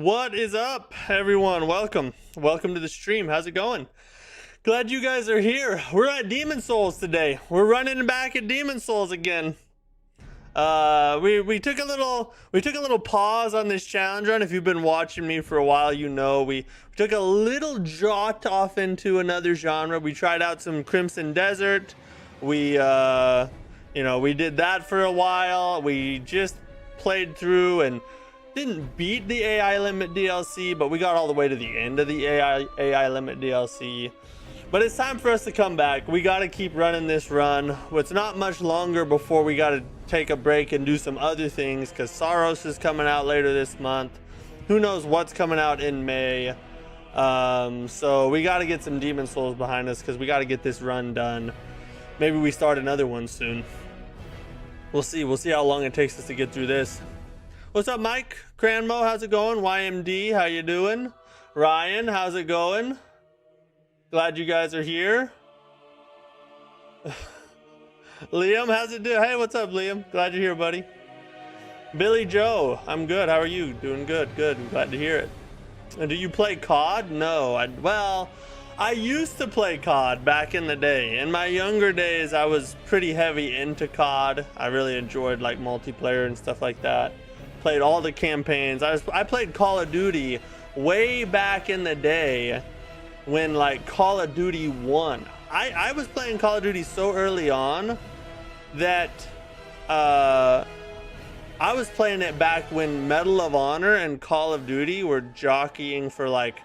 What is up, everyone? Welcome to the stream. How's it going? Glad you guys are here. We're at Demon Souls today. We're running back at Demon Souls again. We took a little pause on this challenge run. If you've been watching me for a while, you know we took a little jaunt off into another genre. We tried out some Crimson Desert. We we did that for a while. We just played through and didn't beat the AI Limit DLC, but we got all the way to the end of the AI Limit DLC. But it's time for us to come back. We got to keep running this run. It's not much longer before we got to take a break and do some other things, because Saros is coming out later this month. Who knows what's coming out in May. So we got to get some Demon Souls behind us, because we got to get this run done. Maybe we start another one soon. We'll see how long it takes us to get through this. What's up, Mike? Cranmo, how's it going? YMD, how you doing? Ryan, how's it going? Glad you guys are here. Liam, how's it doing? Hey, what's up, Liam? Glad you're here, buddy. Billy Joe, I'm good. How are you? Doing good, good. I'm glad to hear it. And do you play COD? No. I used to play COD back in the day. In my younger days, I was pretty heavy into COD. I really enjoyed like multiplayer and stuff like that. Played all the campaigns. I played Call of Duty way back in the day when like Call of Duty 1. I was playing Call of Duty so early on that I was playing it back when Medal of Honor and Call of Duty were jockeying for like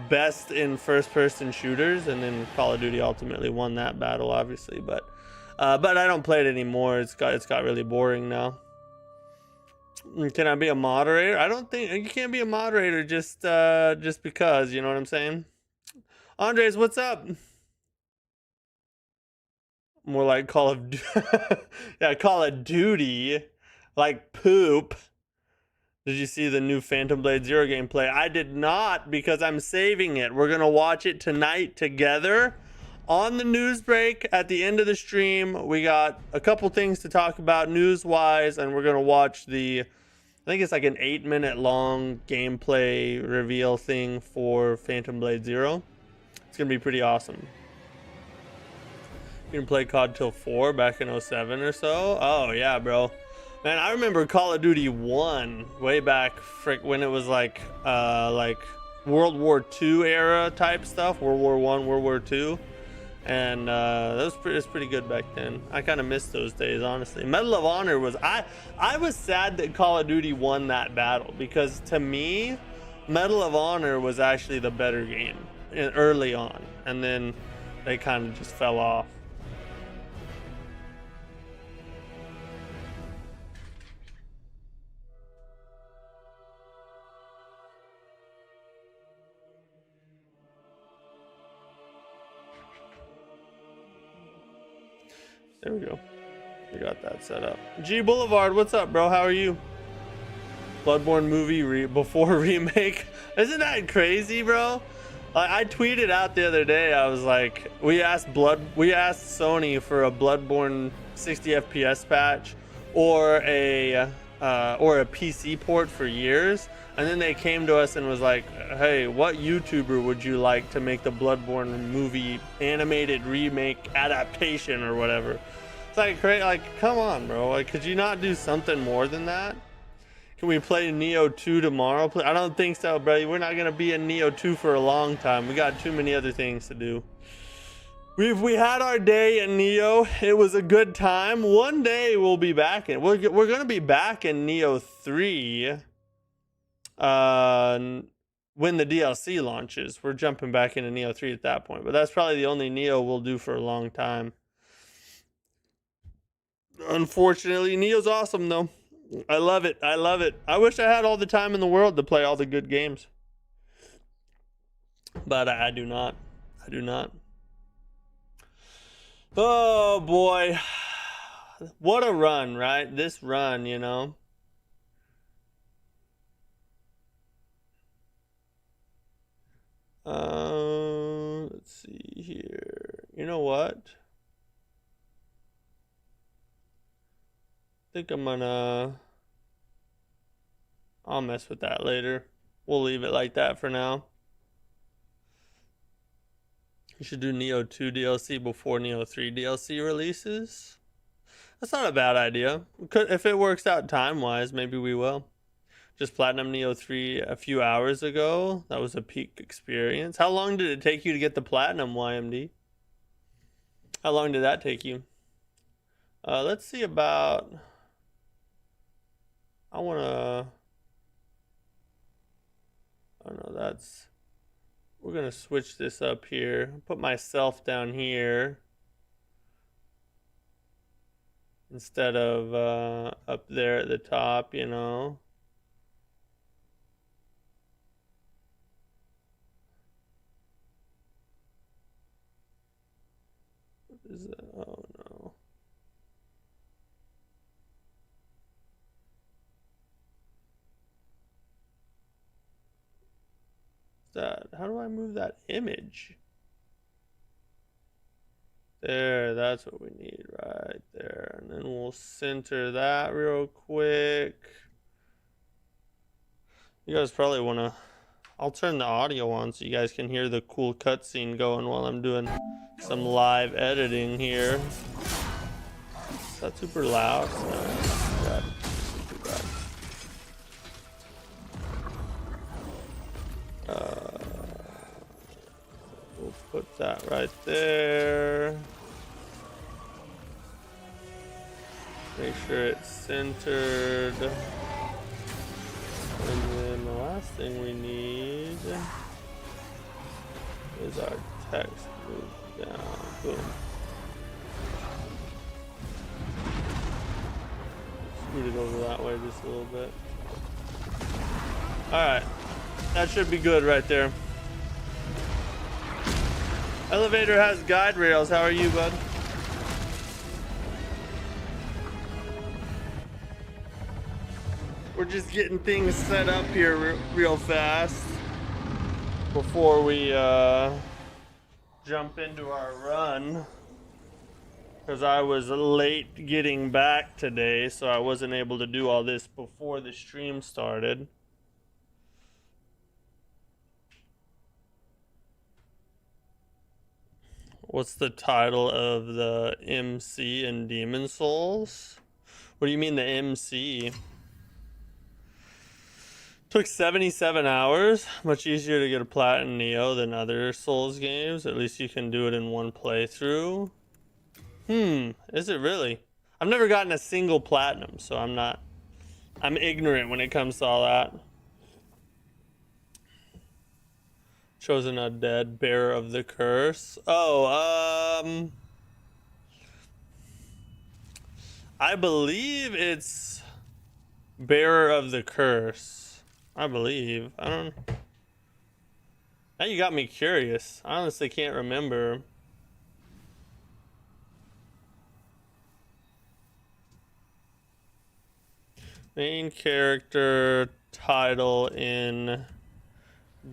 best in first-person shooters, and then Call of Duty ultimately won that battle, obviously. But I don't play it anymore. It's got really boring now. Can I be a moderator? I don't think you can't be a moderator just because, you know what I'm saying? Andres, what's up? More like Call of yeah, Call of Duty, like poop. Did you see the new Phantom Blade Zero gameplay? I did not, because I'm saving it. We're gonna watch it tonight together on the news break at the end of the stream. We got a couple things to talk about news-wise, and we're gonna watch I think it's like an 8-minute long gameplay reveal thing for Phantom Blade Zero. It's gonna be pretty awesome. You can play COD till 4 back in 07 or so. Oh yeah, bro. Man, I remember Call of Duty 1 way back when it was like World War II era type stuff, World War I, World War II. And it was pretty good back then. I kind of missed those days, honestly. Medal of Honor was I was sad that Call of Duty won that battle, because to me, Medal of Honor was actually the better game early on, and then they kind of just fell off. There we go. We got that set up. G Boulevard, what's up, bro? How are you? Bloodborne movie before remake. Isn't that crazy, bro? I tweeted out the other day. I was like, we asked Sony for a Bloodborne 60 FPS patch or a PC port for years, and then they came to us and was like, hey, what YouTuber would you like to make the Bloodborne movie animated remake adaptation or whatever? It's like, come on, bro. Like, could you not do something more than that? Can we play Neo 2 tomorrow? I don't think so, bro. We're not gonna be in Neo 2 for a long time. We got too many other things to do. We had our day in Neo. It was a good time. One day we'll be back in. We're gonna be back in Neo 3 when the DLC launches. We're jumping back into Neo 3 at that point. But that's probably the only Neo we'll do for a long time. Unfortunately, Neo's awesome though. I love it. I love it. I wish I had all the time in the world to play all the good games. But I do not. I do not. Oh boy. What a run, right? This run, you know. Let's see here. You know what? I think I'll mess with that later. We'll leave it like that for now. You should do Neo 2 DLC before Neo 3 DLC releases. That's not a bad idea. If it works out time-wise, maybe we will. Just Platinum Neo 3 a few hours ago. That was a peak experience. How long did it take you to get the Platinum, YMD? How long did that take you? Let's see about... I want to... Oh no, that's... We're going to switch this up here. Put myself down here. Instead of up there at the top, you know. What is that? Oh no. That, how do I move that image? There, that's what we need right there. And then we'll center that real quick. You guys probably want to... I'll turn the audio on so you guys can hear the cool cutscene going while I'm doing some live editing here. Is that super loud? No, we'll put that right there. Make sure it's centered. And then the last thing we need is our text moved down. Boom. Scoot it over that way just a little bit. Alright. That should be good right there. Elevator has guide rails. How are you, bud? We're just getting things set up here real fast before we jump into our run, because I was late getting back today, so I wasn't able to do all this before the stream started. What's the title of the MC in Demon Souls? What do you mean the MC? Took 77 hours. Much easier to get a Platinum Neo than other Souls games. At least you can do it in one playthrough. Is it really? I've never gotten a single Platinum, so I'm ignorant when it comes to all that. Chosen Undead, Bearer of the Curse. Oh, I believe it's Bearer of the Curse. I believe. I don't... Now you got me curious. I honestly can't remember. Main character title in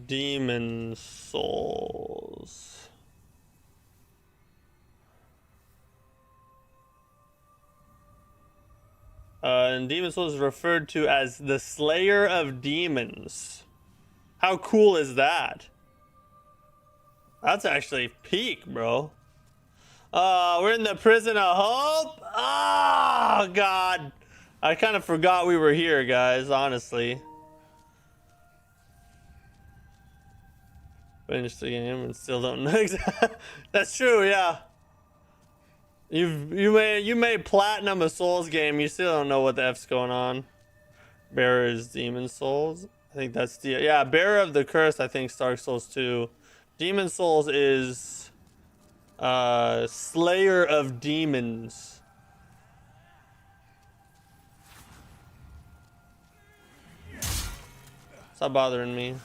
Demon Souls. And Demon Souls is referred to as the Slayer of Demons. How cool is that? That's actually peak, bro. We're in the Prison of Hope? Oh, God. I kind of forgot we were here, guys, honestly. Finished the game and still don't know exactly. That's true, yeah. You made Platinum a Souls game, you still don't know what the F's going on. Bearer is Demon Souls. I think that's the... Yeah, Bearer of the Curse, I think Dark Souls 2. Demon Souls is... Slayer of Demons. Stop bothering me.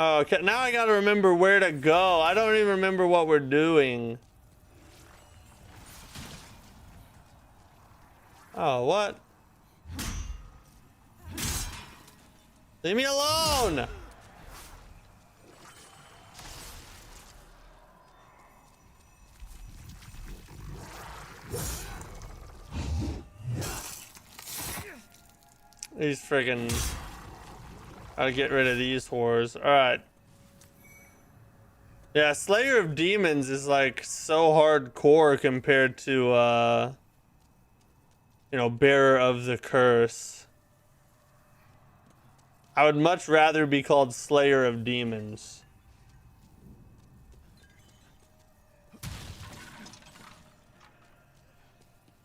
Oh, okay, now I gotta remember where to go. I don't even remember what we're doing. Oh, what? Leave me alone! These friggin'... Gotta get rid of these whores. Alright. Yeah, Slayer of Demons is like so hardcore compared to, you know, Bearer of the Curse. I would much rather be called Slayer of Demons.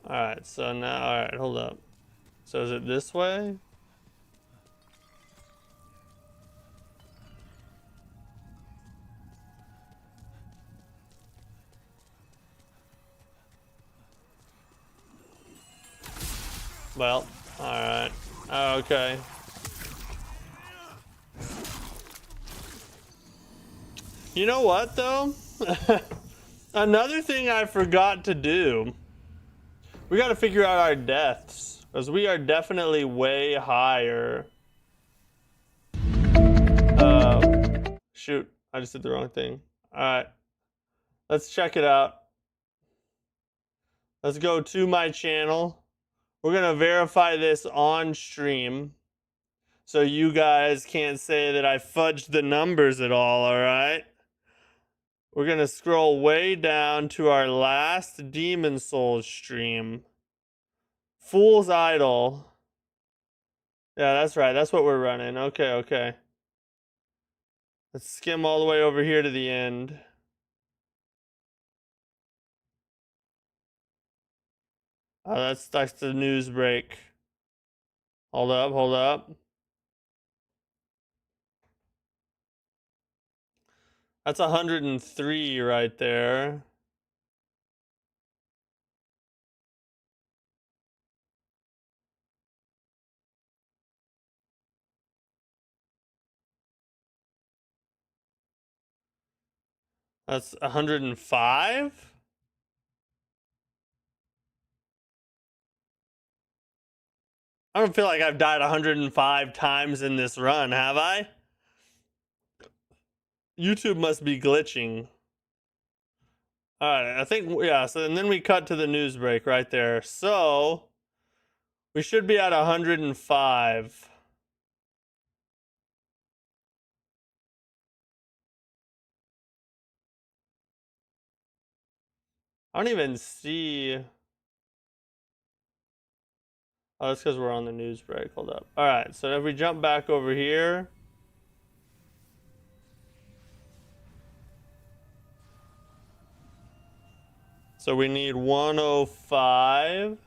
Alright, so now, alright, hold up. So is it this way? Well, alright. Oh, okay. You know what, though? Another thing I forgot to do. We gotta figure out our deaths. Because we are definitely way higher. Shoot. I just did the wrong thing. Alright. Let's check it out. Let's go to my channel. We're gonna verify this on stream. So you guys can't say that I fudged the numbers at all, alright? We're gonna scroll way down to our last Demon Souls stream. Fool's Idol. Yeah, that's right. That's what we're running. Okay, okay. Let's skim all the way over here to the end. Oh, that's the news break. Hold up, hold up. That's 103 right there. That's 105? I don't feel like I've died 105 times in this run, have I? YouTube must be glitching. Alright, I think, yeah, so and then we cut to the news break right there. So, we should be at 105. I don't even see... Oh, that's because we're on the news break. Hold up. Alright, so if we jump back over here... So we need 105.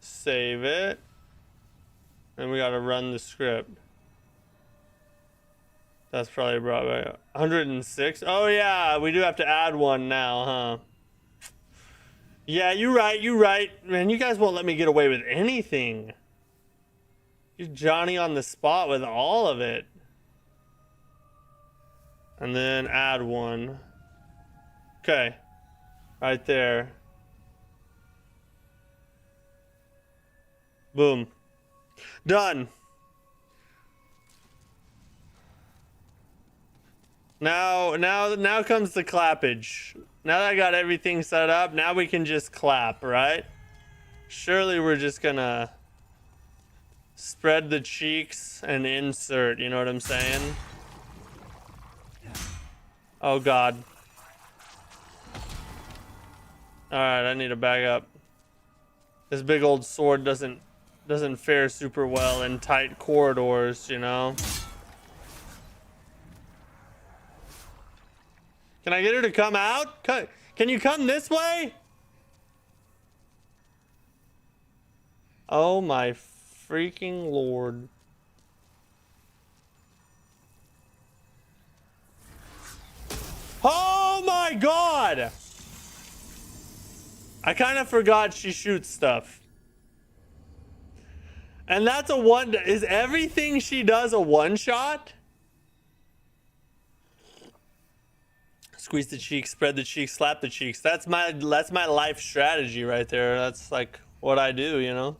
Save it. And we gotta run the script. That's probably brought by 106. Oh yeah, we do have to add one now, huh? Yeah, you're right, you're right. Man, you guys won't let me get away with anything. You're Johnny on the spot with all of it. And then add one. Okay. Right there. Boom. Done. Now comes the clappage. Now that I got everything set up, now we can just clap, right? Surely we're just gonna spread the cheeks and insert, you know what I'm saying? Oh god. Alright, I need to back up. This big old sword doesn't fare super well in tight corridors, you know? Can I get her to come out? Can you come this way? Oh my freaking lord. Oh my god! I kind of forgot she shoots stuff. And that's a one... Is everything she does a one-shot? Squeeze the cheeks, spread the cheeks, slap the cheeks. That's my life strategy right there. That's like what I do, you know?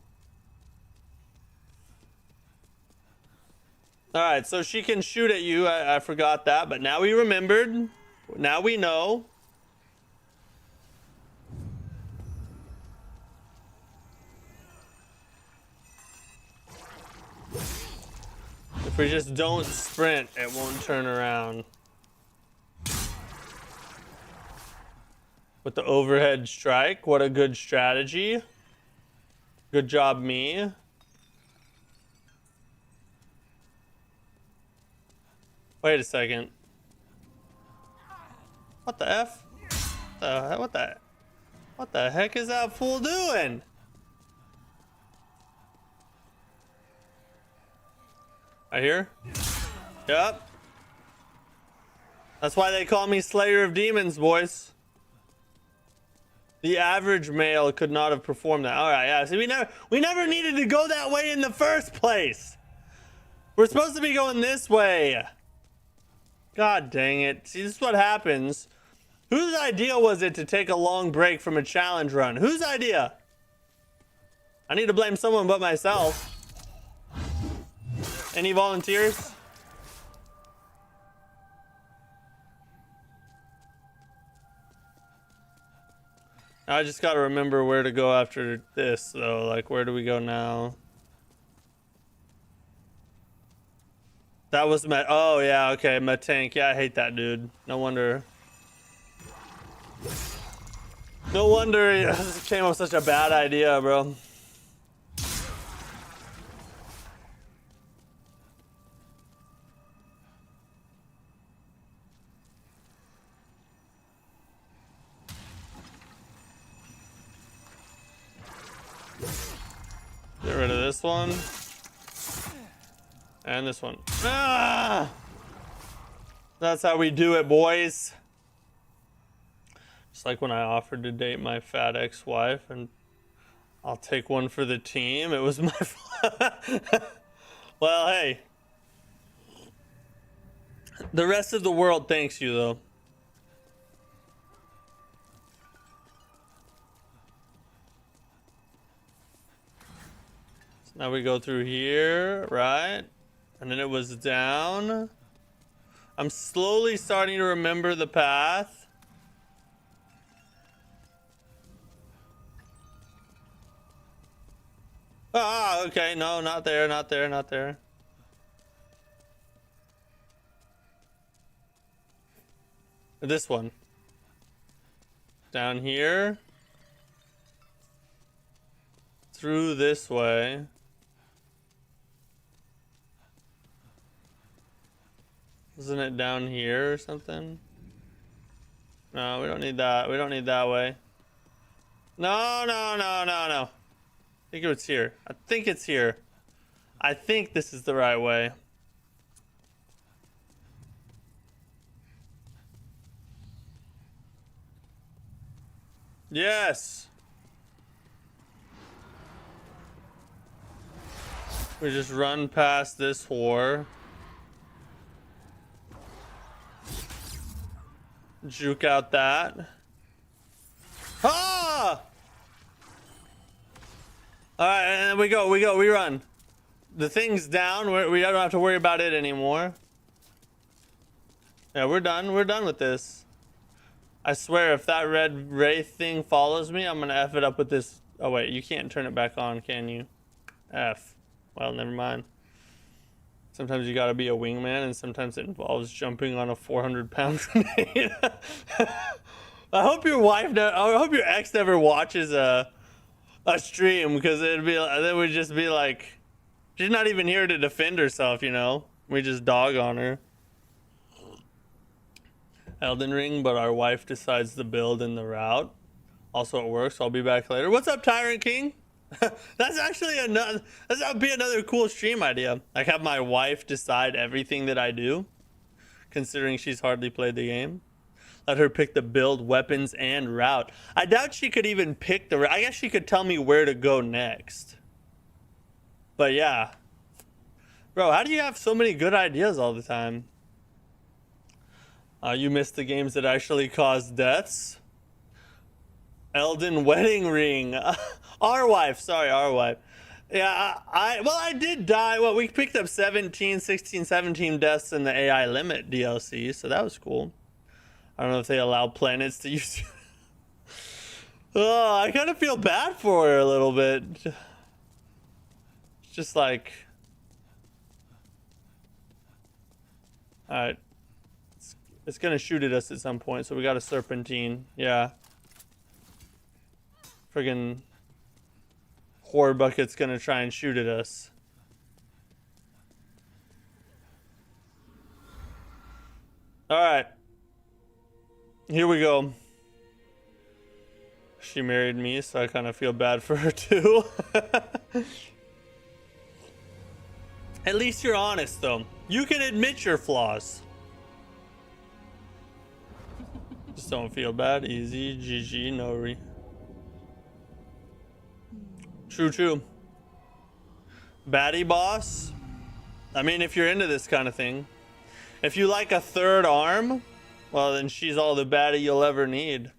Alright, so she can shoot at you. I forgot that, but now we remembered. Now we know. we just don't sprint, it won't turn around. With the overhead strike, what a good strategy. Good job, me. Wait a second. What the F? What the heck is that fool doing? Right here? Yep. That's why they call me Slayer of Demons, boys. The average male could not have performed that. All right, yeah. See, we never needed to go that way in the first place. We're supposed to be going this way. God dang it. See, this is what happens. Whose idea was it to take a long break from a challenge run? Whose idea? I need to blame someone but myself. Any volunteers? I just gotta remember where to go after this, though. Like, where do we go now? That was oh, yeah, okay, Mattack. Yeah, I hate that dude. No wonder. No wonder he came up with such a bad idea, bro. Get rid of this one. And this one. Ah! That's how we do it, boys. Just like when I offered to date my fat ex-wife and I'll take one for the team. It was my Well, hey. The rest of the world thanks you, though. So now we go through here, right? And then it was down. I'm slowly starting to remember the path. Ah, okay. No, not there, not there, not there. This one. Down here. Through this way. Isn't it down here or something? No, we don't need that. We don't need that way. No, no, no, no, no. I think it's here. I think it's here. I think this is the right way. Yes. We just run past this whore. Juke out that. Ah! Alright, and then we go, we run. The thing's down, we don't have to worry about it anymore. Yeah, we're done with this. I swear, if that red wraith thing follows me, I'm gonna F it up with this. Oh wait, you can't turn it back on, can you? F. Well, never mind. Sometimes you gotta be a wingman, and sometimes it involves jumping on a 400-pound grenade. I hope your wife, I hope your ex never watches a stream, because it would just be like, she's not even here to defend herself, you know. We just dog on her. Elden Ring, but our wife decides the build and the route. Also, it works. I'll be back later. What's up, Tyrant King? That's actually that would be another cool stream idea. Like, have my wife decide everything that I do, considering she's hardly played the game. Let her pick the build, weapons, and route. I doubt she could even pick the. I guess she could tell me where to go next. But yeah, bro, how do you have so many good ideas all the time? You missed the games that actually caused deaths. Elden Wedding Ring. Our wife. Yeah, I did die. Well, we picked up 17, 16, 17 deaths in the AI limit DLC, so that was cool. I don't know if they allow planets to use. Oh, I kind of feel bad for her a little bit. It's just like, Alright. It's gonna shoot at us at some point, so we got a serpentine. Yeah. Friggin' Horde Bucket's gonna try and shoot at us. Alright. Here we go. She married me, so I kind of feel bad for her too. At least you're honest, though. You can admit your flaws. Just don't feel bad. Easy. GG. No re. True. Baddie boss? I mean, if you're into this kind of thing. If you like a third arm, well, then she's all the baddie you'll ever need.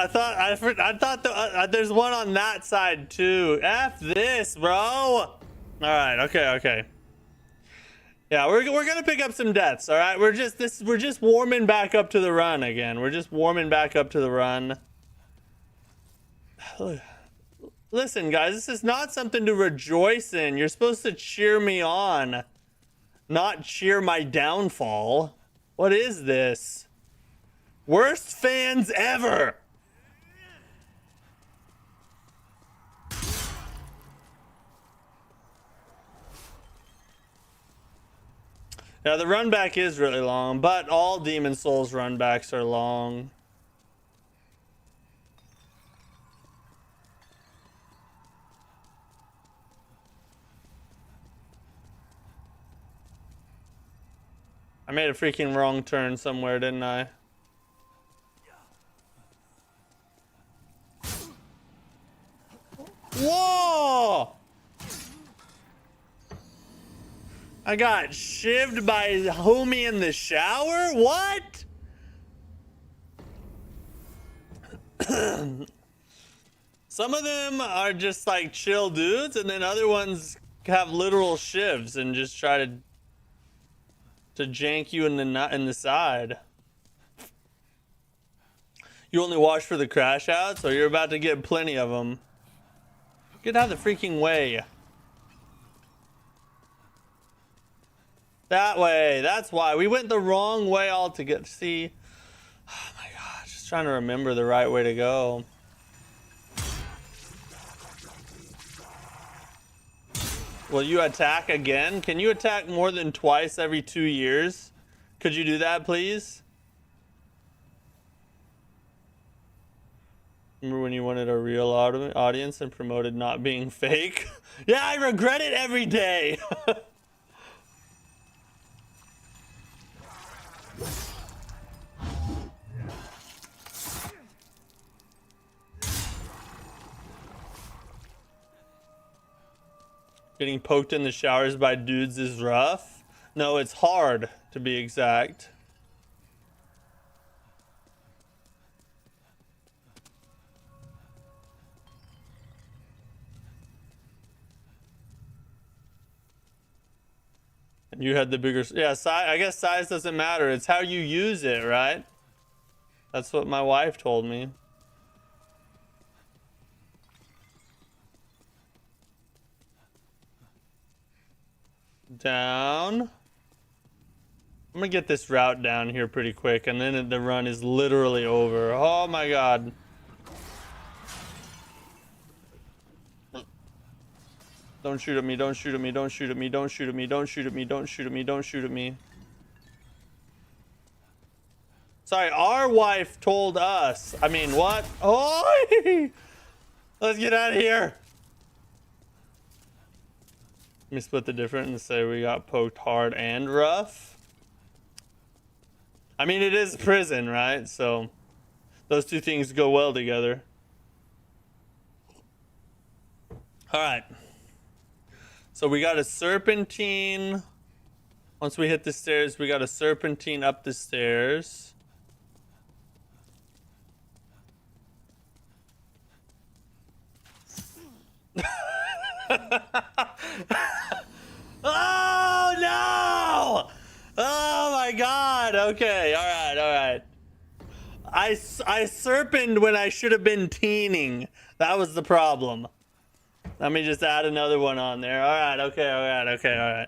I thought there's one on that side too. F this, bro. All right, okay. Yeah, we're gonna pick up some deaths. All right, we're just warming back up to the run again. We're just warming back up to the run. Listen, guys, this is not something to rejoice in. You're supposed to cheer me on, not cheer my downfall. What is this? Worst fans ever. Yeah, the run back is really long, but all Demon Souls run backs are long. I made a freaking wrong turn somewhere, didn't I? Whoa! I got shivved by homie in the shower? What? Some of them are just like chill dudes, and then other ones have literal shivs and just try to jank you in the side. You only watch for the crash outs, or you're about to get plenty of them. Get out of the freaking way. That way. That's why. We went the wrong way altogether. See? Oh my god. Just trying to remember the right way to go. Will you attack again? Can you attack more than twice every 2 years? Could you do that, please? Remember when you wanted a real audience and promoted not being fake? Yeah, I regret it every day. Getting poked in the showers by dudes is rough. No, it's hard, to be exact. And you had the bigger... Yeah, I guess size doesn't matter. It's how you use it, right? That's what my wife told me. Down. I'm gonna get this route down here pretty quick, and then the run is literally over. Oh my god. Don't shoot at me, don't shoot at me, don't shoot at me, don't shoot at me, don't shoot at me, don't shoot at me, don't shoot at me. Sorry, our wife told us. I mean, what? Oh! Let's get out of here. Let me split the difference and say we got poked hard and rough. I mean, it is prison, right? So those two things go well together. All right. So we got a serpentine. Once we hit the stairs, we got a serpentine up the stairs. Oh no! Oh my god. Okay, all right. I serpented when I should have been teening. That was the problem. Let me just add another one on there. All right, okay.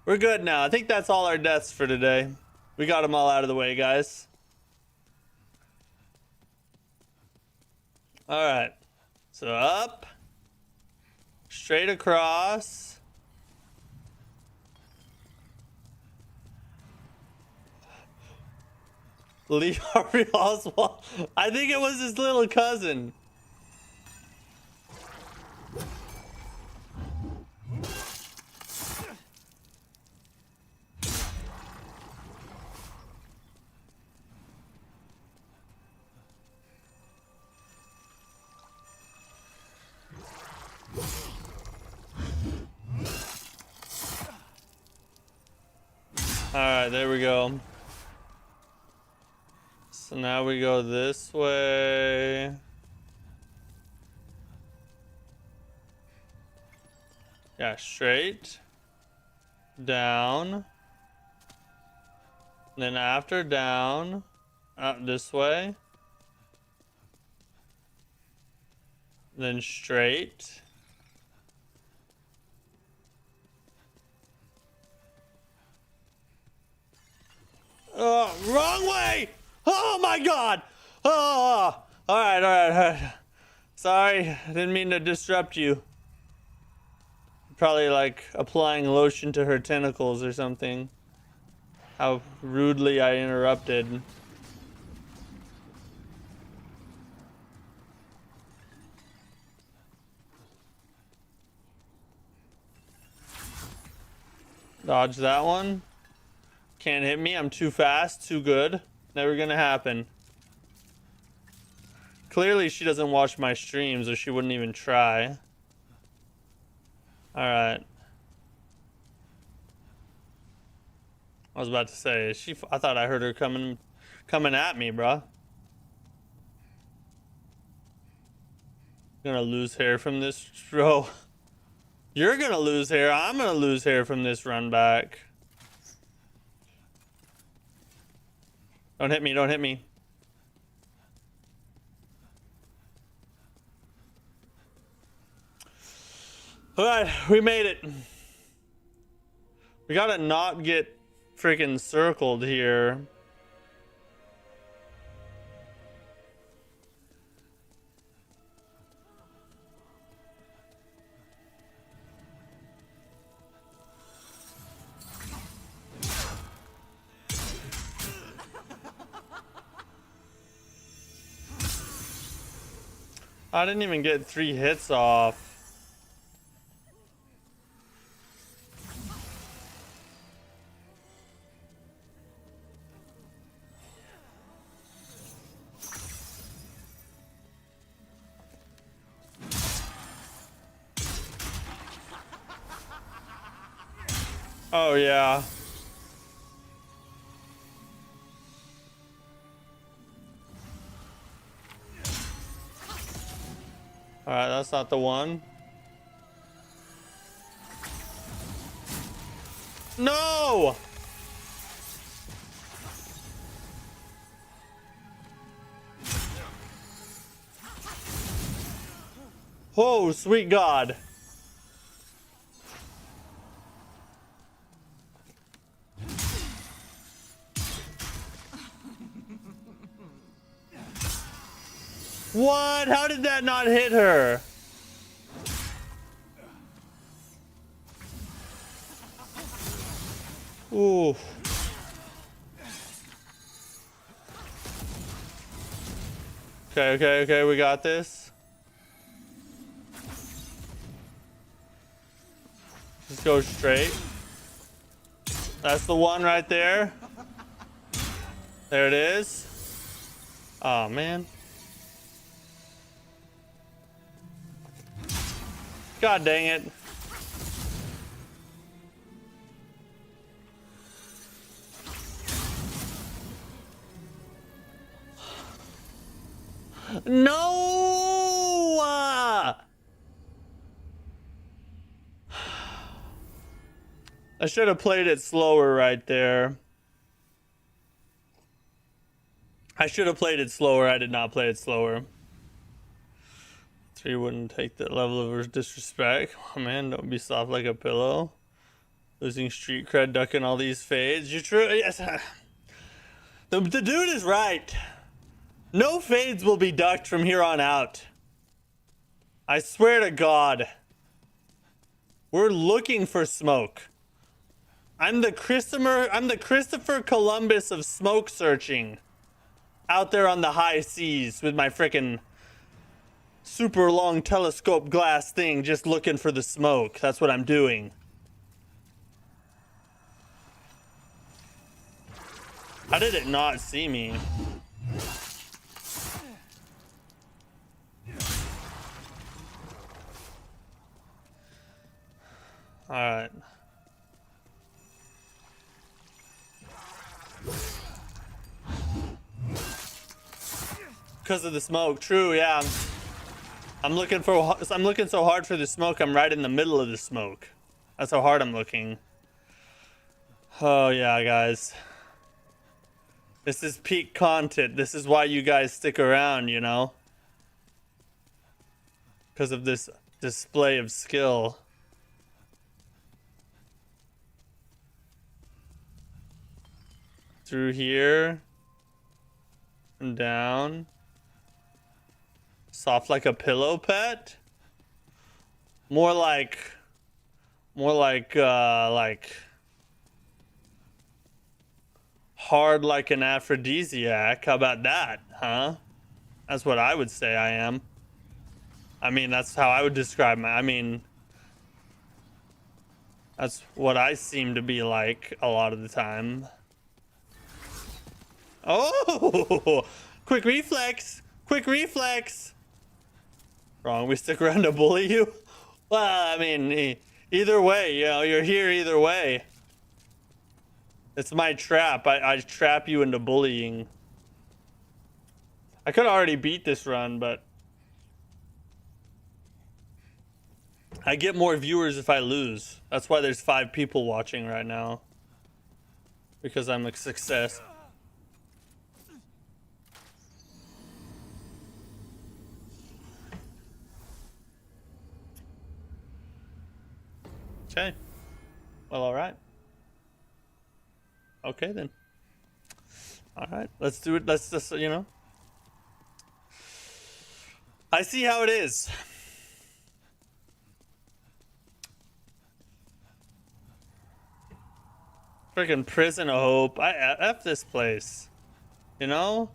We're good now. I think that's all our deaths for today. We got them all out of the way, guys. All right. So up. Straight across. Lee Harvey Oswald. I think it was his little cousin. Alright, there we go. So now we go this way. Yeah, straight. Down. Then after down. Up this way. Then straight. Oh, wrong way! Oh my god! Oh! Alright. Sorry, I didn't mean to disrupt you. Probably like applying lotion to her tentacles or something. How rudely I interrupted. Dodge that one. Can't hit me. I'm too fast, too good. Never gonna happen. Clearly she doesn't watch my streams or she wouldn't even try. Alright. I was about to say, I thought I heard her coming at me, bruh. Gonna lose hair from this, bro. You're gonna lose hair. I'm gonna lose hair from this run back. Don't hit me, don't hit me. Alright, we made it. We gotta not get freaking circled here. I didn't even get 3 hits off. Oh yeah. Alright, that's not the one. No! Oh, sweet God. What? How did that not hit her? Ooh. Okay, we got this. Just go straight. That's the one right there. There it is. Oh, man. God dang it. No! I should have played it slower right there. I should have played it slower. I did not play it slower. 3 wouldn't take that level of disrespect. Oh man, don't be soft like a pillow. Losing street cred, ducking all these fades. You're true. Yes. The dude is right. No fades will be ducked from here on out. I swear to God. We're looking for smoke. I'm the Christopher Columbus of smoke searching. Out there on the high seas with my frickin' super long telescope glass thing, just looking for the smoke. That's what I'm doing. How did it not see me? All right. Because of the smoke. True, yeah. I'm looking so hard for the smoke. I'm right in the middle of the smoke. That's how hard I'm looking. Oh yeah, guys. This is peak content. This is why you guys stick around, you know? Because of this display of skill. Through here. And down. Soft like a pillow pet? More like hard like an aphrodisiac. How about that, huh? That's what I would say I am. I mean, that's how I would describe that's what I seem to be like a lot of the time. Oh! Quick reflex! Quick reflex! Wrong, we stick around to bully you? Well, I mean, either way, you know, you're here either way. It's my trap. I trap you into bullying. I could already beat this run, but I get more viewers if I lose. That's why there's 5 people watching right now. Because I'm a success. Okay. Well, all right. Okay, then. All right. Let's do it. Let's just, you know. I see how it is. Freaking prison of hope. I F this place. You know?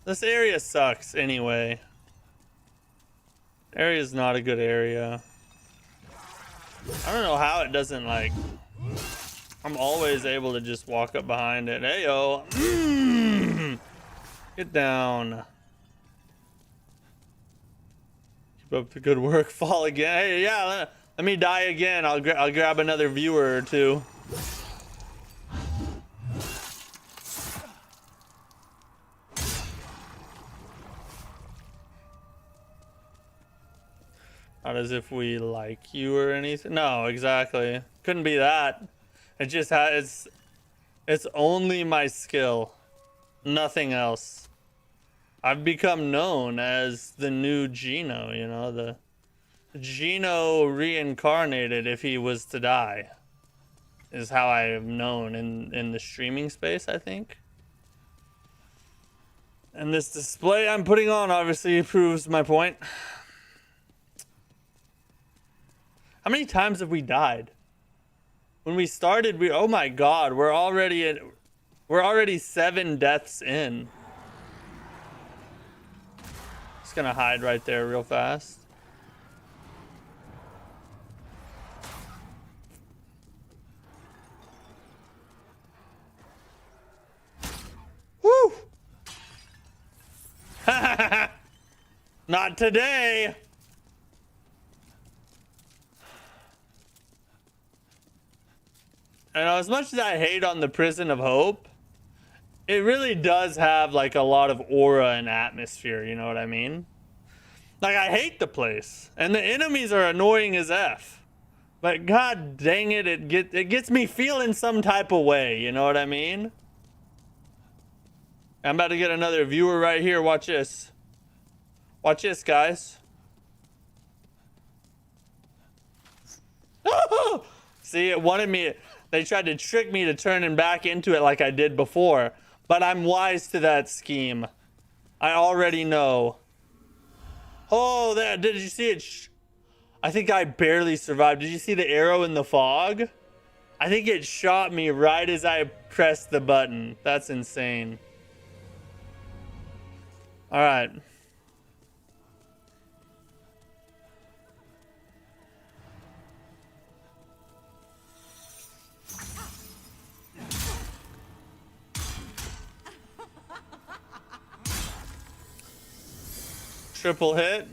This area sucks anyway. Area's not a good area. I don't know how it doesn't, like... I'm always able to just walk up behind it. Hey, yo. Get down. Keep up the good work. Fall again. Hey, yeah, let me die again. I'll grab another viewer or two. Not as if we like you or anything. No, exactly. Couldn't be that. It just has, it's only my skill. Nothing else. I've become known as the new Gino, you know, the Gino reincarnated if he was to die. Is how I am known in the streaming space, I think. And this display I'm putting on obviously proves my point. How many times have we died? When we started, oh my God, we're already 7 deaths in. Just gonna hide right there real fast. Woo! Not today. You know, as much as I hate on the Prison of Hope, it really does have like a lot of aura and atmosphere, you know what I mean? Like, I hate the place, and the enemies are annoying as F. But god dang it, it gets me feeling some type of way, you know what I mean? I'm about to get another viewer right here. Watch this. Watch this, guys. See, it wanted me. They tried to trick me to turning back into it like I did before. But I'm wise to that scheme. I already know. Oh, there. Did you see it? I think I barely survived. Did you see the arrow in the fog? I think it shot me right as I pressed the button. That's insane. All right. Triple hit.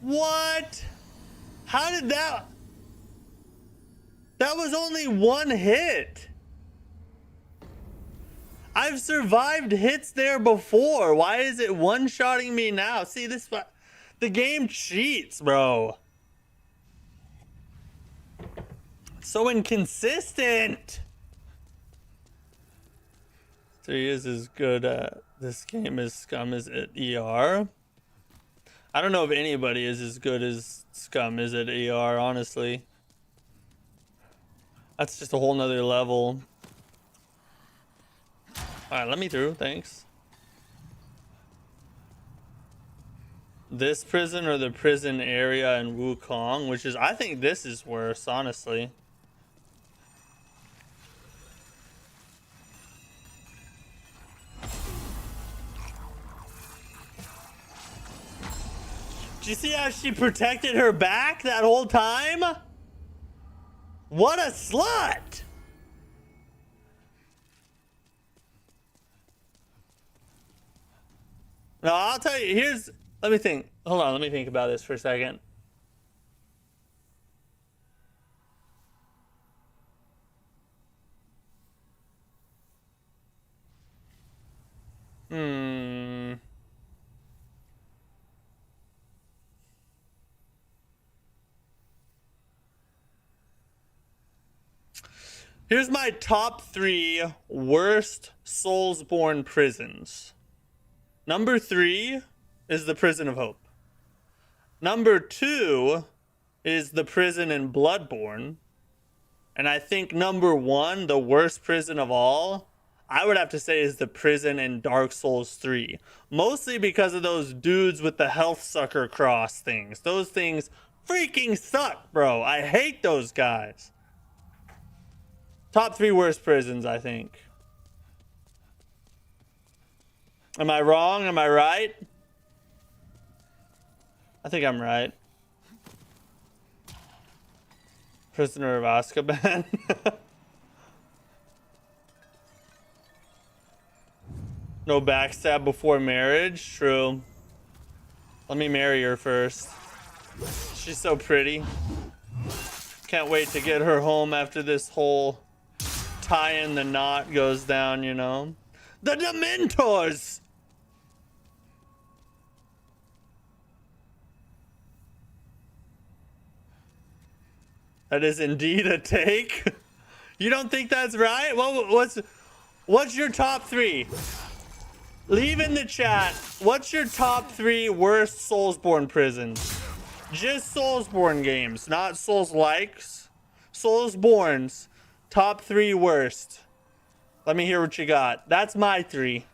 What? How did that? That was only one hit. I've survived hits there before. Why is it one-shotting me now? See, this, the game cheats, bro. So inconsistent. 3 is as good at this game as Scum is at ER. I don't know if anybody is as good as Scum is at ER, honestly. That's just a whole nother level. Alright, let me through, thanks. This prison or the prison area in Wukong, which is, I think this is worse, honestly. Did you see how she protected her back that whole time? What a slut! No, I'll tell you, here's, let me think. Hold on, let me think about this for a second. Here's my top 3 worst Soulsborne prisons. Number 3 is the Prison of Hope. Number 2 is the prison in Bloodborne. And I think number 1, the worst prison of all, I would have to say is the prison in Dark Souls 3. Mostly because of those dudes with the health sucker cross things. Those things freaking suck, bro. I hate those guys. Top 3 worst prisons, I think. Am I wrong? Am I right? I think I'm right. Prisoner of Azkaban. No backstab before marriage. True. Let me marry her first. She's so pretty. Can't wait to get her home after this whole tie in the knot goes down, you know. The Dementors! That is indeed a take. You don't think that's right? What's your top 3? Leave in the chat. What's your top 3 worst Soulsborne prisons? Just Soulsborne games, not Souls-likes. Soulsborne's top 3 worst. Let me hear what you got. That's my 3.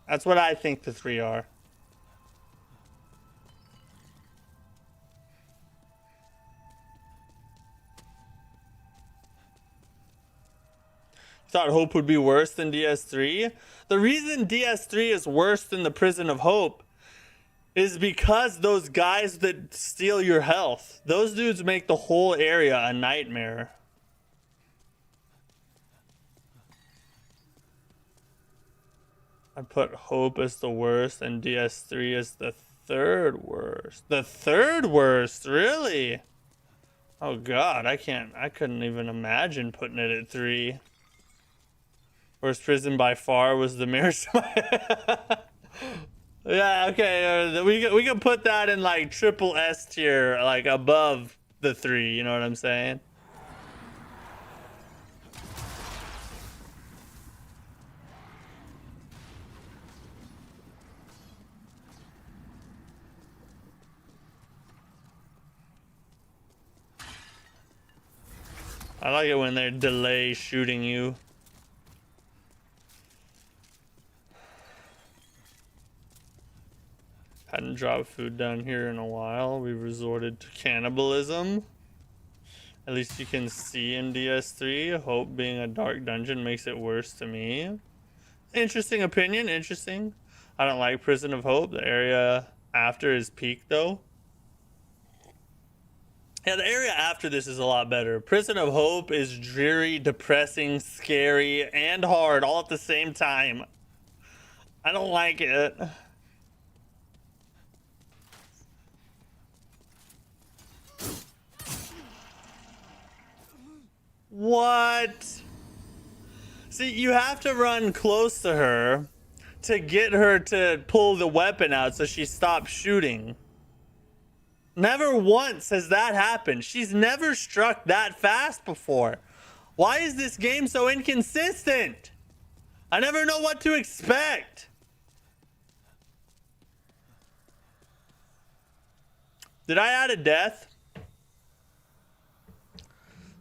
That's what I think the 3 are. Thought Hope would be worse than DS3. The reason DS3 is worse than the Prison of Hope is because those guys that steal your health, those dudes make the whole area a nightmare. I put Hope as the worst and DS3 as the third worst. The third worst, really? Oh god, I couldn't even imagine putting it at 3. Worst prison by far was the Mirror. Yeah, okay, we can put that in like triple S tier, like above the 3, you know what I'm saying? I like it when they delay shooting you. Hadn't dropped food down here in a while. We resorted to cannibalism. At least you can see in DS3. Hope being a dark dungeon makes it worse to me. Interesting opinion, interesting. I don't like Prison of Hope. The area after is peak though. Yeah, the area after this is a lot better. Prison of Hope is dreary, depressing, scary, and hard all at the same time. I don't like it. What? See, you have to run close to her to get her to pull the weapon out so she stops shooting. Never once has that happened. She's never struck that fast before. Why is this game so inconsistent? I never know what to expect. Did I add a death?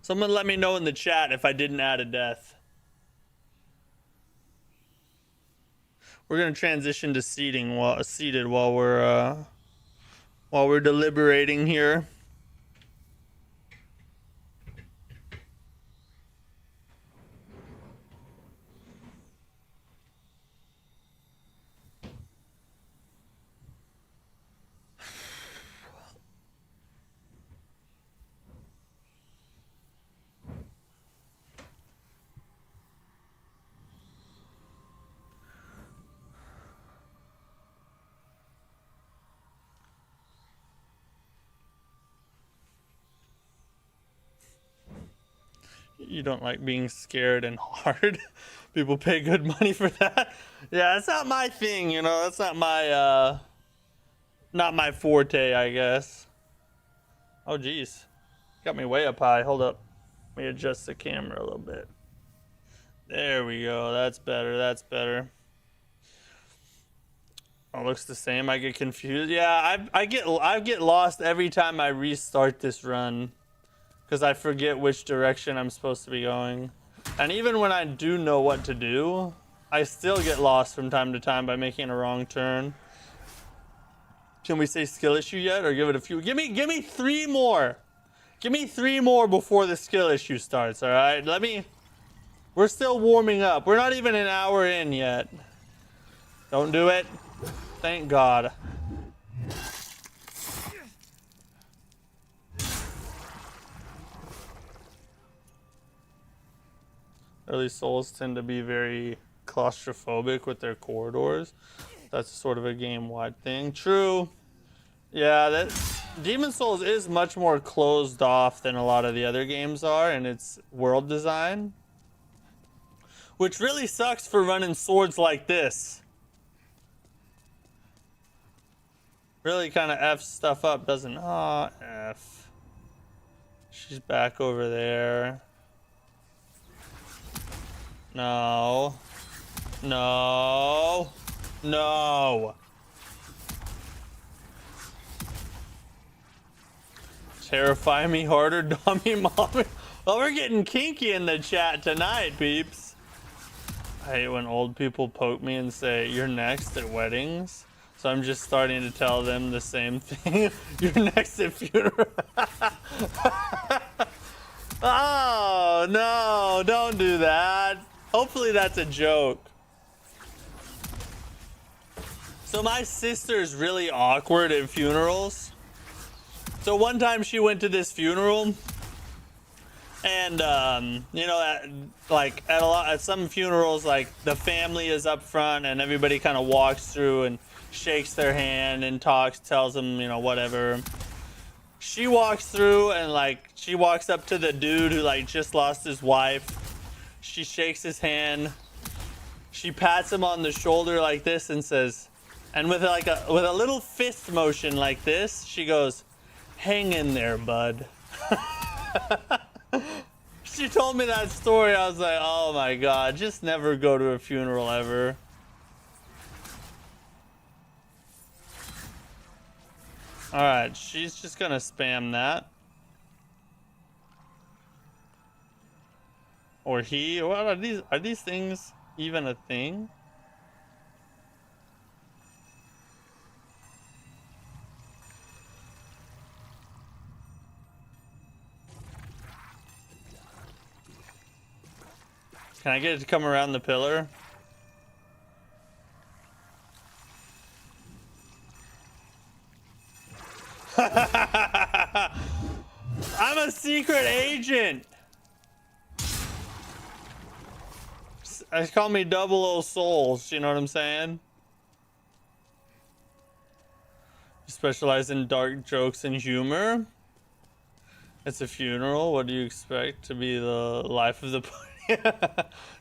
Someone let me know in the chat if I didn't add a death. We're gonna transition to seated while we're deliberating here. You don't like being scared and hard. People pay good money for that. Yeah, that's not my thing, you know. That's not my forte, I guess. Oh geez, got me way up high. Hold up, let me adjust the camera a little bit. There we go. That's better. That's better. Oh, looks the same. I get confused. Yeah, I get lost every time I restart this run. Because I forget which direction I'm supposed to be going. And even when I do know what to do, I still get lost from time to time by making a wrong turn. Can we say skill issue yet, or give it a few? Give me 3 more. Give me 3 more before the skill issue starts, all right? We're still warming up. We're not even an hour in yet. Don't do it. Thank God. Early Souls tend to be very claustrophobic with their corridors. That's sort of a game-wide thing. True. Yeah, Demon Souls is much more closed off than a lot of the other games are in its world design. Which really sucks for running swords like this. Really kind of F's stuff up, doesn't it? Oh, F. She's back over there. No. No. No. Terrify me harder, dummy mommy. Well, we're getting kinky in the chat tonight, peeps. I hate when old people poke me and say, "You're next at weddings." So I'm just starting to tell them the same thing. You're next at funeral. Oh, no, don't do that. Hopefully that's a joke. So my sister's really awkward at funerals. So one time she went to this funeral And you know, like at some funerals, like the family is up front and everybody kind of walks through and shakes their hand and talks, tells them, you know, whatever. She walks through and like she walks up to the dude who like just lost his wife. She shakes his hand. She pats him on the shoulder like this and says, and with like a little fist motion like this, she goes, "Hang in there, bud." She told me that story. I was like, oh my god, just never go to a funeral ever. Alright, she's just gonna spam that. Or he. What are these? Are these things even a thing? Can I get it to come around the pillar? I'm a secret agent. They call me 00 Souls, you know what I'm saying? You specialize in dark jokes and humor. It's a funeral. What do you expect to be the life of the party?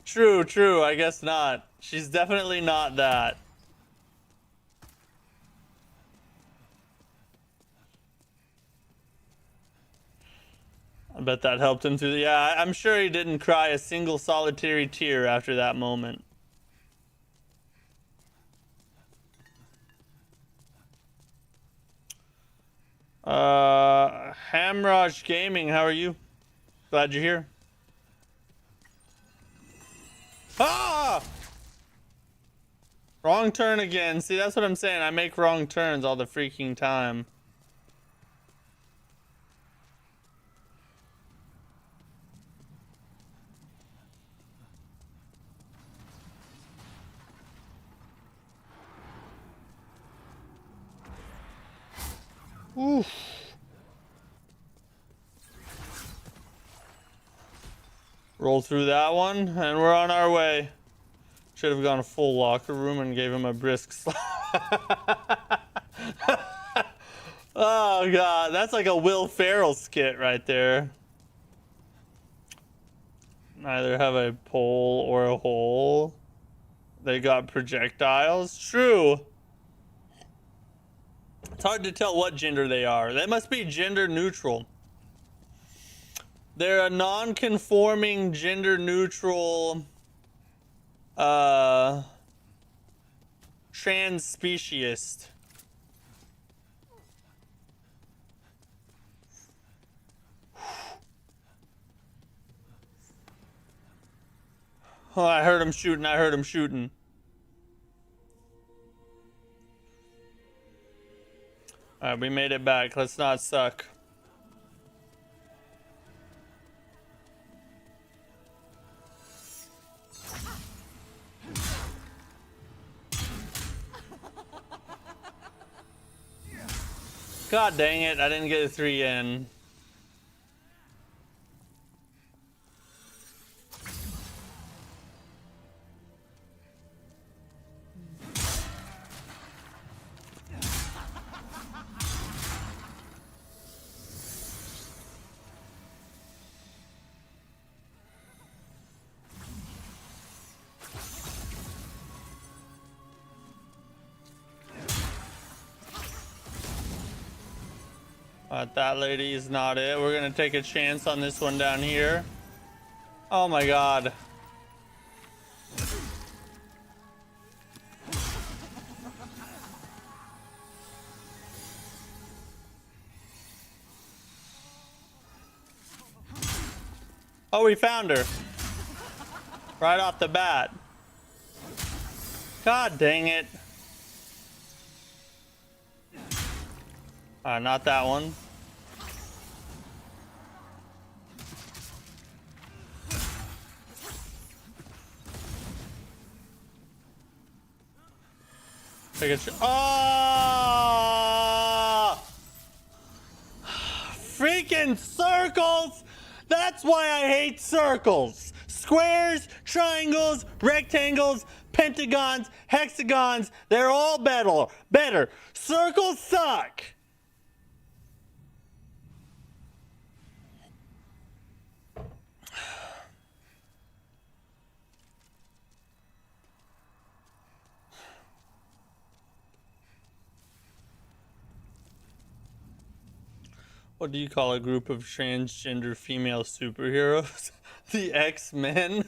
True, true. I guess not. She's definitely not that. I bet that helped him through the... Yeah, I'm sure he didn't cry a single solitary tear after that moment. Mattack.gaming, how are you? Glad you're here. Ah! Wrong turn again. See, that's what I'm saying. I make wrong turns all the freaking time. Oof. Roll through that one, and we're on our way. Should have gone a full locker room and gave him a brisk slap. Oh god, that's like a Will Ferrell skit right there. Neither have a pole or a hole. They got projectiles. True. It's hard to tell what gender they are. They must be gender neutral. They're a non-conforming, gender-neutral, trans-speciest. Oh, I heard him shooting. I heard him shooting. All right, we made it back. Let's not suck. God dang it, I didn't get a 3 in. That lady is not it. We're gonna take a chance on this one down here. Oh my god. Oh, we found her. Right off the bat. God dang it. Not that one. Take a freaking circles! That's why I hate circles. Squares, triangles, rectangles, pentagons, hexagons, they're all better. Circles suck. What do you call a group of transgender female superheroes? The X-Men?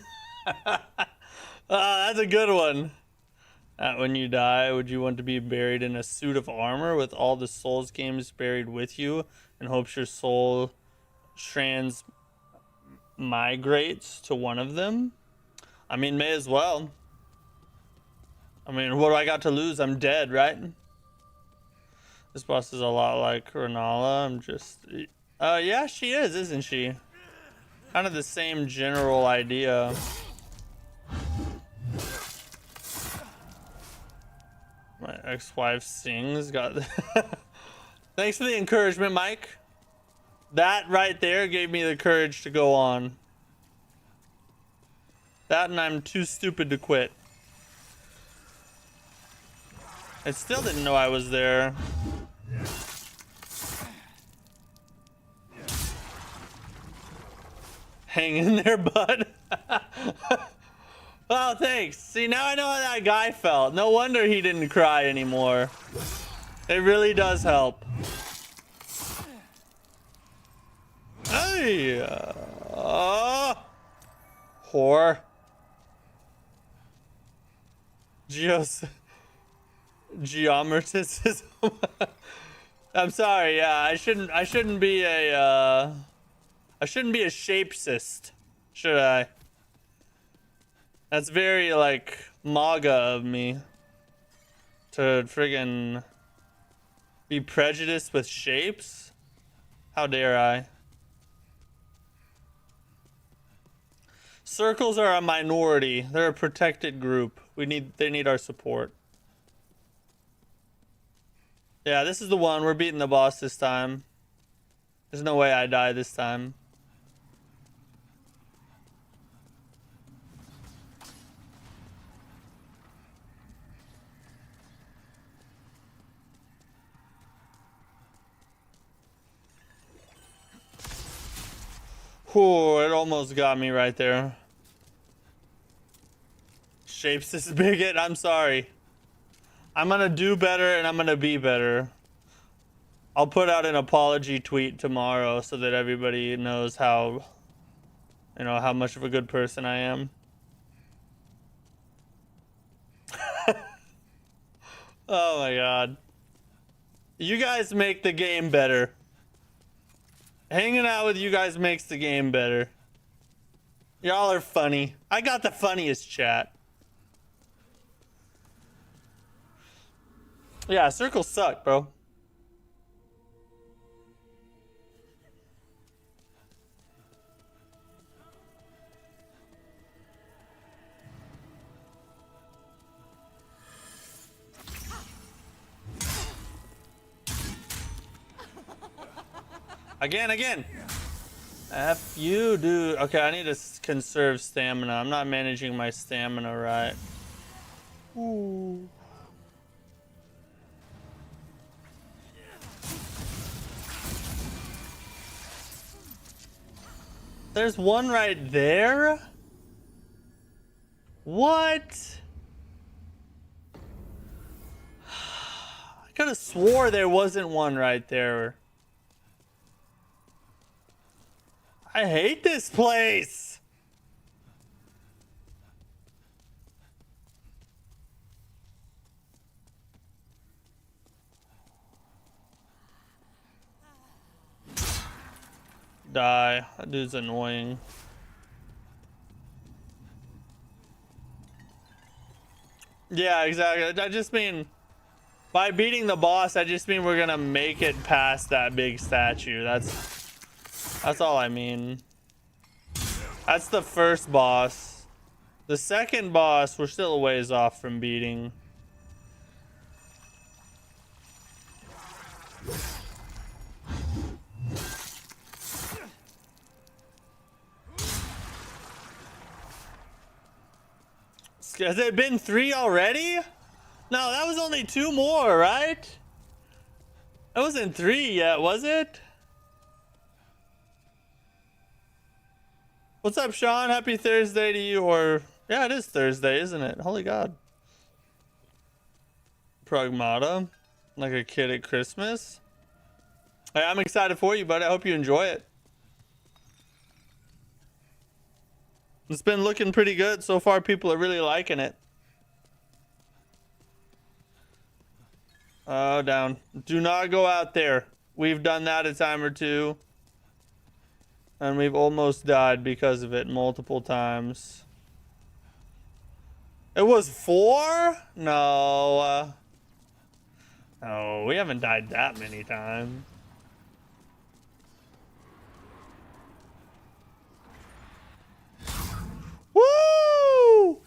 That's a good one. When you die, would you want to be buried in a suit of armor with all the Souls games buried with you in hopes your soul migrates to one of them? I mean, may as well. I mean, what do I got to lose? I'm dead, right? This boss is a lot like Renala. I'm just... yeah, she is, isn't she? Kind of the same general idea. My ex-wife sings. Got... Thanks for the encouragement, Mike. That right there gave me the courage to go on. That and I'm too stupid to quit. I still didn't know I was there. Hang in there, bud. Oh, thanks. See, now I know how that guy felt. No wonder he didn't cry anymore. It really does help. Hey! Whore. Geometricism. I'm sorry, yeah, I shouldn't be a shapesist, should I? That's very like MAGA of me to friggin' be prejudiced with shapes. How dare I? Circles are a minority. They're a protected group. They need our support. Yeah, this is the one. We're beating the boss this time. There's no way I die this time. Whew, it almost got me right there. Shapes this bigot, I'm sorry. I'm gonna do better and I'm gonna be better. I'll put out an apology tweet tomorrow so that everybody knows how, you know, how much of a good person I am. Oh my god. You guys make the game better. Hanging out with you guys makes the game better. Y'all are funny. I got the funniest chat. Yeah, circles suck, bro. Again. F you, dude. Okay, I need to conserve stamina. I'm not managing my stamina right. Ooh. There's one right there? What? I could have swore there wasn't one right there. I hate this place. Die. That dude's annoying. Yeah, exactly. I just mean, by beating the boss, I just mean we're gonna make it past that big statue. That's all I mean. That's the first boss. The second boss, we're still a ways off from beating. Has it been 3 already? No, that was only 2 more, right? That wasn't 3 yet, was it? What's up, Sean? Happy Thursday to you. Or yeah, it is Thursday, isn't it? Holy God. Pragmata, like a kid at Christmas. Hey, I'm excited for you, buddy. I hope you enjoy it. It's been looking pretty good so far. People are really liking it. Oh, down. Do not go out there. We've done that a time or 2. And we've almost died because of it multiple times. It was 4? No. No, we haven't died that many times. Woo!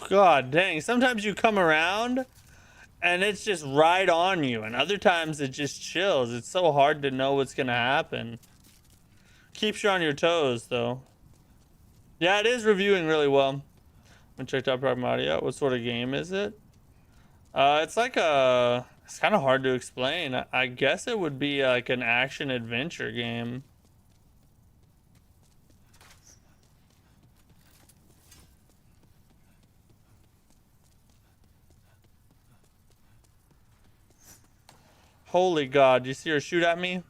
God dang, sometimes you come around and it's just right on you, and other times it just chills. It's so hard to know what's gonna happen. Keeps you on your toes, though. Yeah, it is reviewing really well. I checked out Pragmatia. What sort of game is it? It's like a... It's kind of hard to explain. I guess it would be like an action-adventure game. Holy God, you see her shoot at me?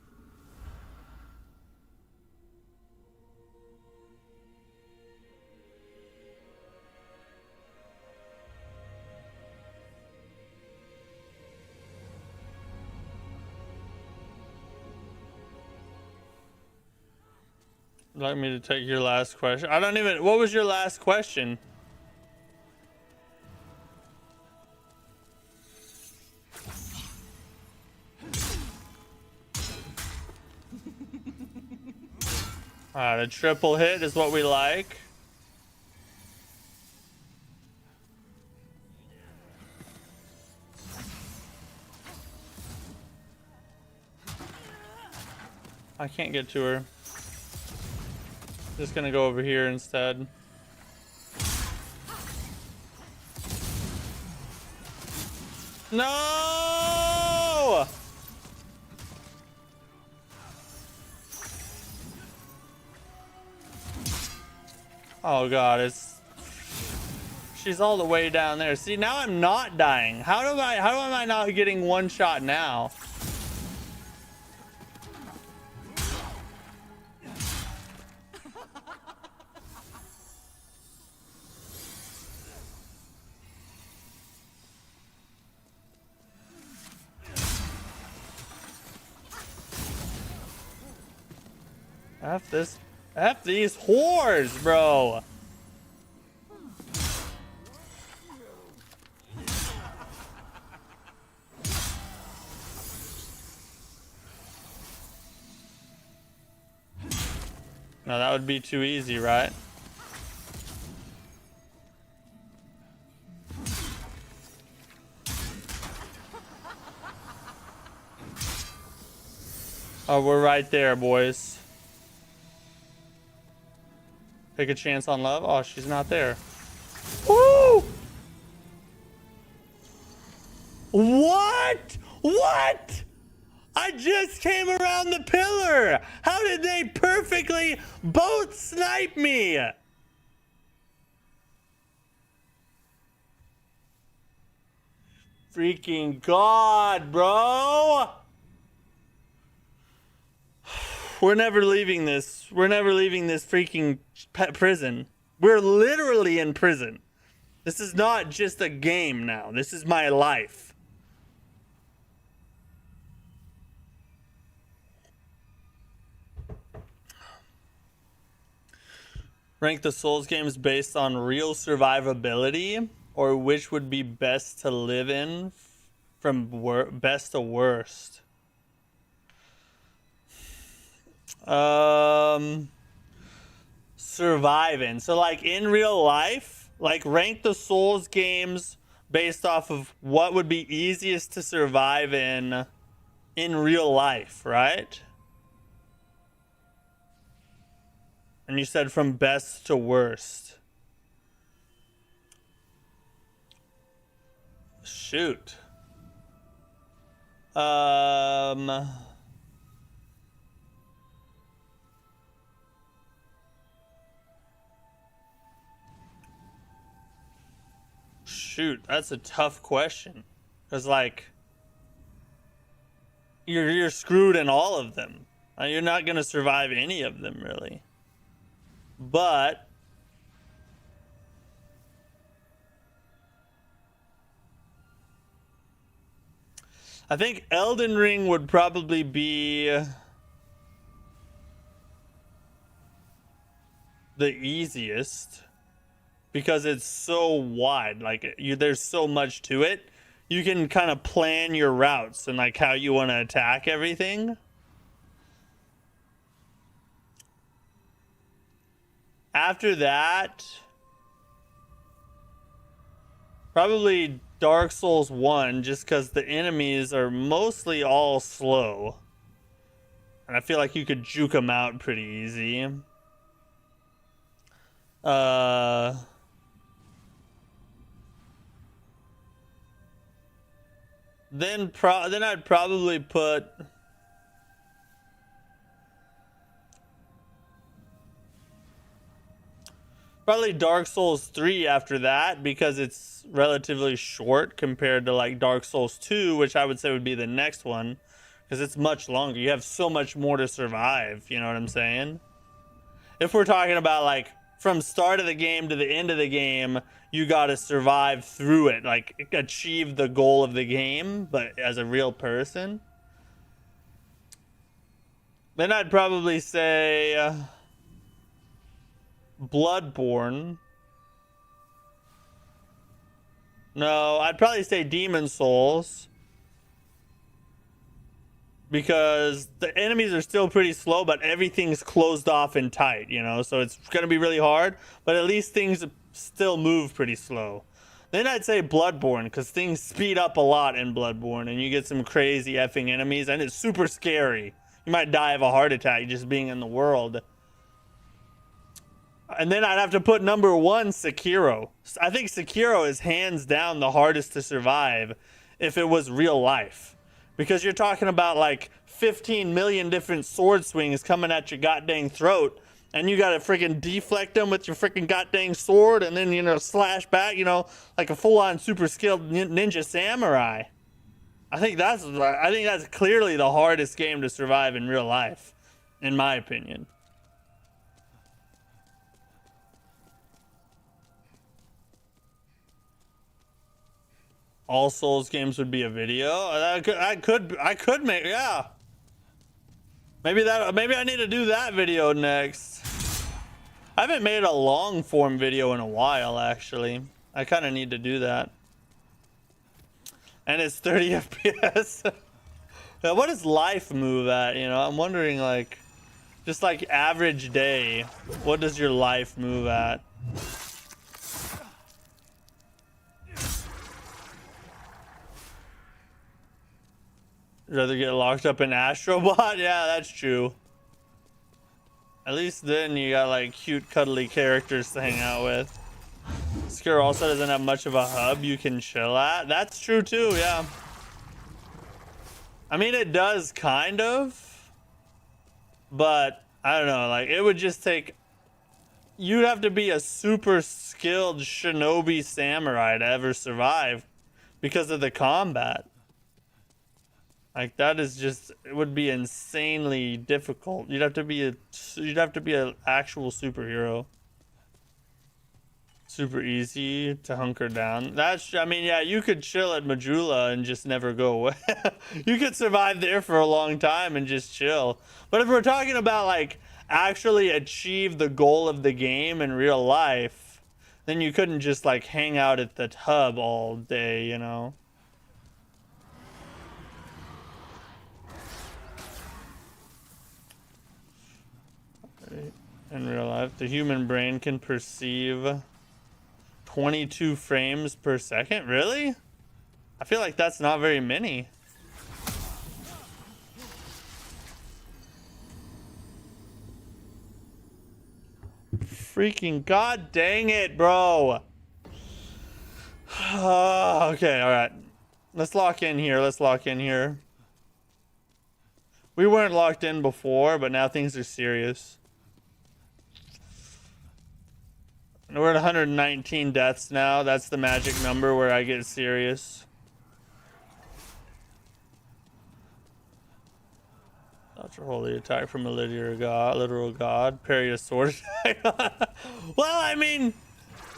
Would like me to take your last question? I don't even... What was your last question? A triple hit is what we like. I can't get to her. Just gonna go over here instead. No! Oh God, it's... She's all the way down there. See, now I'm not dying. How am I not getting one shot now? F this. F these whores, bro. No, that would be too easy, right? Oh, we're right there, boys. Take a chance on love. Oh, she's not there. Woo! What? What? I just came around the pillar. How did they perfectly both snipe me? Freaking God, bro. We're never leaving this. We're never leaving this freaking prison. We're literally in prison. This is not just a game now. This is my life. Rank the Souls games based on real survivability, or which would be best to live in from best to worst. Surviving. So like in real life, like rank the Souls games based off of what would be easiest to survive in real life, right? And you said from best to worst. Shoot. Shoot, that's a tough question. Cause like, you're screwed in all of them. You're not gonna survive any of them really. But I think Elden Ring would probably be the easiest because it's so wide. Like there's so much to it. You can kind of plan your routes and like how you want to attack everything. After that, probably Dark Souls 1, just because the enemies are mostly all slow. And I feel like you could juke them out pretty easy. Then I'd probably put probably Dark Souls 3 after that, because it's relatively short compared to like Dark Souls 2, which I would say would be the next one, because it's much longer. You have so much more to survive, you know what I'm saying? If we're talking about like from start of the game to the end of the game, you gotta survive through it, like achieve the goal of the game, but as a real person. Then I'd probably say Bloodborne. No, I'd probably say Demon Souls, because the enemies are still pretty slow, but everything's closed off and tight, you know, so it's gonna be really hard, but at least things still move pretty slow. Then I'd say Bloodborne, because things speed up a lot in Bloodborne and you get some crazy effing enemies and it's super scary. You might die of a heart attack just being in the world. And then I'd have to put number 1, Sekiro. I think Sekiro is hands down the hardest to survive if it was real life. Because you're talking about like 15 million different sword swings coming at your goddamn throat. And you gotta freaking deflect them with your freaking goddamn sword. And then, you know, slash back, you know, like a full-on super skilled ninja samurai. I think that's clearly the hardest game to survive in real life, in my opinion. All Souls games would be a video. I could make, yeah. Maybe I need to do that video next. I haven't made a long form video in a while, actually. I kind of need to do that. And it's 30 FPS. What does life move at? You know, I'm wondering, like, just like average day, what does your life move at? Rather get locked up in Astrobot? Yeah, that's true. At least then you got like cute cuddly characters to hang out with. Sekiro also doesn't have much of a hub you can chill at. That's true too, yeah. I mean, it does kind of, but I don't know, like it would just take, you'd have to be a super skilled shinobi samurai to ever survive because of the combat. Like that is just, it would be insanely difficult. You'd have to be an actual superhero. Super easy to hunker down. That's, I mean, yeah, you could chill at Majula and just never go away. You could survive there for a long time and just chill. But if we're talking about like actually achieve the goal of the game in real life, then you couldn't just like hang out at the hub all day, you know? In real life, the human brain can perceive 22 frames per second. Really? I feel like that's not very many. freaking god dang it, bro. Okay, all right. Let's lock in here. Let's lock in here. We weren't locked in before, but now things are serious. We're at 119 deaths now. That's the magic number where I get serious. Dodge a holy attack from a literal god. Parry a sword attack. Well, I mean,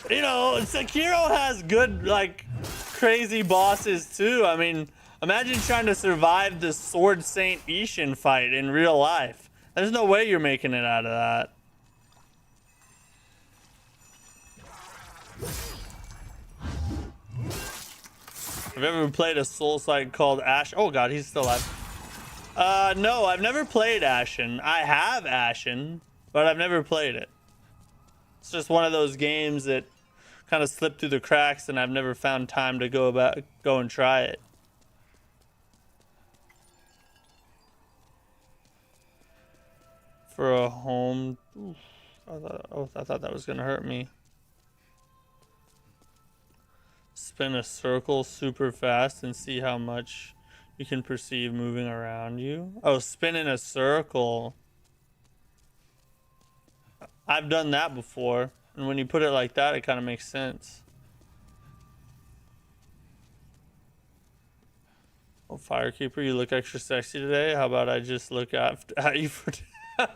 you know, Sekiro has good, like, crazy bosses too. I mean, imagine trying to survive the Sword Saint Ishin fight in real life. There's no way you're making it out of that. Have you ever played a Souls-like called Ash? Oh god, he's still alive. No, I've never played Ashen. I have Ashen, but I've never played it. It's just one of those games that kind of slipped through the cracks, and I've never found time to go and try it. For a home, oof, I thought that was gonna hurt me. Spin a circle super fast and see how much you can perceive moving around you. Oh, spin in a circle. I've done that before, and when you put it like that, it kind of makes sense. Oh, Firekeeper, you look extra sexy today. How about I just look at you for... Yeah,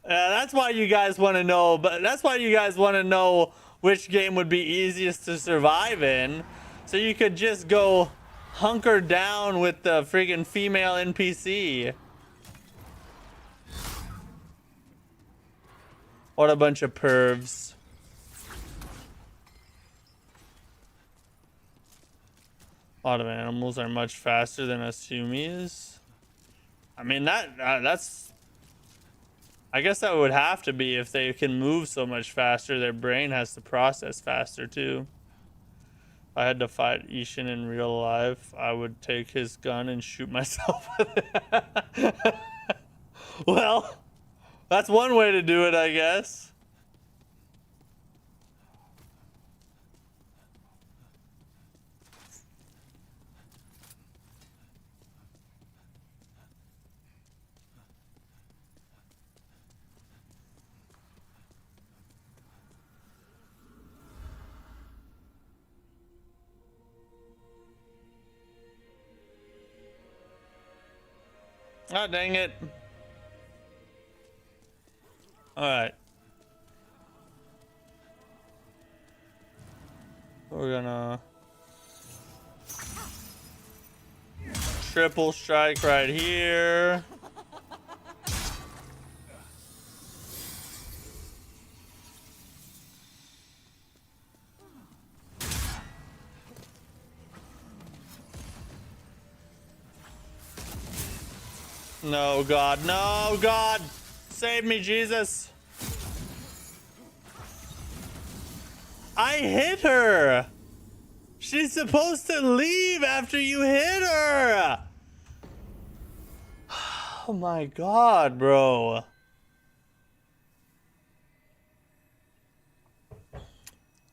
that's why you guys want to know, but that's why you guys want to know which game would be easiest to survive in. So you could just go hunker down with the friggin' female NPC. What a bunch of pervs. A lot of animals are much faster than Asumi is. I mean, that's... I guess that would have to be if they can move so much faster. Their brain has to process faster too. If I had to fight Ishin in real life, I would take his gun and shoot myself with it. Well, that's one way to do it, I guess. Oh, dang it. Alright. We're gonna... triple strike right here. No, God. No, God. Save me, Jesus. I hit her. She's supposed to leave after you hit her. Oh my God, bro.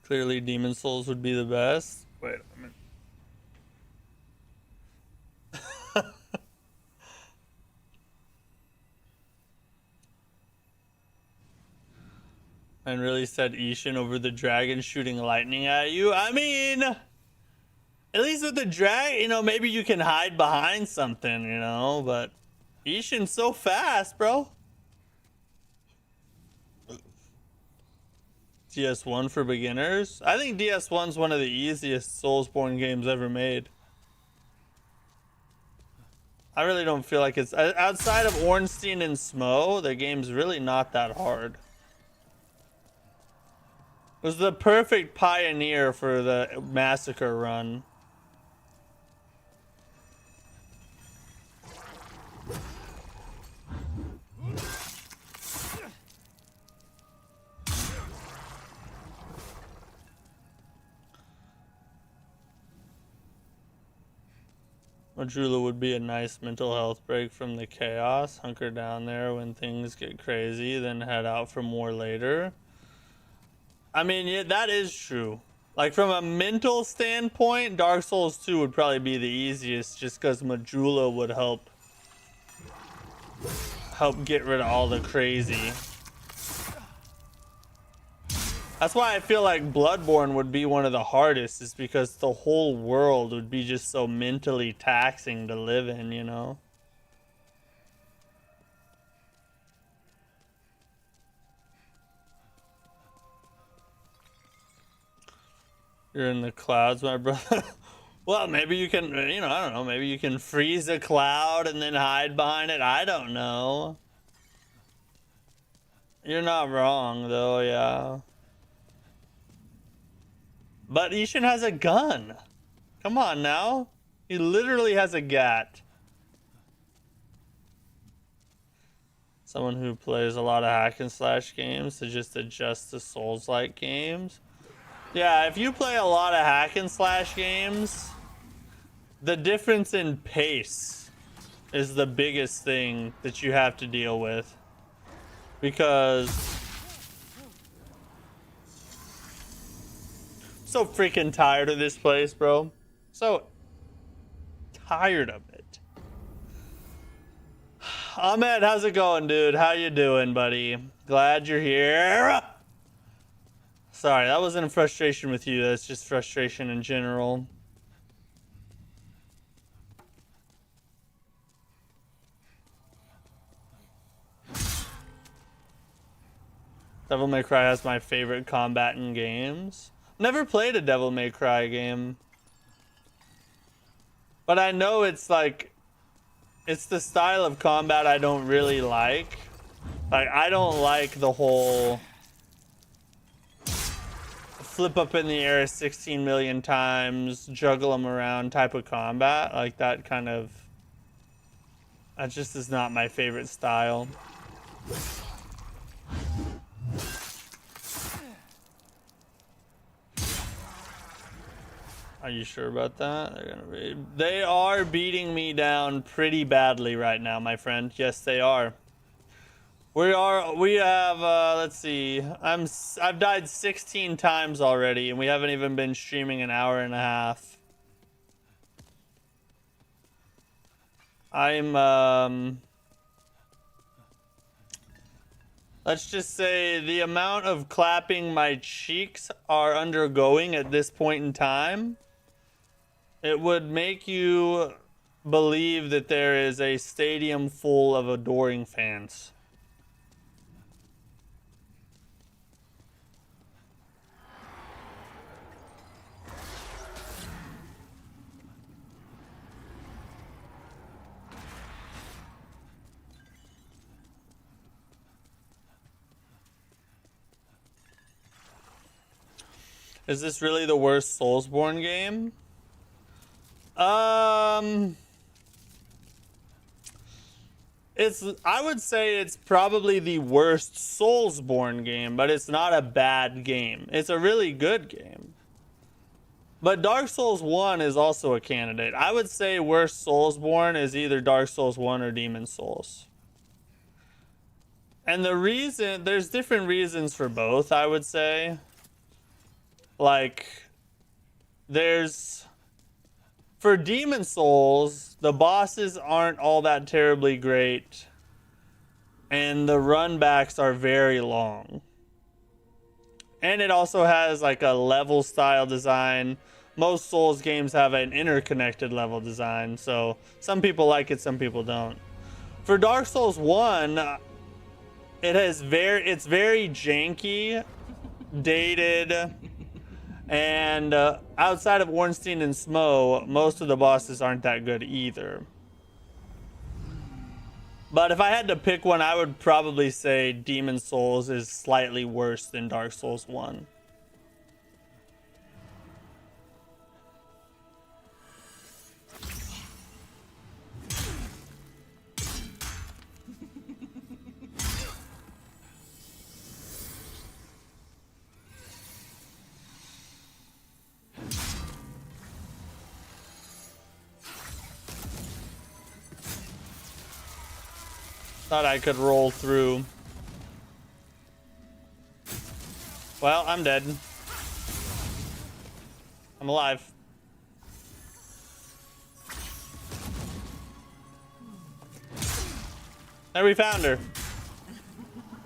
Clearly, Demon Souls would be the best. Wait a minute. And really said Ishin over the dragon shooting lightning at you. I mean, at least with the dragon, you know, maybe you can hide behind something, you know, but Ishin's so fast, bro. DS1 for beginners? I think DS1's one of the easiest Soulsborne games ever made. I really don't feel like it's... outside of Ornstein and Smo, the game's really not that hard. It was the perfect pioneer for the Massacre run. Majula would be a nice mental health break from the chaos. Hunker down there when things get crazy, then head out for more later. I mean, yeah, that is true. Like, from a mental standpoint, Dark Souls 2 would probably be the easiest just because Majula would help get rid of all the crazy. That's why I feel like Bloodborne would be one of the hardest, is because the whole world would be just so mentally taxing to live in, you know? You're in the clouds, my brother. Well, maybe you can, you know, I don't know, maybe you can freeze a cloud and then hide behind it. I don't know. You're not wrong, though, yeah. But Ishin has a gun. Come on now. He literally has a gat. Someone who plays a lot of hack and slash games to just adjust to Souls-like games. Yeah, if you play a lot of hack and slash games, the difference in pace is the biggest thing that you have to deal with. Because I'm so freaking tired of this place, bro. So tired of it. Ahmed, how's it going, dude? How you doing, buddy? Glad you're here. Sorry, that wasn't frustration with you. That's just frustration in general. Devil May Cry has my favorite combat in games. Never played a Devil May Cry game. But I know it's like, it's the style of combat I don't really like. Like, I don't like the whole flip up in the air 16 million times, juggle them around type of combat. Like, that kind of, that just is not my favorite style. Are you sure about that? They are beating me down pretty badly right now, my friend. Yes, they are. We have, let's see. I've died 16 times already, and we haven't even been streaming an hour and a half. Let's just say the amount of clapping my cheeks are undergoing at this point in time, it would make you believe that there is a stadium full of adoring fans. Is this really the worst Soulsborne game? I would say it's probably the worst Soulsborne game, but it's not a bad game. It's a really good game. But Dark Souls 1 is also a candidate. I would say worst Soulsborne is either Dark Souls 1 or Demon Souls. And the reason, there's different reasons for both, I would say. Like, for Demon Souls, the bosses aren't all that terribly great, and the runbacks are very long. And it also has like a level style design. Most Souls games have an interconnected level design, so some people like it, some people don't. For Dark Souls 1, it's very janky, dated. And outside of Ornstein and Smo, most of the bosses aren't that good either. But if I had to pick one, I would probably say Demon Souls is slightly worse than Dark Souls 1. Thought I could roll through. Well, I'm dead. I'm alive. There, we found her.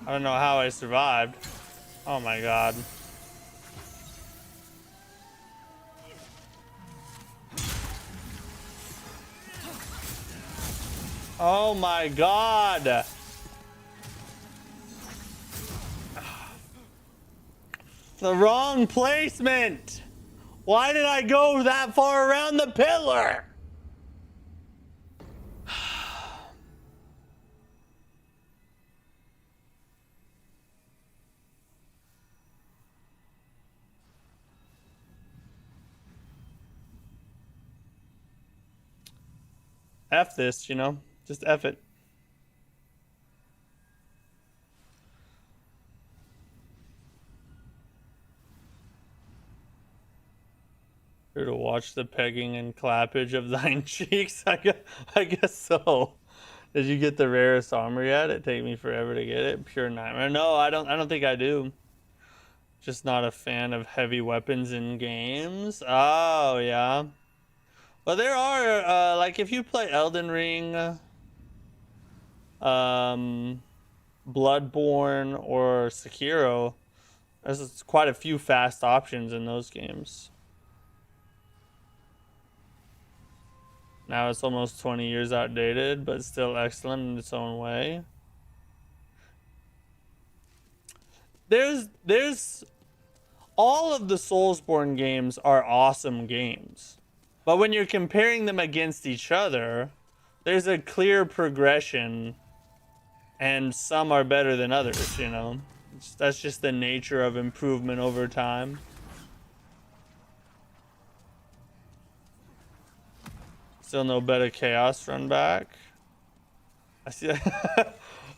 I don't know how I survived. Oh my god. Oh my god. The wrong placement. Why did I go that far around the pillar? F this, you know? Just F it. Here to watch the pegging and clappage of thine cheeks. I guess so. Did you get the rarest armor yet? It take me forever to get it. Pure nightmare. No, I don't think I do. Just not a fan of heavy weapons in games. Oh yeah. Well, there are like if you play Elden Ring, Bloodborne or Sekiro, there's quite a few fast options in those games. Now it's almost 20 years outdated, but still excellent in its own way. There's all of the Soulsborne games are awesome games. But when you're comparing them against each other, there's a clear progression, and some are better than others, you know? That's just the nature of improvement over time. Still no better chaos run back. I see.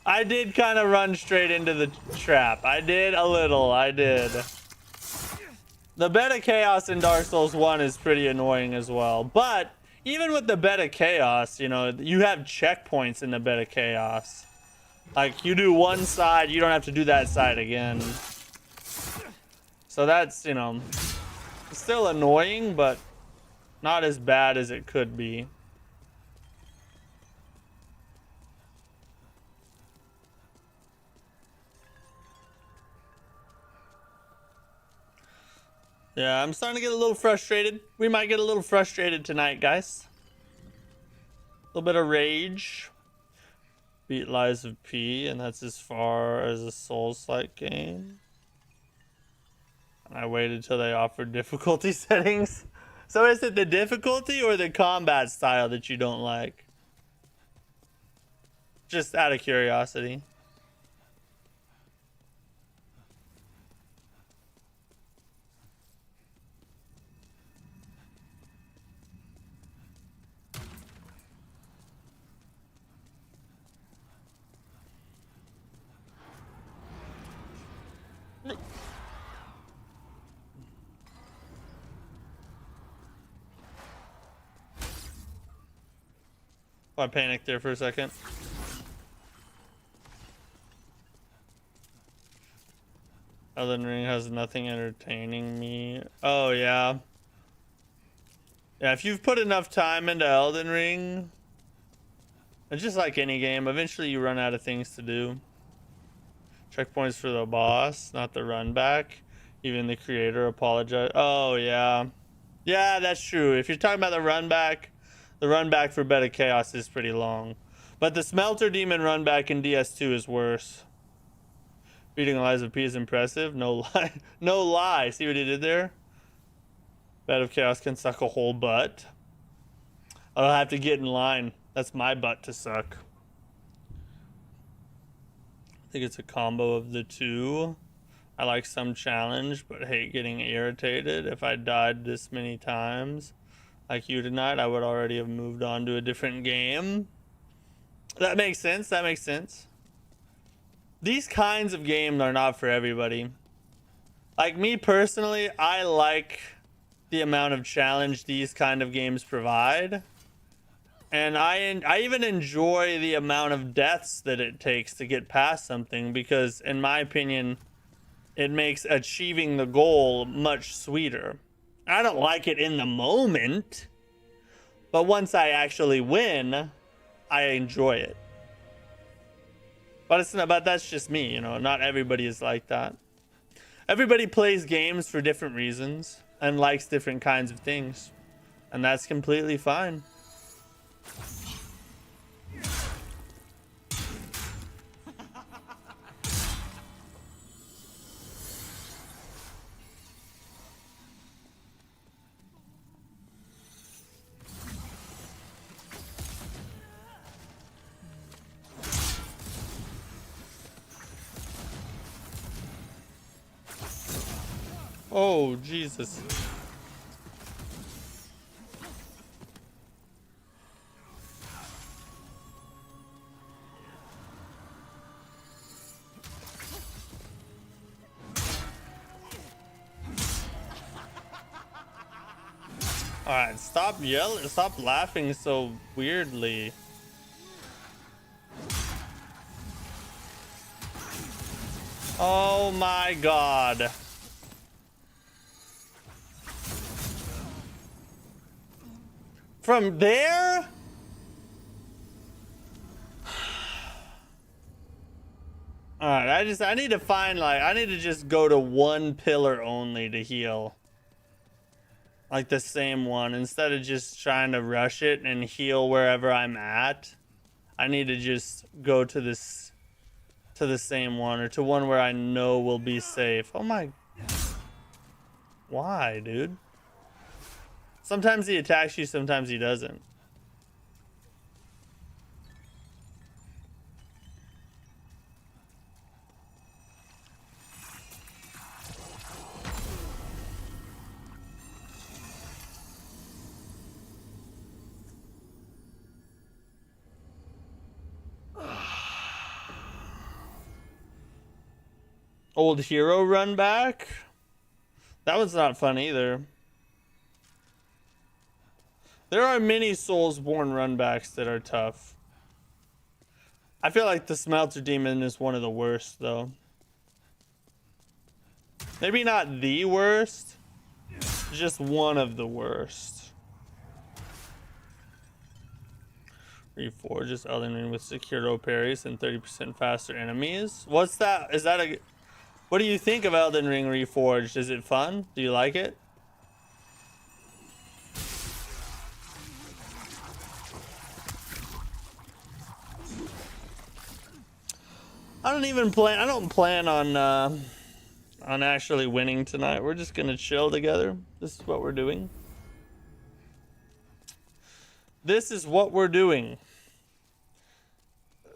I did kind of run straight into the trap. I did a little. I did. The beta chaos in Dark Souls 1 is pretty annoying as well. But even with the beta chaos, you know, you have checkpoints in the beta chaos. Like, you do one side, you don't have to do that side again. So that's, you know, still annoying, but not as bad as it could be. Yeah, I'm starting to get a little frustrated. We might get a little frustrated tonight, guys. A little bit of rage. Beat Lies of P, and that's as far as a Souls-like game. And I waited till they offered difficulty settings. So is it the difficulty or the combat style that you don't like? Just out of curiosity. I panicked there for a second. Elden Ring has nothing entertaining me. Oh, yeah. Yeah, if you've put enough time into Elden Ring, it's just like any game. Eventually you run out of things to do. Checkpoints for the boss, not the run back. Even the creator apologized. Oh, yeah. Yeah, that's true. If you're talking about the run back for Beta Chaos is pretty long. But the Smelter Demon run back in DS2 is worse. Beating Lies of P is impressive. No lie. No lie. See what he did there? Bed of Chaos can suck a whole butt. I'll have to get in line. That's my butt to suck. I think it's a combo of the two. I like some challenge, but hate getting irritated. If I died this many times, like you tonight, I would already have moved on to a different game. That makes sense. That makes sense. These kinds of games are not for everybody. Like me personally, I like the amount of challenge these kind of games provide. And I even enjoy the amount of deaths that it takes to get past something, because in my opinion, it makes achieving the goal much sweeter. I don't like it in the moment, but once I actually win, I enjoy it. But it's not, but that's just me, you know, not everybody is like that. Everybody plays games for different reasons and likes different kinds of things, and that's completely fine. Oh, Jesus. Alright, stop yelling, stop laughing so weirdly. Oh my God. From there? Alright, I need to find, like, I need to just go to one pillar only to heal. Like the same one, instead of just trying to rush it and heal wherever I'm at. I need to just go to this, to the same one, or to one where I know will be safe. Oh my. Why, dude? Sometimes he attacks you, sometimes he doesn't. Old hero run back? That one's not fun either. There are many Soulsborne runbacks that are tough. I feel like the Smelter Demon is one of the worst, though. Maybe not the worst, just one of the worst. Reforges Elden Ring with Sekiro parries and 30% faster enemies. What's that? Is that a... What do you think of Elden Ring Reforged? Is it fun? Do you like it? I don't plan on actually winning tonight. We're just gonna chill together. This is what we're doing. This is what we're doing.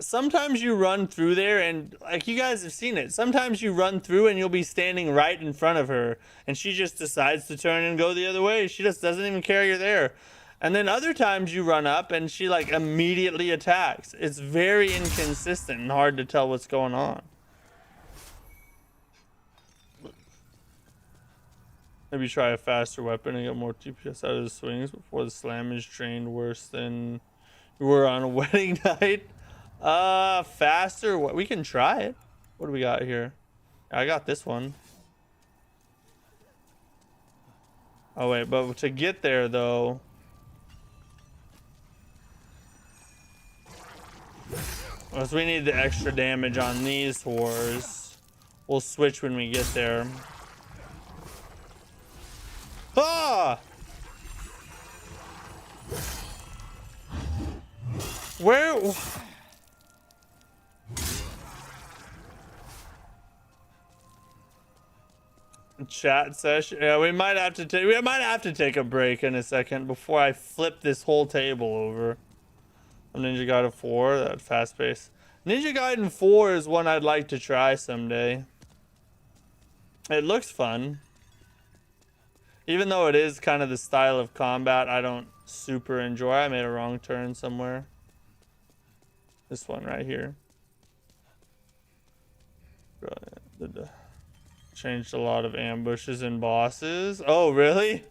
Sometimes you run through there, and like you guys have seen it, sometimes you run through and you'll be standing right in front of her and she just decides to turn and go the other way. She just doesn't even care you're there. And then other times you run up and she like immediately attacks. It's very inconsistent and hard to tell what's going on. Maybe try a faster weapon and get more DPS out of the swings before the slam is trained worse than you were on a wedding night. Faster. We can try it. What do we got here? I got this one. Oh wait, but to get there though, because we need the extra damage on these whores. We'll switch when we get there. Ah! Where? Chat session. Yeah, we might have to take a break in a second before I flip this whole table over. Ninja Gaiden 4, that fast pace. Ninja Gaiden 4 is one I'd like to try someday. It looks fun. Even though it is kind of the style of combat I don't super enjoy. I made a wrong turn somewhere. This one right here. Changed a lot of ambushes and bosses. Oh, really?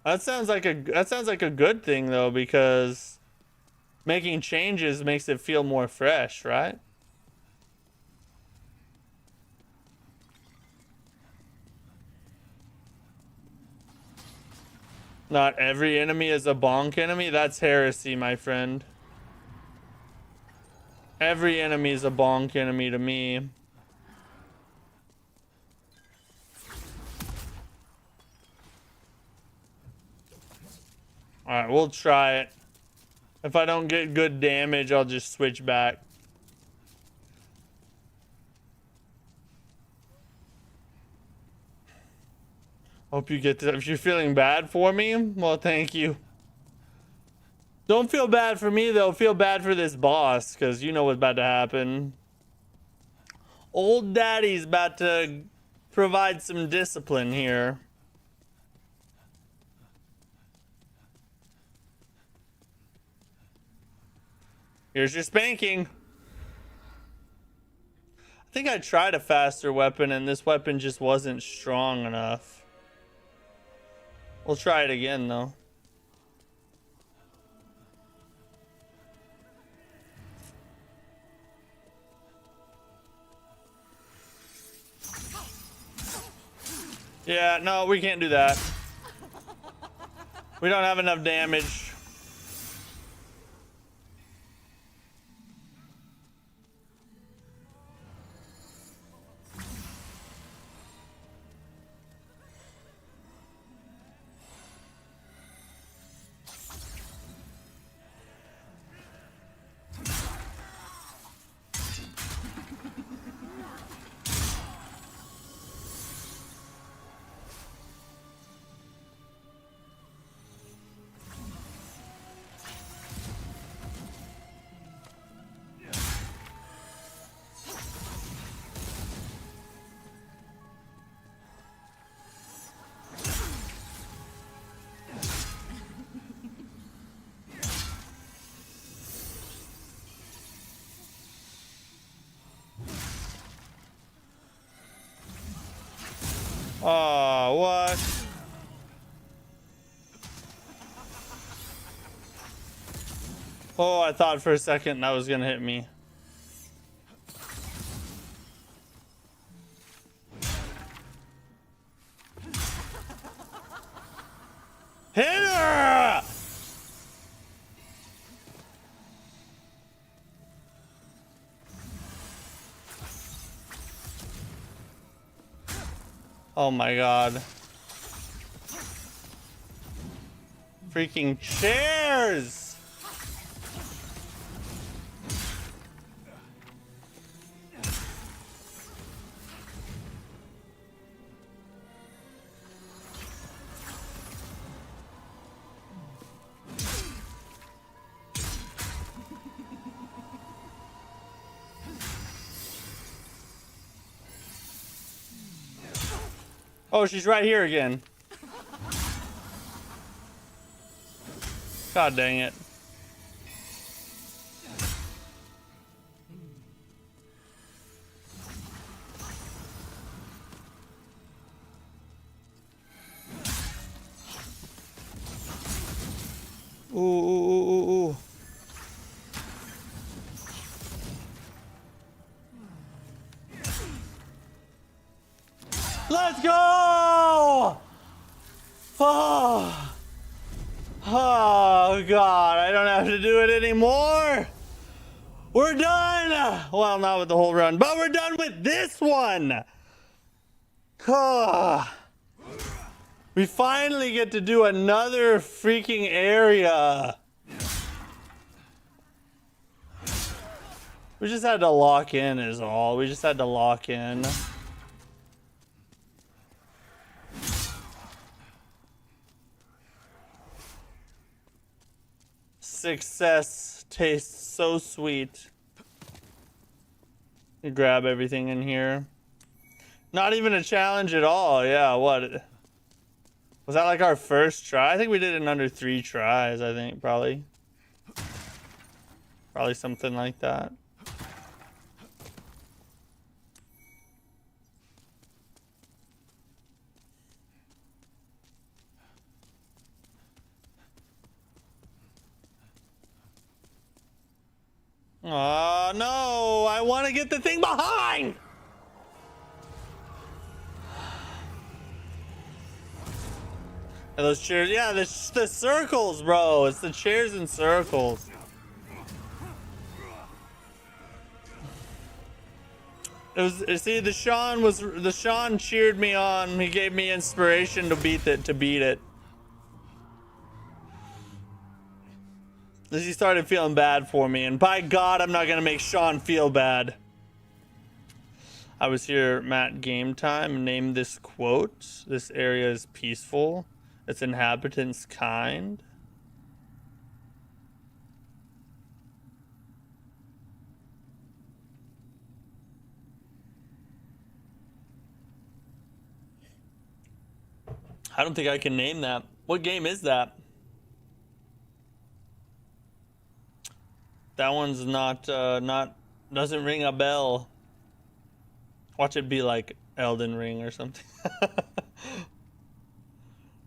That sounds like a good thing though, because making changes makes it feel more fresh, right? Not every enemy is a bonk enemy? That's heresy, my friend. Every enemy is a bonk enemy to me. Alright, we'll try it. If I don't get good damage, I'll just switch back. Hope you get this. If you're feeling bad for me, well, thank you. Don't feel bad for me, though. Feel bad for this boss, because you know what's about to happen. Old Daddy's about to provide some discipline here. Here's your spanking. I think I tried a faster weapon and this weapon just wasn't strong enough. We'll try it again though. Yeah, no, we can't do that. We don't have enough damage. Oh, what? Oh, I thought for a second that was gonna hit me. Hit her! Oh my god. Freaking chairs! Oh, she's right here again. God dang it. Ooh, ooh, ooh, ooh, ooh. Let's go! Oh. Oh god, I don't have to do it anymore. We're done. Well, not with the whole run, but we're done with this one. We finally get to do another freaking area. We just had to lock in is all. We just had to lock in. Success tastes so sweet. You grab everything in here. Not even a challenge at all. Yeah, what? Was that like our first try? I think we did it in under 3 tries, I think, probably. Probably something like that. Oh no, I want to get the thing behind. And those chairs, yeah, the circles, bro. It's the chairs and circles. It was, see, the Sean cheered me on. He gave me inspiration to beat it. He started feeling bad for me, and by God, I'm not gonna make Sean feel bad. I was here, Matt Game Time. Named this quote. This area is peaceful. Its inhabitants kind. I don't think I can name that. What game is that? That one's not doesn't ring a bell. Watch it be like Elden Ring or something.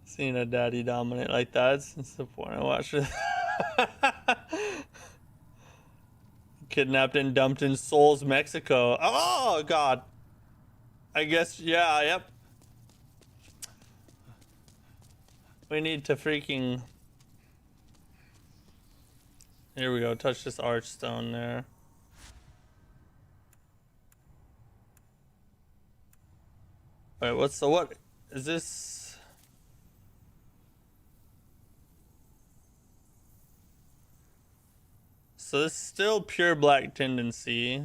Seeing a daddy dominate like that's the point I watched it. Kidnapped and dumped in Souls, Mexico. Oh God. I guess, yeah, yep. We need to freaking... Here we go, touch this archstone there. Wait, what's the what? Is this... So this is still pure black tendency.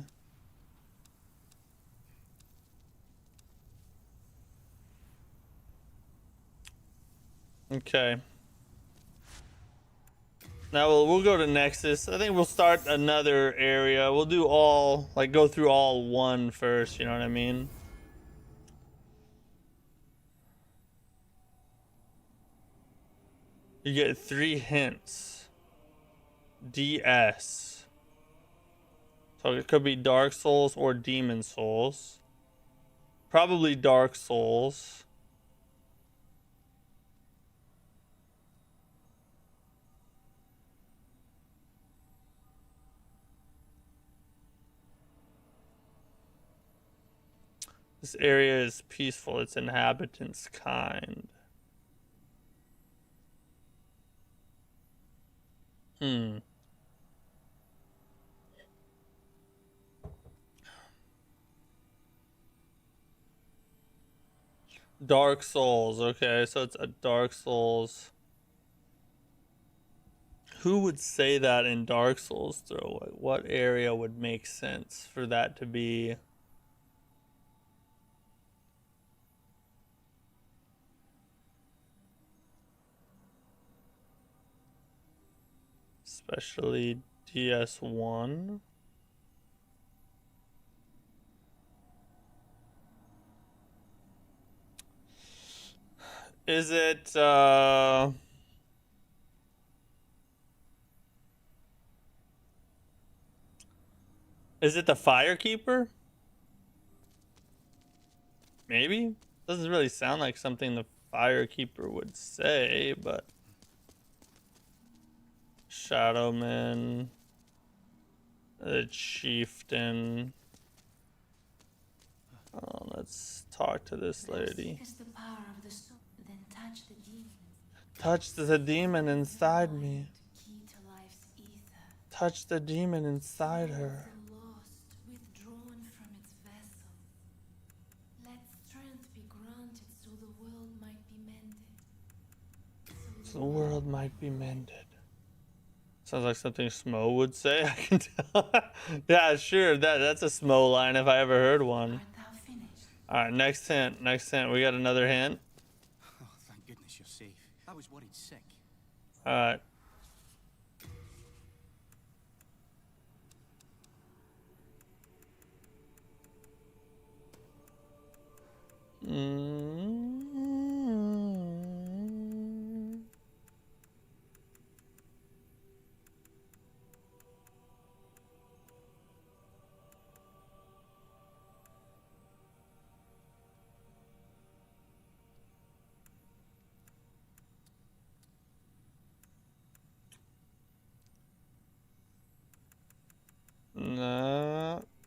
Okay. Now we'll go to Nexus. I think we'll start another area. We'll do all, like, go through all one first, you know what I mean? You get 3 hints. DS. So it could be Dark Souls or Demon Souls. Probably Dark Souls. This area is peaceful. Its inhabitants kind. Dark Souls. Okay, so it's a Dark Souls. Who would say that in Dark Souls, though? What area would make sense for that to be? Especially DS1. Is it, is it the Firekeeper? Maybe? Doesn't really sound like something the Firekeeper would say, but... Shadowman, the Chieftain. Oh, let's talk to this lady. Touch the demon inside me. Touch the demon inside her. So the world might be mended. Sounds like something Smo would say. I can tell. Yeah, sure. That's a Smo line if I ever heard one. All right, next hint. Next hint. We got another hint. Oh, thank goodness you're safe. I was worried sick. All right.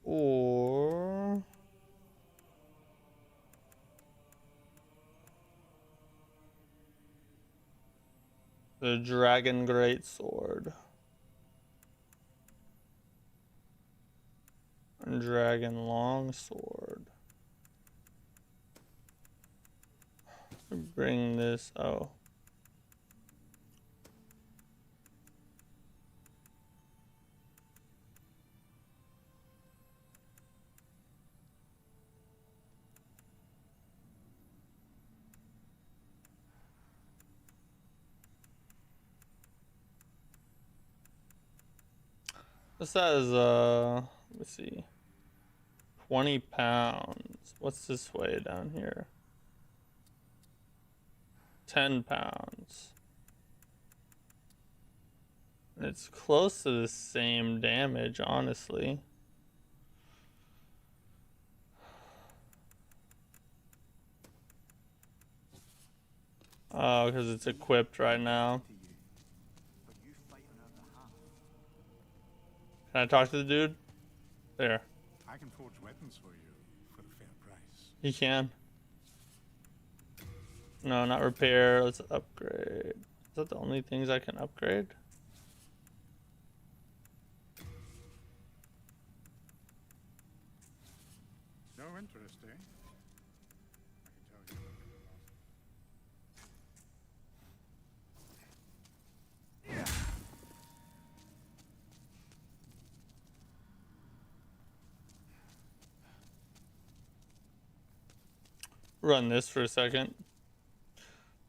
Or The Dragon Greatsword. Dragon Longsword. Bring this. Oh. This says, let me see. 20 pounds. What's this way down here? 10 pounds. It's close to the same damage, honestly. Oh, because it's equipped right now. Can I talk to the dude? There. I can forge weapons for you for a fair price. He can. No, not repair. Let's upgrade. Is that the only things I can upgrade? No interest, eh? I can tell you. Run this for a second.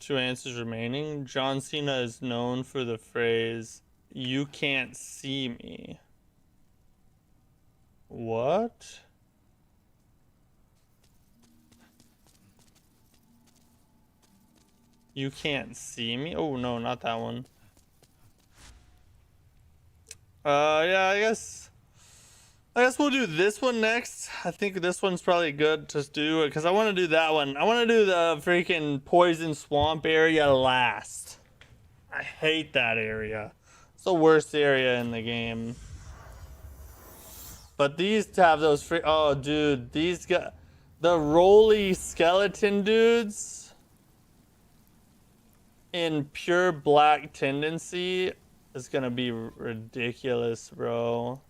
2 answers remaining. John Cena is known for the phrase, "You can't see me." What? You can't see me? Oh no, not that one. Yeah, I guess we'll do this one next. I think this one's probably good to do it because I want to do that one. I want to do the freaking poison swamp area last. I hate that area. It's the worst area in the game. But these have those free. Oh, dude, these got the roly skeleton dudes in pure black tendency is gonna be ridiculous, bro.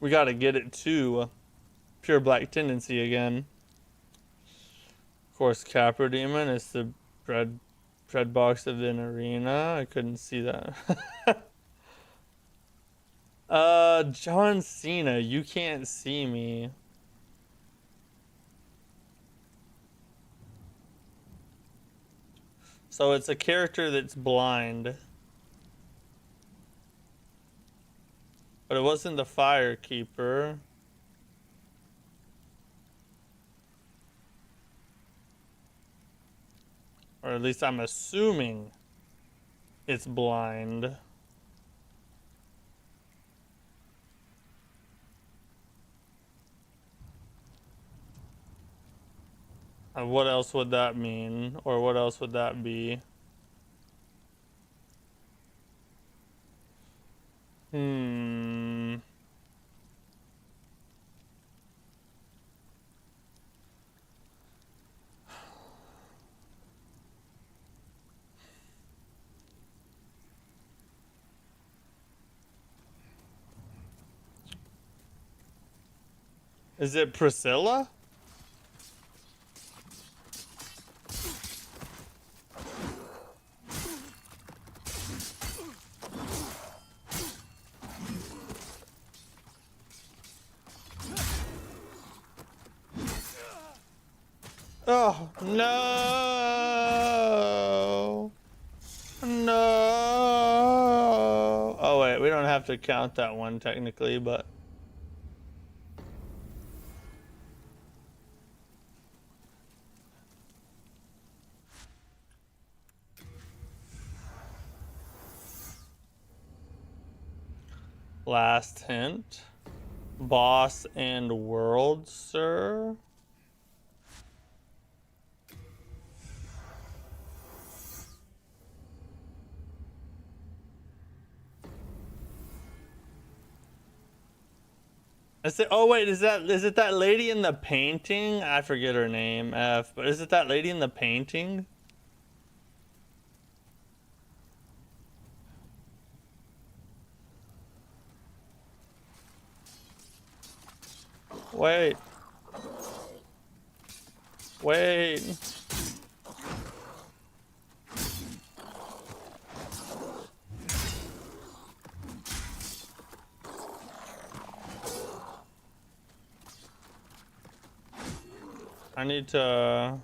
We gotta get it to pure black tendency again. Of course, Capra Demon is the bread box of an arena. I couldn't see that. John Cena, you can't see me. So it's a character that's blind. But it wasn't the Firekeeper. Or at least I'm assuming it's blind. And what else would that mean? Or what else would that be? Is it Priscilla? Oh, no. No. Oh, wait, we don't have to count that one technically, but. Last hint. Boss and world, sir. Is it, oh wait, is it that lady in the painting? I forget her name, but is it that lady in the painting? Wait. Wait. I need to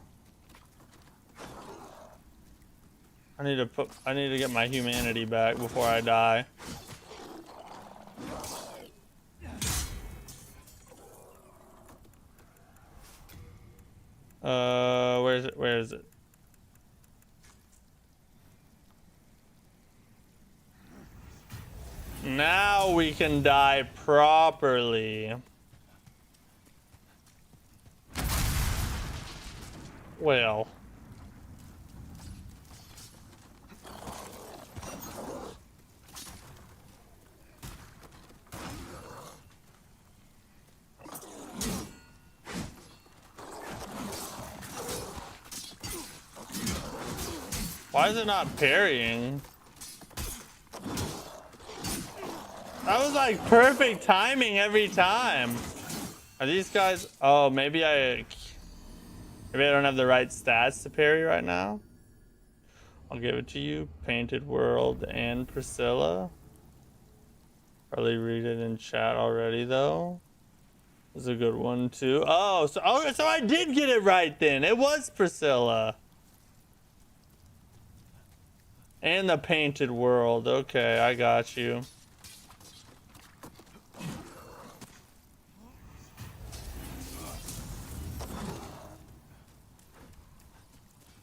get my humanity back before I die. Where is it? Where is it? Now we can die properly. Well. Why is it not parrying? That was like perfect timing every time. Are these guys? Oh, maybe I don't have the right stats to parry right now. I'll give it to you. Painted World and Priscilla. Probably read it in chat already though. This is a good one too. Oh, so I did get it right then. It was Priscilla. And the Painted World. Okay, I got you.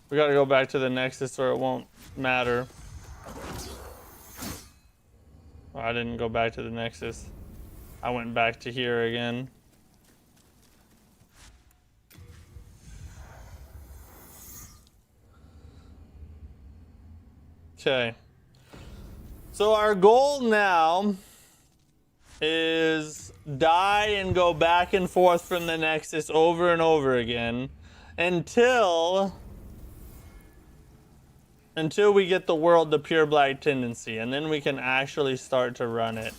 We gotta go back to the Nexus or it won't matter. Oh, I didn't go back to the Nexus. I went back to here again. Okay. So our goal now is die and go back and forth from the Nexus over and over again until we get the world to pure black tendency, and then we can actually start to run it.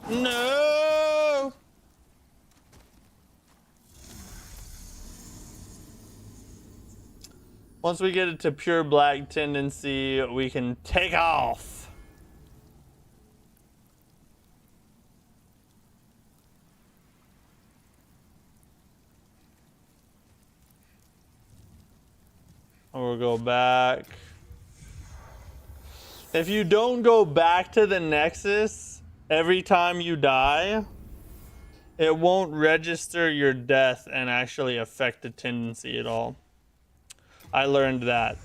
No! Once we get it to pure black tendency, we can take off. We'll go back. If you don't go back to the Nexus every time you die, it won't register your death and actually affect the tendency at all. I learned that.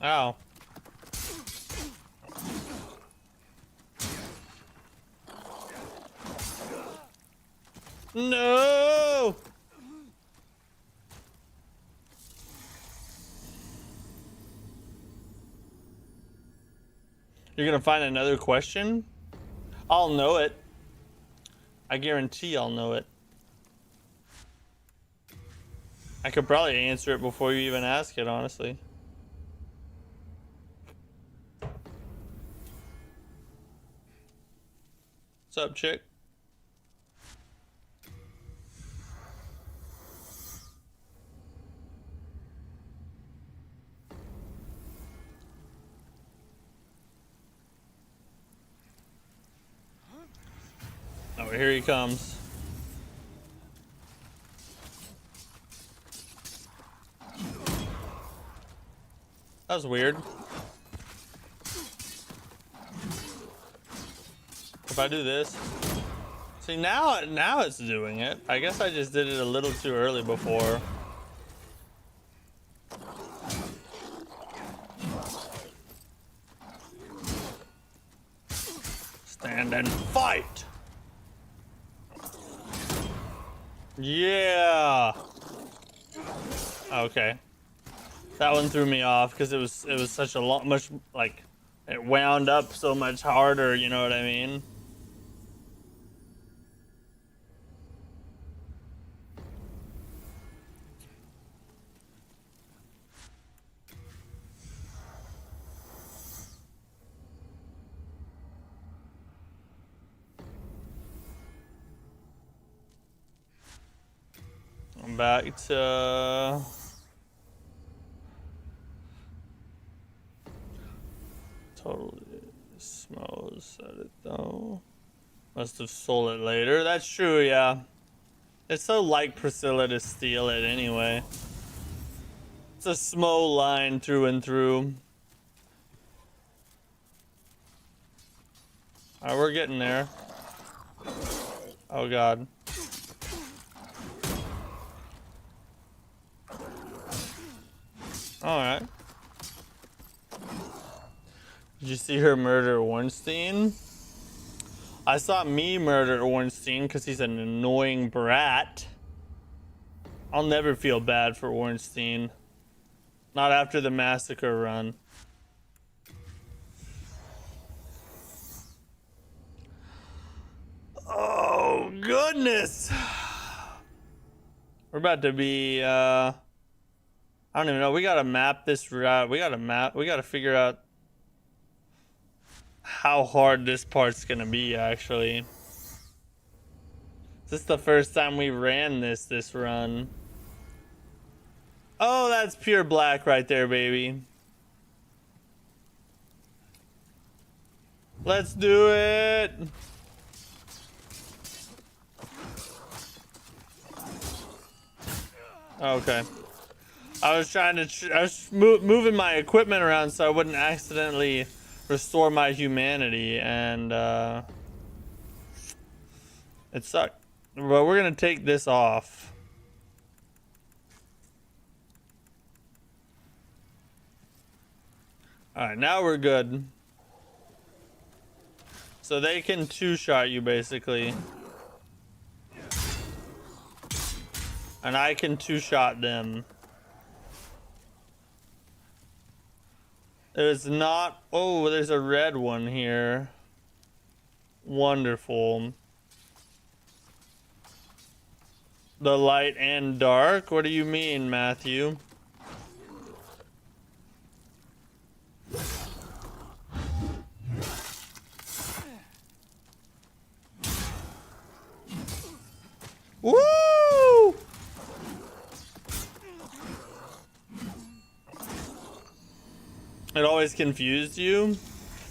Ow. No! You're gonna find another question? I'll know it. I guarantee I'll know it. I could probably answer it before you even ask it, honestly. What's up, chick? Oh, here he comes. That was weird. If I do this, see now it's doing it. I guess I just did it a little too early before. Stand and fight. Yeah. Okay. That one threw me off because it was such a lot, much like it wound up so much harder. You know what I mean? I'm back to. Totally smells at it though. Must have sold it later. That's true, yeah. It's so like Priscilla to steal it anyway. It's a small line through and through. Alright, we're getting there. Oh god. Alright. Did you see her murder Ornstein? I saw me murder Ornstein because he's an annoying brat. I'll never feel bad for Ornstein. Not after the massacre run. Oh, goodness. We're about to be, I don't even know. We gotta map this route. We gotta figure out how hard this part's gonna be, actually. This is the first time we ran this run. Oh, that's pure black right there, baby. Let's do it. Okay. I was moving my equipment around so I wouldn't accidentally restore my humanity, and it sucked. But we're gonna take this off. Alright, now we're good. So they can two-shot you, basically. And I can two-shot them. There's not... Oh, there's a red one here. Wonderful. The light and dark? What do you mean, Matthew? Woo! It always confused you?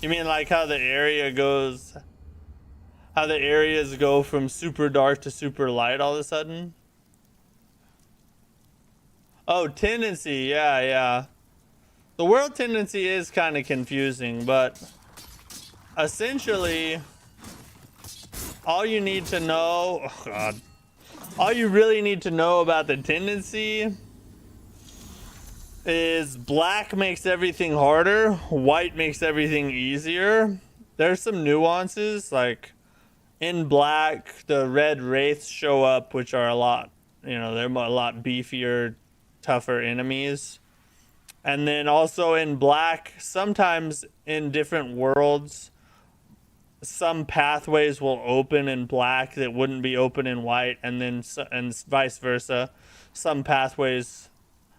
You mean like how the area goes... How the areas go from super dark to super light all of a sudden? Oh, tendency. Yeah, yeah. The world tendency is kind of confusing, but... Essentially... All you need to know... Oh, God. All you really need to know about the tendency... is black makes everything harder, white makes everything easier. There's some nuances, like in black the red wraiths show up, which are a lot, you know, they're a lot beefier, tougher enemies. And then also in black, sometimes in different worlds, some pathways will open in black that wouldn't be open in white, and then and vice versa. Some pathways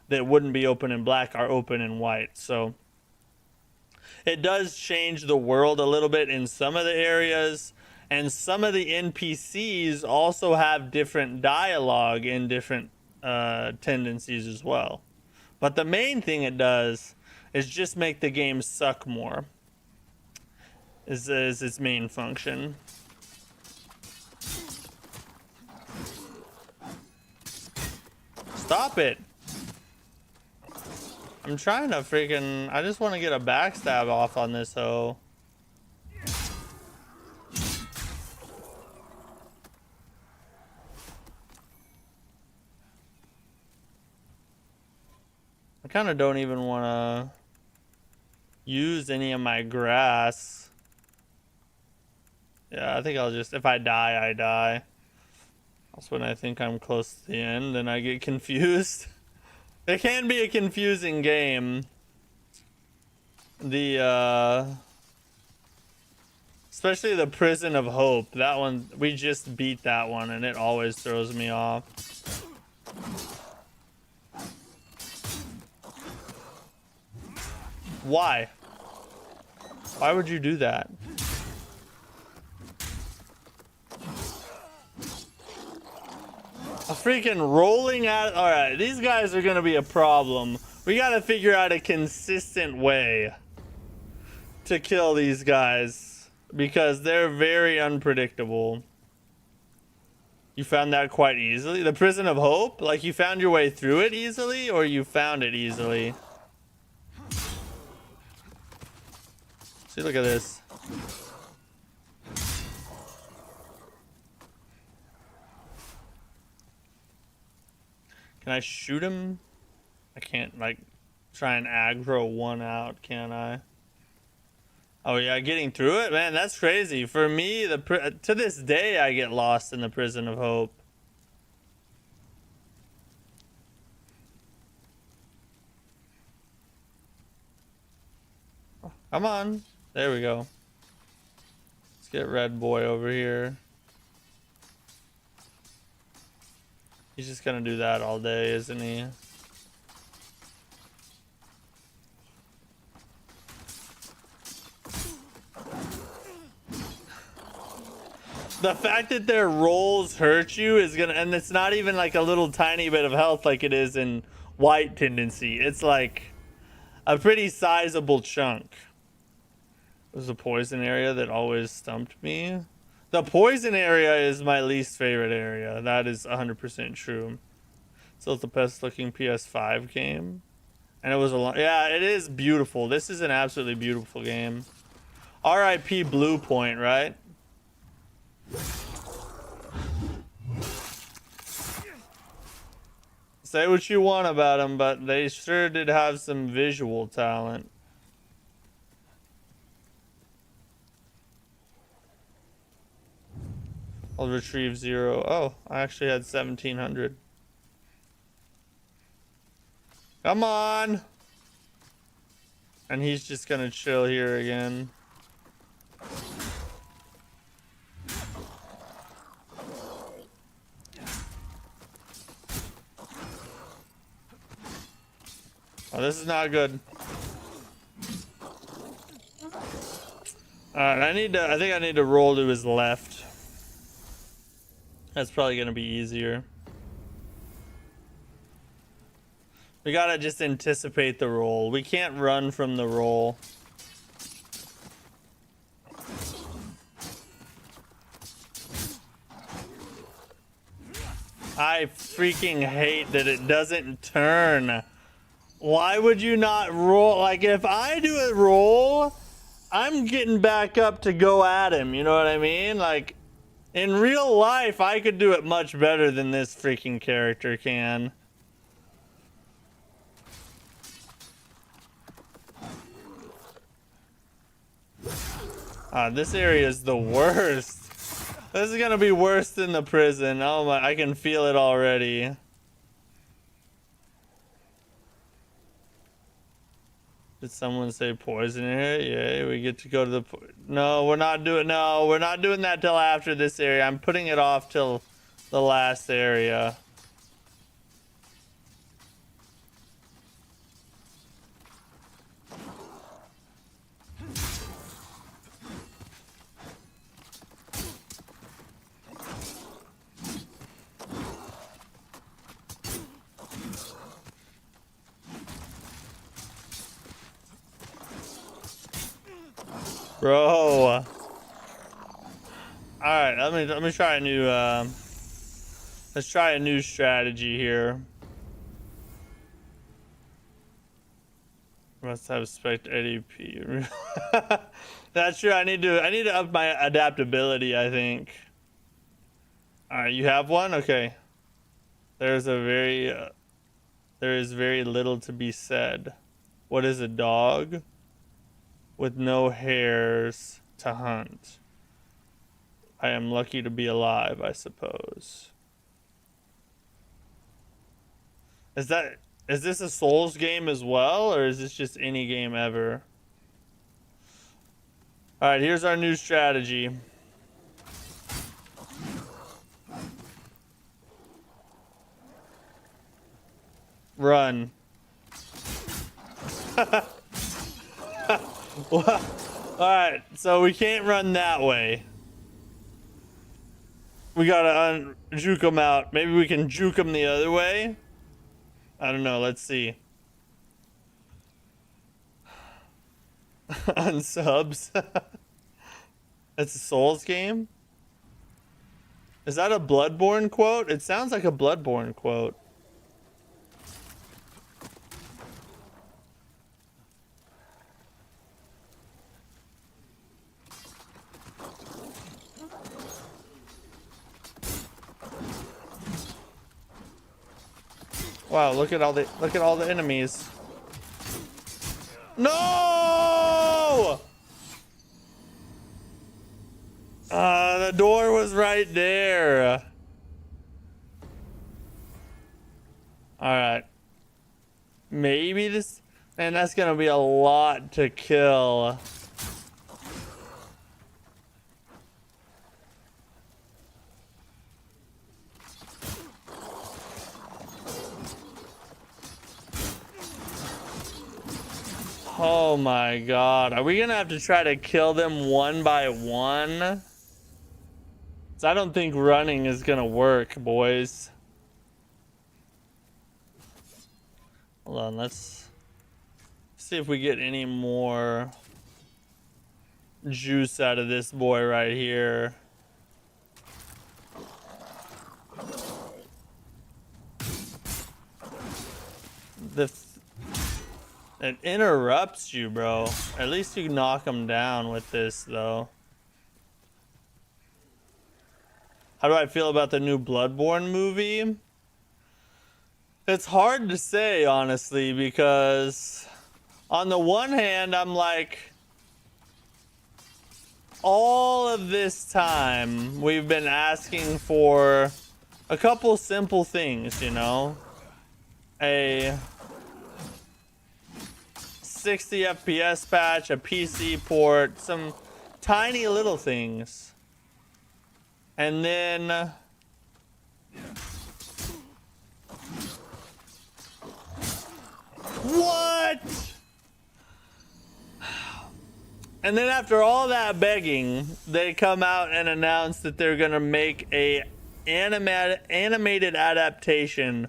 that wouldn't be open in black are open in white. So it does change the world a little bit in some of the areas, and some of the NPCs also have different dialogue in different tendencies as well. But the main thing it does is just make the game suck more, is its main function. Stop it. I'm trying to freaking... I just want to get a backstab off on this hoe. kind of don't even want to use any of my grass. Yeah, I think I'll just, if I die, I die. That's when I think I'm close to the end and I get confused. It can be a confusing game. Especially the Prison of Hope. That one, we just beat that one and it always throws me off. Why? Why would you do that? A freaking rolling out. All right, these guys are gonna be a problem. We gotta figure out a consistent way to kill these guys because they're very unpredictable. You found that quite easily? The Prison of Hope? Like you found your way through it easily or you found it easily? See, look at this. Can I shoot him? I can't, like, try and aggro one out, can I? Oh, yeah, getting through it? Man, that's crazy. For me, to this day, I get lost in the Prison of Hope. Oh, come on. There we go. Let's get Red Boy over here. He's just gonna do that all day, isn't he? The fact that their rolls hurt you is gonna, and it's not even like a little tiny bit of health like it is in White Tendency. It's like a pretty sizable chunk. It was a poison area that always stumped me. The poison area is my least favorite area. That is 100% true. So it's the best looking PS5 game. And it was a lot. Yeah, it is beautiful. This is an absolutely beautiful game. RIP Blue Point, right? Say what you want about them, but they sure did have some visual talent. I'll retrieve 0. Oh, I actually had 1,700. Come on! And he's just gonna chill here again. Oh, this is not good. Alright, I think I need to roll to his left. That's probably gonna be easier. We gotta just anticipate the roll. We can't run from the roll. I freaking hate that it doesn't turn. Why would you not roll? Like, if I do a roll, I'm getting back up to go at him. You know what I mean? Like, in real life, I could do it much better than this freaking character can. This area is the worst. This is gonna be worse than the prison. Oh my, I can feel it already. Did someone say poison area? Yeah, we get to go to the... No, we're not doing... No, we're not doing that till after this area. I'm putting it off till the last area. Bro. All right, let me try a new let's try a new strategy here. Must have spec ADP. That's true. I need to up my adaptability, I think. All right, you have one? Okay. There's a very there is very little to be said. What is a dog? With no hairs to hunt. I am lucky to be alive, I suppose. Is this a Souls game as well, or is this just any game ever? Alright, here's our new strategy. Run. Alright, so we can't run that way. We gotta juke them out. Maybe we can juke them the other way? I don't know, let's see. Unsubs. It's a Souls game? Is that a Bloodborne quote? It sounds like a Bloodborne quote. Wow, look at all the enemies. No! The door was right there. Alright. Maybe this... Man, that's gonna be a lot to kill. Oh my god. Are we gonna have to try to kill them one by one? So I don't think running is gonna work, boys. Hold on, let's see if we get any more juice out of this boy right here. It interrupts you, bro. At least you knock them down with this, though. How do I feel about the new Bloodborne movie? It's hard to say, honestly, because on the one hand, I'm like, all of this time, we've been asking for a couple simple things, you know? A 60 FPS patch, a PC port, some tiny little things. And then what? And then after all that begging, they come out and announce that they're gonna make a animated adaptation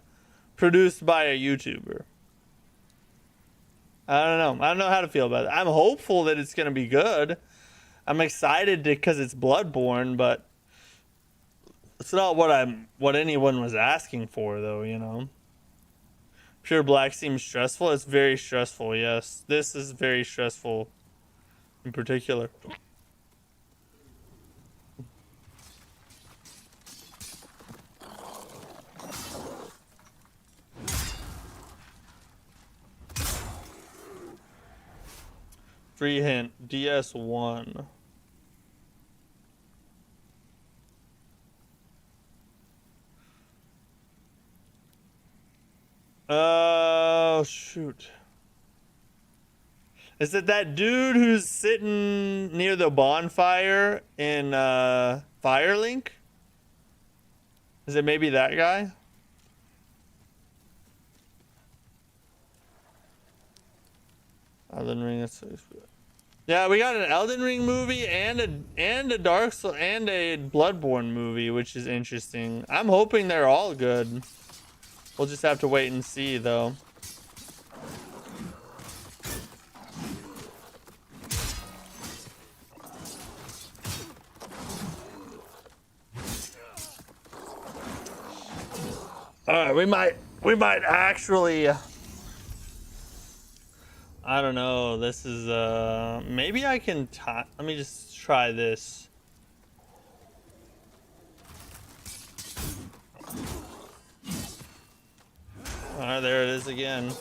produced by a YouTuber. I don't know. I don't know how to feel about it. I'm hopeful that it's going to be good. I'm excited because it's Bloodborne, but it's not what anyone was asking for, though, you know. Pure Black seems stressful. It's very stressful, yes. This is very stressful in particular. Free hint, DS1. Oh, shoot. Is it that dude who's sitting near the bonfire in Firelink? Is it maybe that guy? Elden Ring. Yeah, we got an Elden Ring movie and a Dark Souls and a Bloodborne movie, which is interesting. I'm hoping they're all good. We'll just have to wait and see, though. All right, we might actually. I don't know. This is maybe I can. Let me just try this. All right, there it is. is again.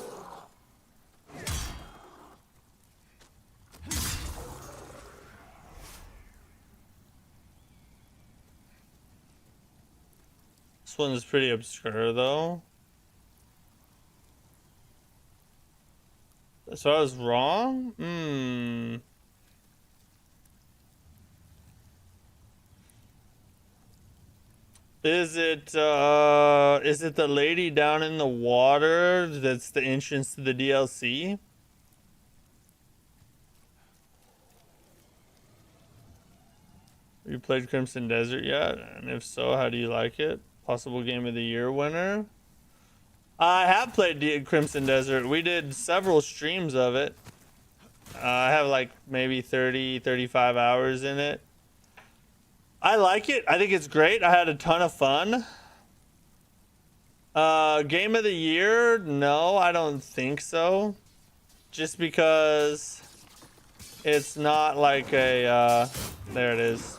This one's pretty obscure though. So I was wrong? Is it the lady down in the water that's the entrance to the DLC? Have you played Crimson Desert yet? And if so, how do you like it? Possible Game of the Year winner? I have played Crimson Desert. We did several streams of it. I have like maybe 30, 35 hours in it. I like it. I think it's great. I had a ton of fun. Game of the Year? No, I don't think so. Just because it's not like a, there it is.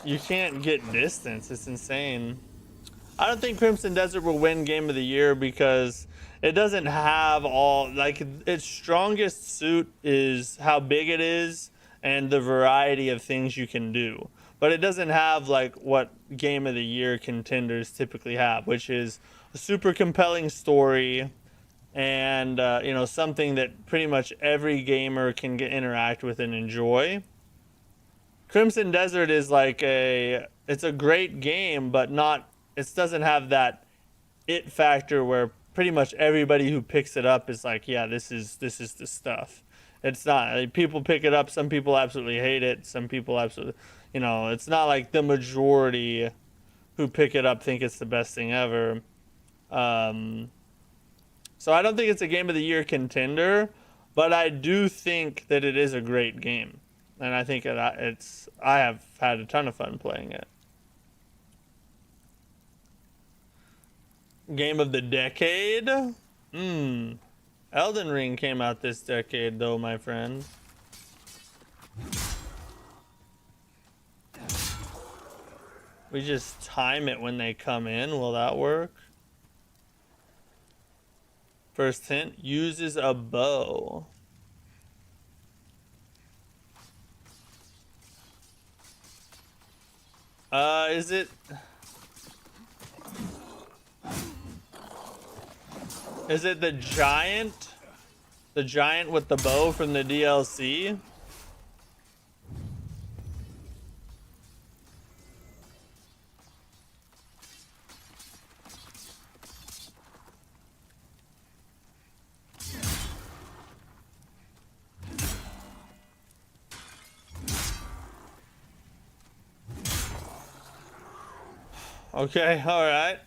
You can't get distance. It's insane. I don't think Crimson Desert will win Game of the Year because it doesn't have all, like, its strongest suit is how big it is and the variety of things you can do. But it doesn't have like what Game of the Year contenders typically have, which is a super compelling story and you know, something that pretty much every gamer can interact with and enjoy. Crimson Desert is like it's a great game, but not, it doesn't have that it factor where pretty much everybody who picks it up is like, yeah, this is the stuff. It's not. Like, people pick it up. Some people absolutely hate it. Some people absolutely, you know, it's not like the majority who pick it up think it's the best thing ever. So I don't think it's a Game of the Year contender, but I do think that it is a great game. And I think I have had a ton of fun playing it. Game of the decade? Elden Ring came out this decade though, my friend. We just time it when they come in. Will that work? First hint, uses a bow. Is it... Is it the giant? The giant with the bow from the DLC? Okay, all right.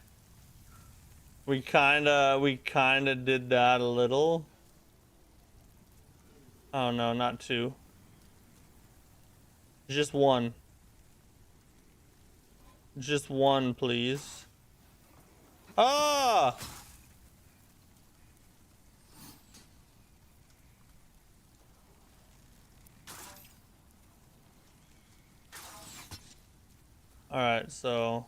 We kinda did that a little. Oh no, not two. Just one. Just one, please. Ah! All right, so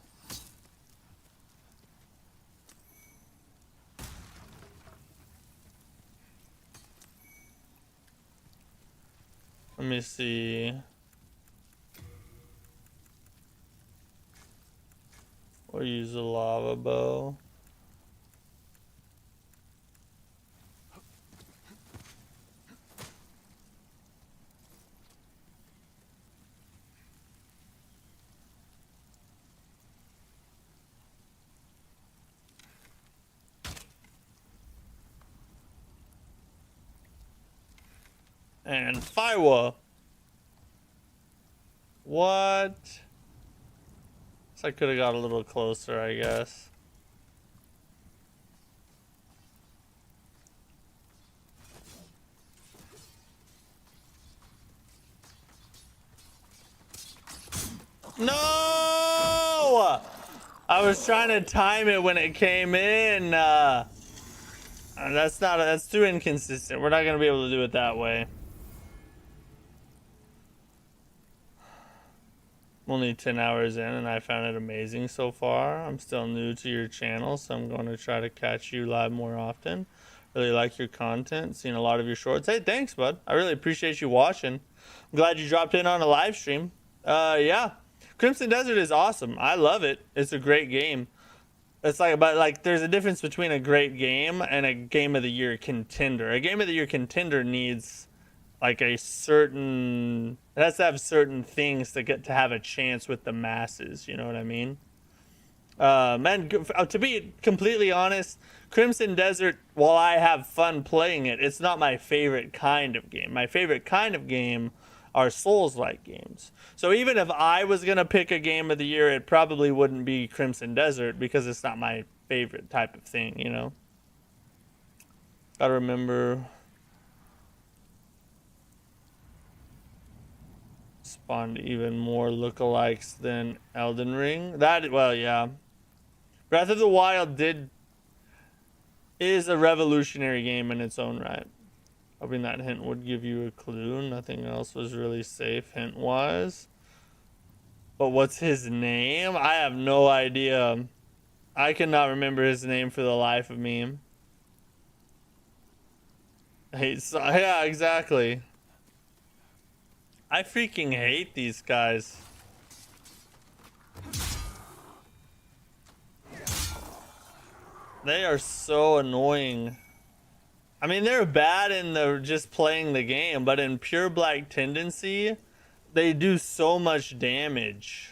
let me see. We'll use a lava bow. And firework. What? So I could have got a little closer, I guess. No! I was trying to time it when it came in. That's too inconsistent. We're not gonna be able to do it that way. I'm only 10 hours in and I found it amazing so far. I'm still new to your channel, so I'm going to try to catch you live more often. Really like your content, seen a lot of your shorts. Hey, thanks, bud. I really appreciate you watching. I'm glad you dropped in on a live stream. Yeah. Crimson Desert is awesome. I love it. It's a great game. It's like, but like, there's a difference between a great game and a game of the year contender. A game of the year contender needs like a certain, it has to have certain things to get to have a chance with the masses. You know what I mean? Man, to be completely honest, Crimson Desert, while I have fun playing it, it's not my favorite kind of game. My favorite kind of game are Souls-like games. So even if I was going to pick a game of the year, it probably wouldn't be Crimson Desert because it's not my favorite type of thing, you know? Gotta remember... spawned even more lookalikes than Elden Ring. That, well, yeah. Breath of the Wild is a revolutionary game in its own right. Hoping that hint would give you a clue. Nothing else was really safe hint-wise. But what's his name? I have no idea. I cannot remember his name for the life of me. Yeah, exactly. I freaking hate these guys. They are so annoying. I mean, they're bad in the just playing the game, but in pure Black Tendency, they do so much damage.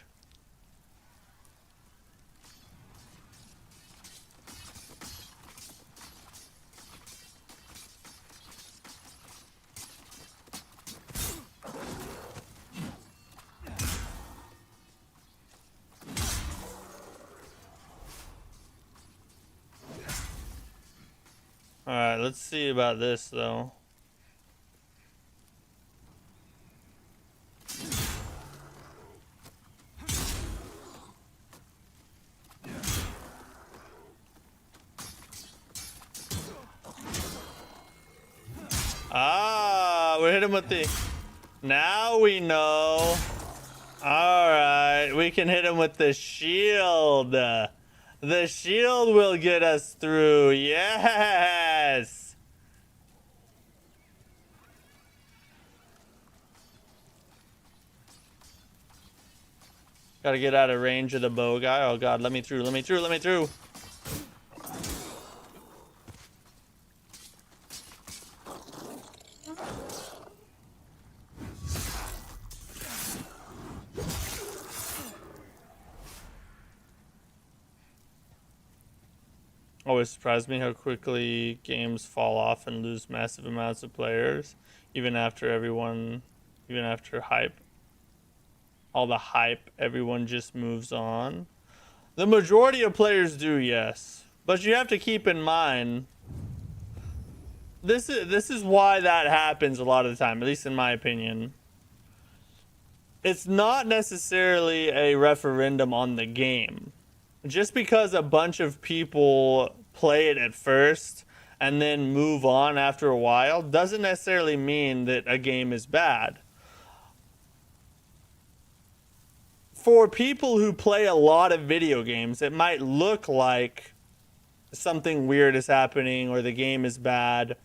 Alright, let's see about this, though. Ah, we're hitting with the... Now we know. Alright, we can hit him with the shield. The shield will get us through. Yes. Gotta get out of range of the bow guy. Oh god, let me through, let me through, let me through. Always surprised me how quickly games fall off and lose massive amounts of players, even after hype. All the hype, everyone just moves on. The majority of players do, yes. But you have to keep in mind, this is why that happens a lot of the time, at least in my opinion. It's not necessarily a referendum on the game. Just because a bunch of people play it at first and then move on after a while doesn't necessarily mean that a game is bad. For people who play a lot of video games, it might look like something weird is happening or the game is bad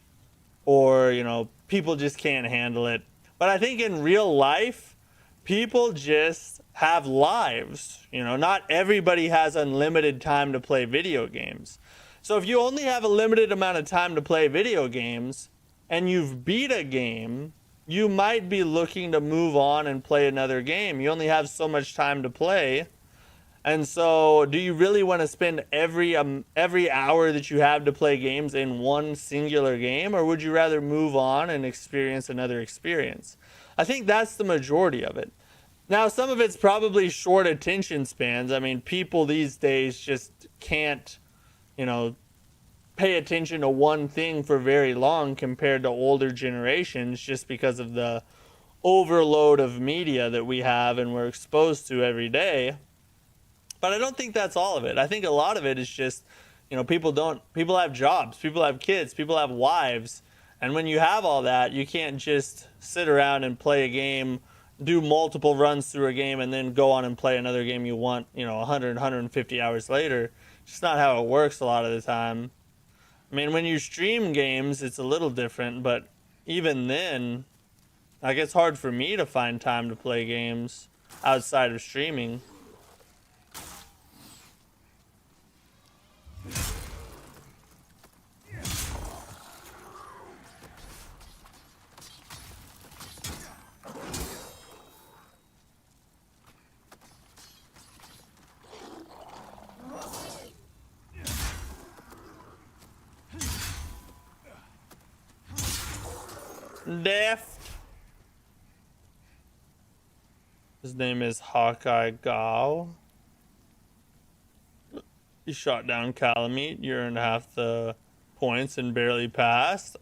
or, you know, people just can't handle it. But I think in real life, people just have lives. You know, not everybody has unlimited time to play video games. So if you only have a limited amount of time to play video games and you've beat a game, you might be looking to move on and play another game. You only have so much time to play. And so do you really want to spend every hour that you have to play games in one singular game, or would you rather move on and experience another experience? I think that's the majority of it. Now, some of it's probably short attention spans. I mean, people these days just can't, you know, pay attention to one thing for very long compared to older generations just because of the overload of media that we have and we're exposed to every day. But I don't think that's all of it. I think a lot of it is just, you know, people have jobs, people have kids, people have wives. And when you have all that, you can't just sit around and play a game, do multiple runs through a game and then go on and play another game you want, 100, 150 hours later. It's just not how it works a lot of the time. I mean, when you stream games, it's a little different, but even then, like, it's hard for me to find time to play games outside of streaming. Deft. His name is Hawkeye Gao. He shot down Calamite. You earned half the points and barely passed.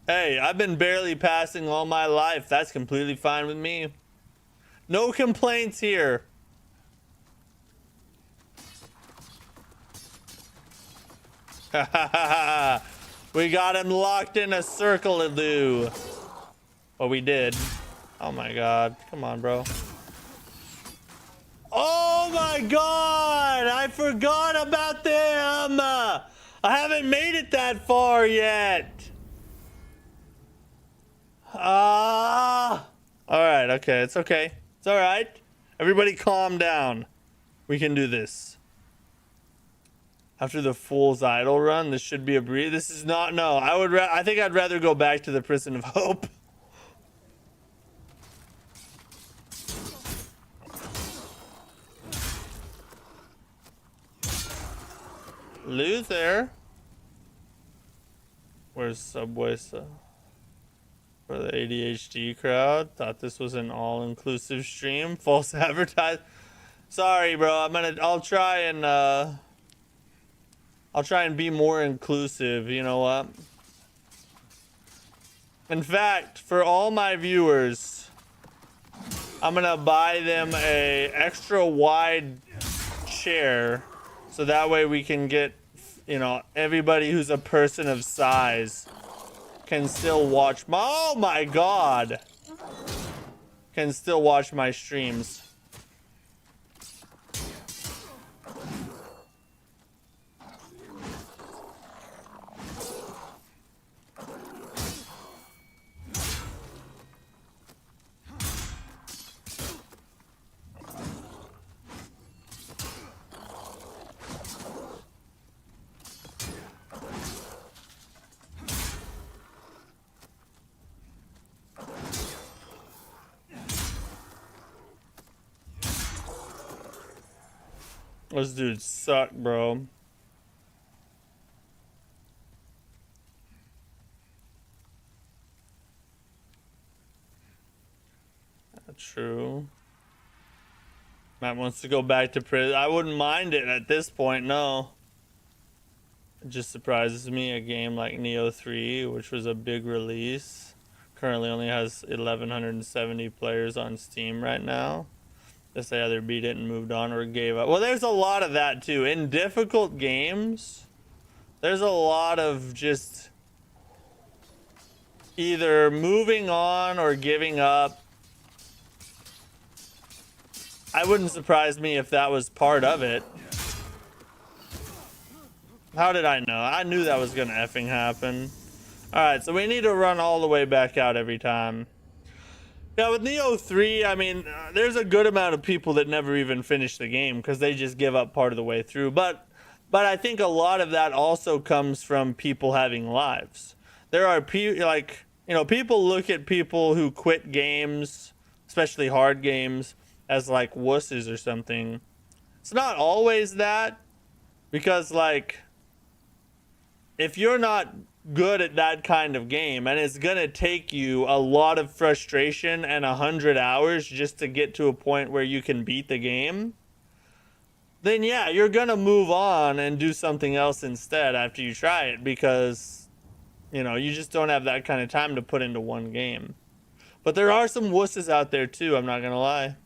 Hey, I've been barely passing all my life. That's completely fine with me. No complaints here. We got him locked in a circle to do. Well, we did. Oh my god. Come on, bro. Oh my god! I forgot about them! I haven't made it that far yet. Alright, okay. It's okay. It's alright. Everybody calm down. We can do this. After the Fool's Idol run, this should be a breeze. This is not... No, I think I'd rather go back to the Prison of Hope. Luther. Where's Subway? For the ADHD crowd. Thought this was an all-inclusive stream. False advertise. Sorry, bro. I'll try and be more inclusive. You know what? In fact, for all my viewers, I'm gonna buy them a extra wide chair. So that way we can get, everybody who's a person of size can still watch my, oh my god, can still watch my streams. Those dudes suck, bro. True. Matt wants to go back to prison. I wouldn't mind it at this point, no. It just surprises me. A game like Neo 3, which was a big release, currently only has 1,170 players on Steam right now. They either beat it and moved on or gave up. Well, there's a lot of that too. In difficult games, there's a lot of just either moving on or giving up. I wouldn't surprise me if that was part of it. How did I know? I knew that was gonna effing happen. Alright, so we need to run all the way back out every time. Yeah, with Neo 3, I mean, there's a good amount of people that never even finish the game because they just give up part of the way through. But I think a lot of that also comes from people having lives. There are people look at people who quit games, especially hard games, as like wusses or something. It's not always that, because like, if you're not good at that kind of game and it's gonna take you a lot of frustration and 100 hours just to get to a point where you can beat the game, then yeah, you're gonna move on and do something else instead after you try it, because you just don't have that kind of time to put into one game. But there are some wusses out there too, I'm not gonna lie.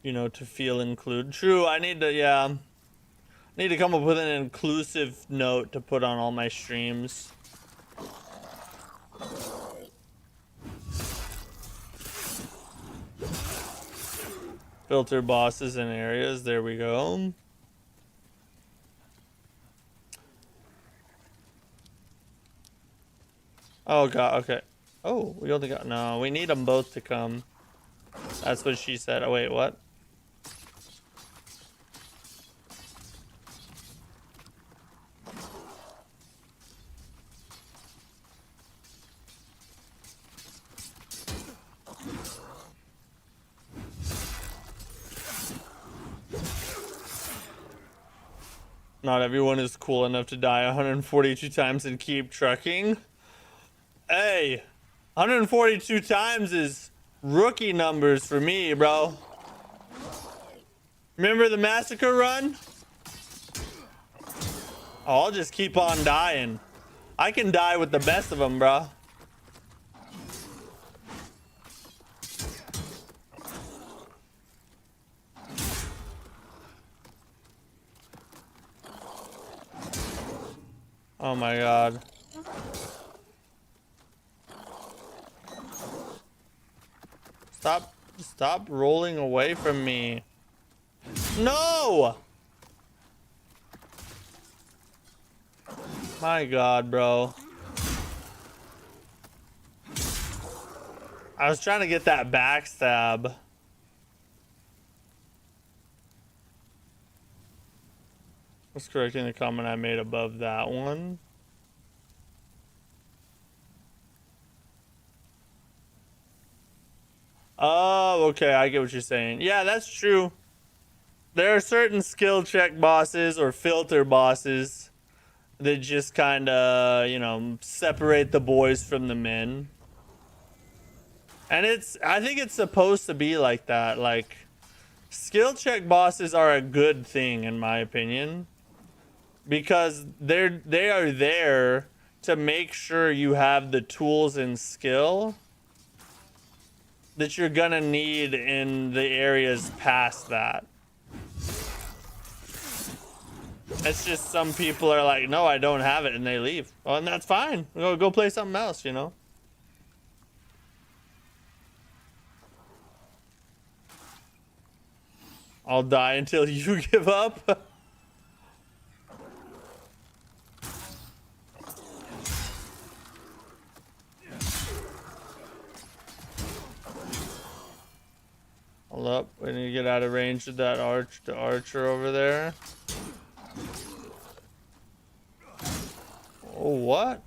To feel included. True, I need to come up with an inclusive note to put on all my streams. Filter bosses and areas. There we go. Oh god, okay. Oh, we only got, no, we need them both to come. That's what she said. Oh wait, what? Not everyone is cool enough to die 142 times and keep trucking. Hey, 142 times is rookie numbers for me, bro. Remember the massacre run? Oh, I'll just keep on dying. I can die with the best of them, bro. Oh my god. Stop rolling away from me. No! My god, bro. I was trying to get that backstab. Was correcting the comment I made above that one. Oh, okay, I get what you're saying. Yeah, that's true. There are certain skill check bosses or filter bosses that just kind of, you know, separate the boys from the men. And I think it's supposed to be like that. Like, skill check bosses are a good thing, in my opinion. Because they are there to make sure you have the tools and skill that you're gonna need in the areas past that. It's just some people are like, no, I don't have it, and they leave. Well, and that's fine. Go play something else, you know? I'll die until you give up. Hold up, we need to get out of range of that archer over there. Oh, what?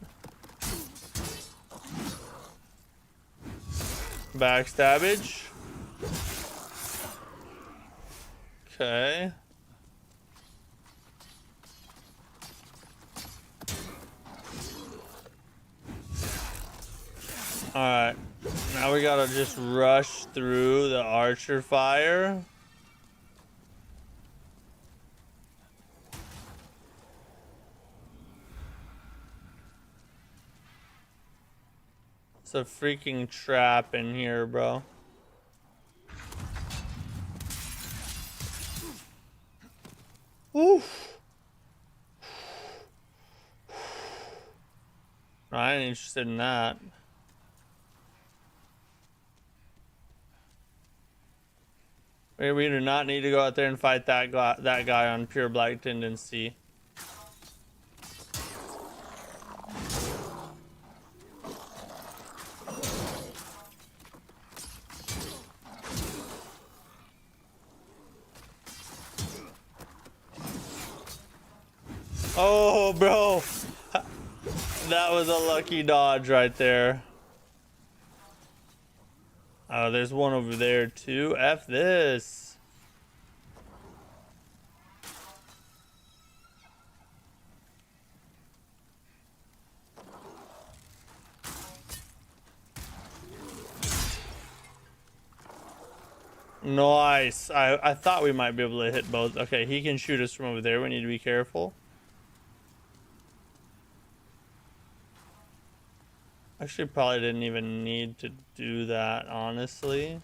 Backstabbage. Okay. Alright. Now we gotta just rush through the archer fire. It's a freaking trap in here, bro. Oof. I ain't interested in that. We do not need to go out there and fight that guy on pure black tendency. Oh, bro. That was a lucky dodge right there. Oh, there's one over there too. F this. Nice. I thought we might be able to hit both. Okay, he can shoot us from over there. We need to be careful. Actually, probably didn't even need to do that, honestly.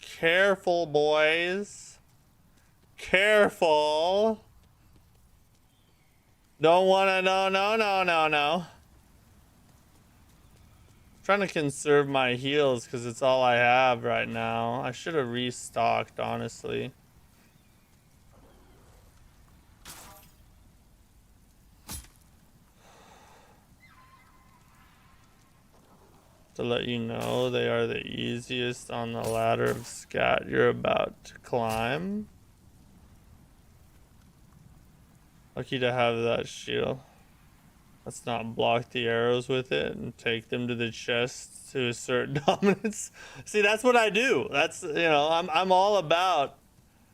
Careful, boys. Careful. Don't wanna, no. Trying to conserve my heals because it's all I have right now. I should have restocked, honestly. To let you know, they are the easiest on the ladder of scat you're about to climb. Lucky to have that shield. Let's not block the arrows with it and take them to the chest to assert dominance. See, that's what I do. That's, you know, I'm all about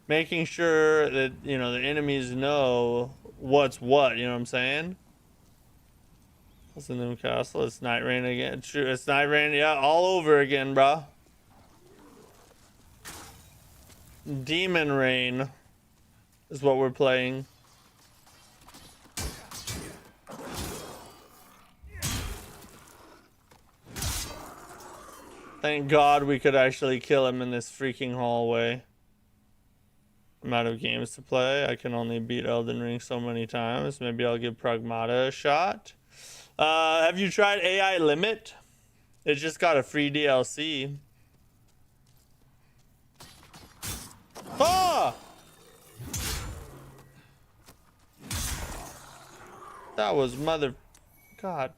making sure that, you know, the enemies know what's what, you know what I'm saying? What's the new castle? It's Night Rain again. True, it's Night Rain, yeah, all over again, bro. Demon Rain is what we're playing. Thank God we could actually kill him in this freaking hallway. I'm out of games to play. I can only beat Elden Ring so many times. Maybe I'll give Pragmata a shot. Have you tried AI Limit? It just got a free DLC. Ah! That was mother... God.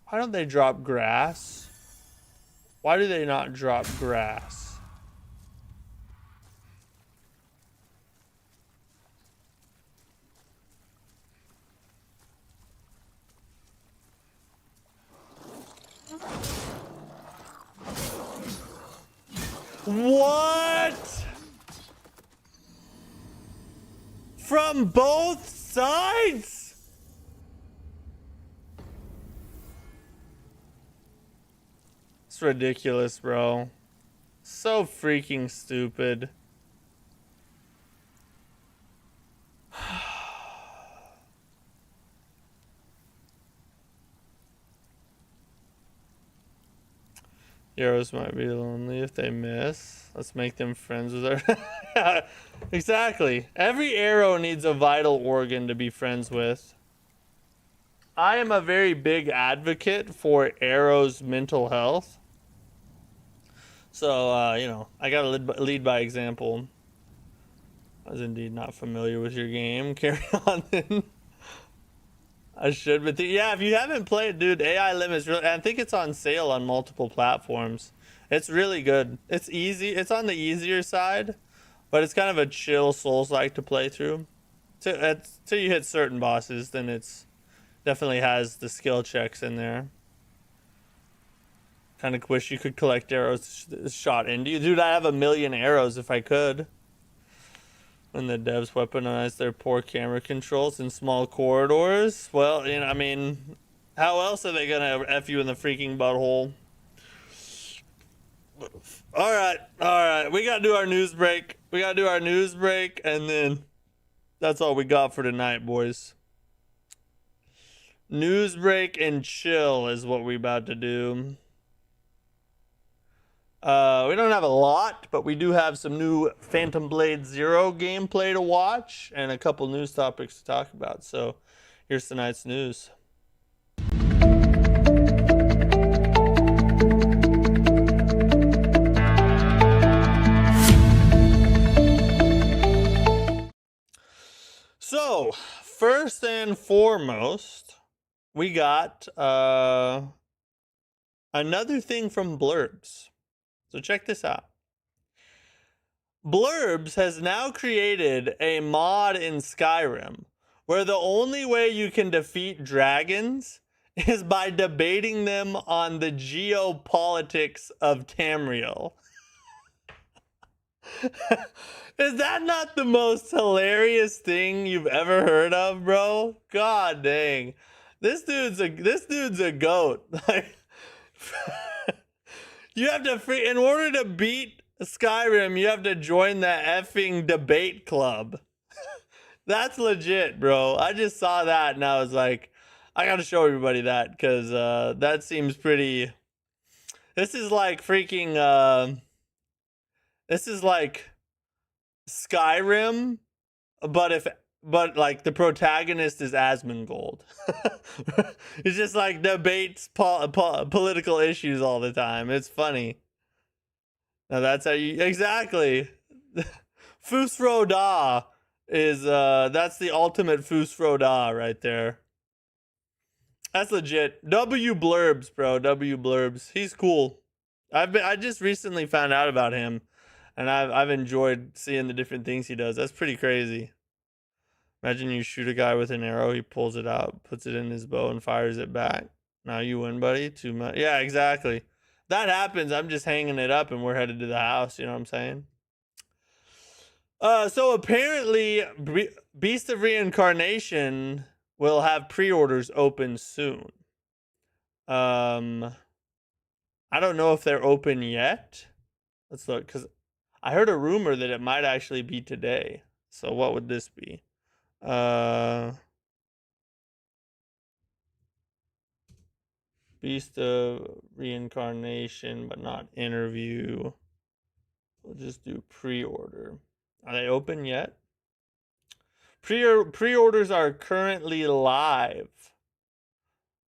Why don't they drop grass? Why do they not drop grass? What? From both sides? It's ridiculous, bro. So freaking stupid. Heroes might be lonely if they miss. Let's make them friends with our... Yeah, exactly. Every arrow needs a vital organ to be friends with. I am a very big advocate for arrows' mental health. So, you know, I gotta lead by example. I was indeed not familiar with your game. Carry on then. I should, but yeah, if you haven't played, dude, AI Limits really, I think it's on sale on multiple platforms. It's really good. It's easy. It's on the easier side, but it's kind of a chill Souls-like to play through. Till you hit certain bosses, then it's definitely has the skill checks in there. Kind of wish you could collect arrows shot into you. Dude, I have 1,000,000 arrows if I could. When the devs weaponize their poor camera controls in small corridors. Well, you know, I mean, how else are they gonna F you in the freaking butthole? Alright. We gotta do our news break. And then that's all we got for tonight, boys. News break and chill is what we about to do. We don't have a lot, but we do have some new Phantom Blade Zero gameplay to watch and a couple news topics to talk about. So here's tonight's news. So first and foremost, we got another thing from Blurbs. So check this out. Blurbs has now created a mod in Skyrim where the only way you can defeat dragons is by debating them on the geopolitics of Tamriel. Is that not the most hilarious thing you've ever heard of, bro? God dang. This dude's a goat. Like you have to in order to beat Skyrim, you have to join the effing debate club. That's legit, bro. I just saw that and I was like, I gotta show everybody that because that seems pretty. This is like freaking. This is like Skyrim, but if but like the protagonist is Asmongold. It's just like debates political issues all the time. It's funny. Now that's how you exactly. Fusro Da is that's the ultimate Fusro Da right there. That's legit. W Blurbs, bro. W Blurbs. He's cool. I just recently found out about him, and I've enjoyed seeing the different things he does. That's pretty crazy. Imagine you shoot a guy with an arrow, he pulls it out, puts it in his bow, and fires it back. Now you win, buddy. Too much. Yeah, exactly. That happens. I'm just hanging it up, and we're headed to the house. You know what I'm saying? So apparently, Beast of Reincarnation will have pre-orders open soon. I don't know if they're open yet. Let's look, because I heard a rumor that it might actually be today. So what would this be? Beast of Reincarnation, but not interview. We'll just do pre-order. Are they open yet? Pre-orders are currently live.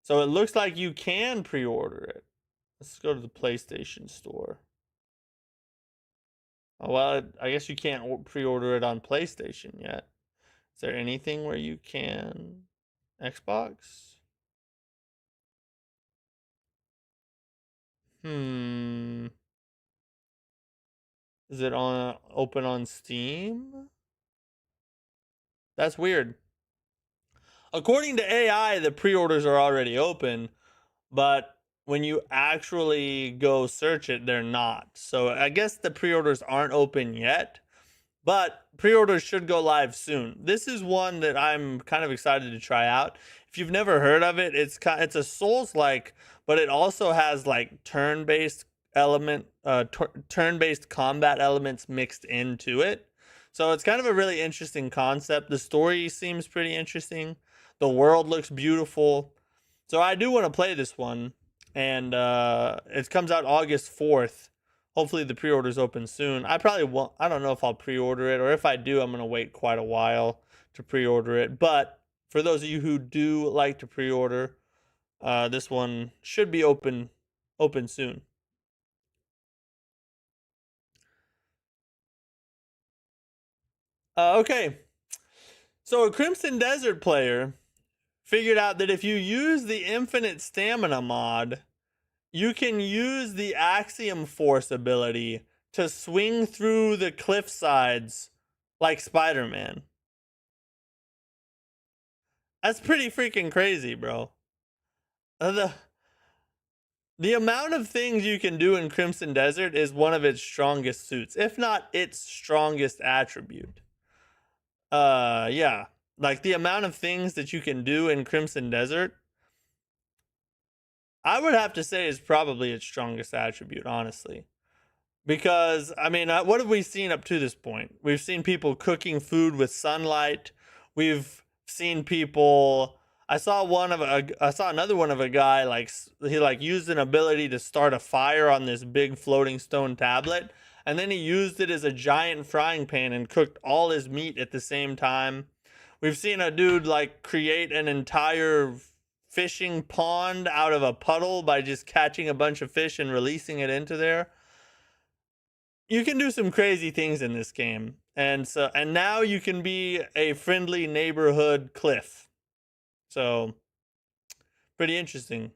So it looks like you can pre-order it. Let's go to the PlayStation Store. Oh, well, I guess you can't pre-order it on PlayStation yet. Is there anything where you can? Xbox? Is it open on Steam? That's weird. According to AI, the pre-orders are already open, but when you actually go search it, they're not. So I guess the pre-orders aren't open yet, but pre-orders should go live soon. This is one that I'm kind of excited to try out. If you've never heard of it, it's a Souls-like, but it also has like turn-based turn-based combat elements mixed into it. So it's kind of a really interesting concept. The story seems pretty interesting. The world looks beautiful. So I do want to play this one. And it comes out August 4th. Hopefully the pre-order's open soon. I probably won't. I don't know if I'll pre-order it, or if I do, I'm going to wait quite a while to pre-order it. But for those of you who do like to pre-order, this one should be open soon. Okay. So a Crimson Desert player figured out that if you use the Infinite Stamina mod, you can use the Axiom Force ability to swing through the cliff sides like Spider-Man. That's pretty freaking crazy, bro. The amount of things you can do in Crimson Desert is one of its strongest suits, if not its strongest attribute. Yeah. Like the amount of things that you can do in Crimson Desert, I would have to say is probably its strongest attribute, honestly. Because, I mean, what have we seen up to this point? We've seen people cooking food with sunlight. We've seen people... I saw another one of a guy, like, he like used an ability to start a fire on this big floating stone tablet. And then he used it as a giant frying pan and cooked all his meat at the same time. We've seen a dude like create an entire fishing pond out of a puddle by just catching a bunch of fish and releasing it into there. You can do some crazy things in this game. And now you can be a friendly neighborhood cliff. So pretty interesting.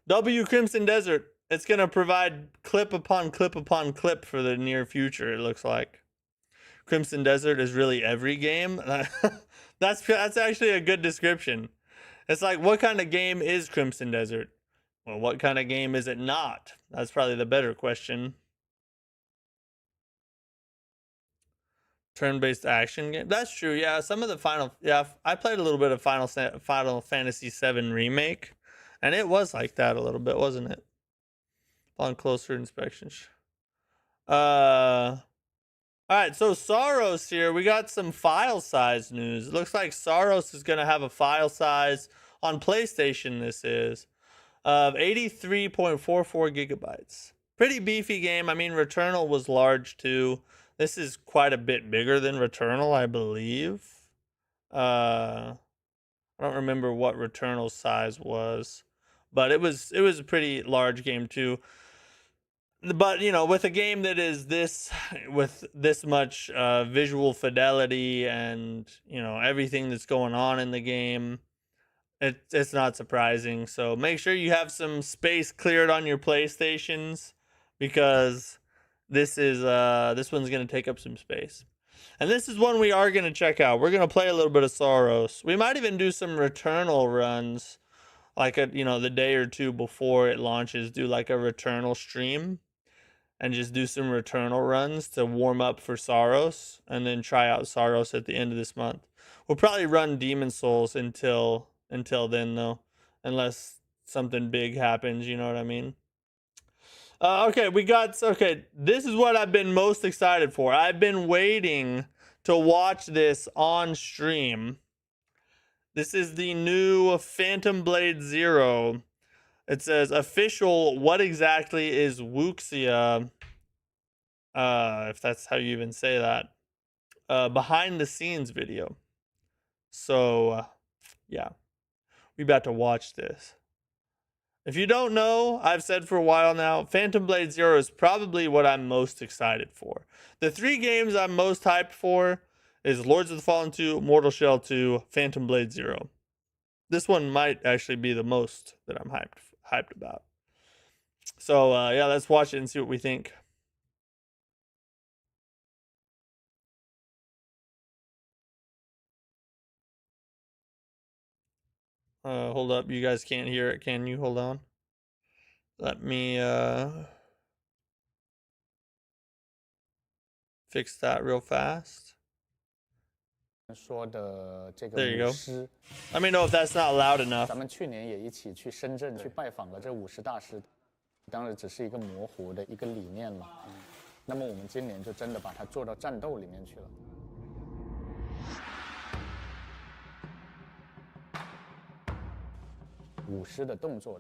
W Crimson Desert. It's going to provide clip upon clip upon clip for the near future, it looks like. Crimson Desert is really every game. That's actually a good description. It's like, what kind of game is Crimson Desert? Well, what kind of game is it not? That's probably the better question. Turn-based action game. That's true. Yeah, some of the I played a little bit of Final Fantasy VII Remake, and it was like that a little bit, wasn't it? On closer inspection. All right, so Saros here. We got some file size news. It looks like Saros is going to have a file size on PlayStation. This is of 83.44 gigabytes. Pretty beefy game. I mean, Returnal was large too. This is quite a bit bigger than Returnal, I believe. I don't remember what Returnal's size was, but it was a pretty large game too. But you know, with a game that is with this much visual fidelity and you know everything that's going on in the game, it's not surprising. So make sure you have some space cleared on your PlayStations because this one's gonna take up some space. And this is one we are going to check out. We're going to play a little bit of Soros. We might even do some Returnal runs, like the day or two before it launches, do like a Returnal stream and just do some Returnal runs to warm up for Soros and then try out Soros at the end of this month. We'll probably run Demon Souls until then though, unless something big happens, you know what I mean? Okay, this is what I've been most excited for. I've been waiting to watch this on stream. This is the new Phantom Blade Zero. It says official, what exactly is Wuxia? If that's how you even say that. Behind the scenes video. So, yeah. We about to watch this. If you don't know, I've said for a while now, Phantom Blade Zero is probably what I'm most excited for. The 3 games I'm most hyped for is Lords of the Fallen 2, Mortal Shell 2, Phantom Blade Zero. This one might actually be the most that I'm hyped about. So yeah, let's watch it and see what we think. Hold up, you guys can't hear it, can you? Hold on. Let me fix that real fast. There you go. Let me know if that's not loud enough. 咱们去年也一起去深圳去拜访了这50大师，当然只是一个模糊的一个理念嘛。那么我们今年就真的把它做到战斗里面去了。舞狮的动作，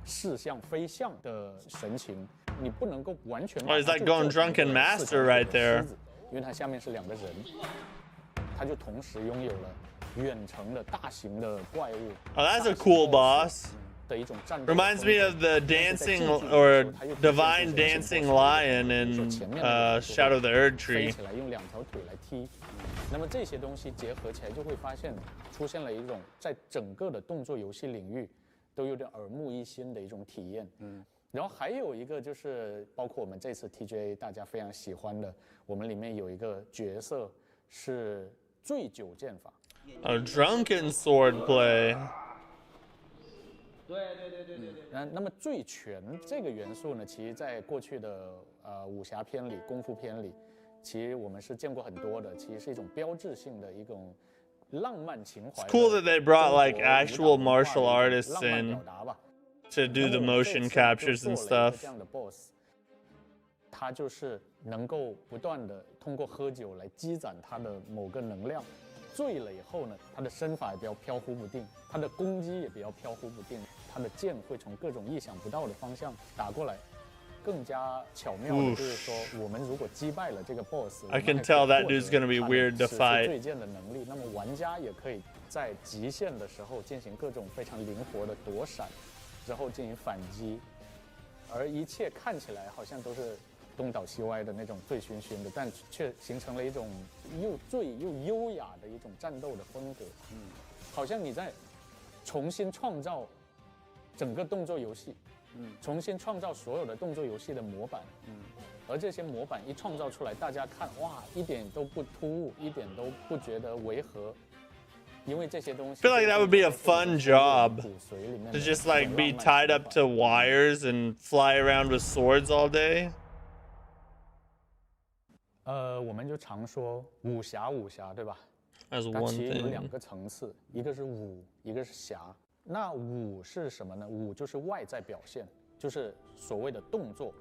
似像非像的神情，你不能够完全。Oh, he's like going drunken master right there. 因为它下面是2个人，它就同时拥有了远程的大型的怪物。Oh, that's a cool boss. Reminds me of the dancing or divine dancing lion in Shadow of the Erd Tree. 飞起来用2条腿来踢。那么这些东西结合起来，就会发现出现了一种在整个的动作游戏领域都有点耳目一新的一种体验。然后还有一个就是包括我们这次 TGA 大家非常喜欢的，我们里面有一个角色是醉酒剑法。A drunken swordplay. 对。那么醉拳这个元素呢，其实在过去的武侠片里、功夫片里，其实我们是见过很多的，其实是一种标志性的一种浪漫情怀。It's cool that they brought like actual martial artists in to do the motion captures and stuff. 这样的 boss， 他就是能够不断的通过喝酒来积攒他的某个能量。醉了以后呢，他的身法也比较飘忽不定，他的攻击也比较飘忽不定，他的剑会从各种意想不到的方向打过来。更加巧妙的就是说，我们如果击败了这个 boss， I can tell that dude's gonna be weird to fight. 对剑的能力，那么玩家也可以在极限的时候进行各种非常灵活的躲闪，之后进行反击，而一切看起来好像都是东倒西歪的那种醉醺醺的，但却形成了一种又醉又优雅的一种战斗的风格。好像你在重新创造整个动作游戏。重新创造所有的动作游戏的模板，而这些模板一创造出来，大家看哇，一点都不突兀，一点都不觉得违和，因为这些东西。I feel like that would be a fun job to just like be tied up to wires and fly around with swords all day. 我们就常说武侠，对吧？ As 它 one 其实有2 thing. 个层次，一个是武，一个是侠。那武是什么呢？武就是外在表现，就是所谓的动作。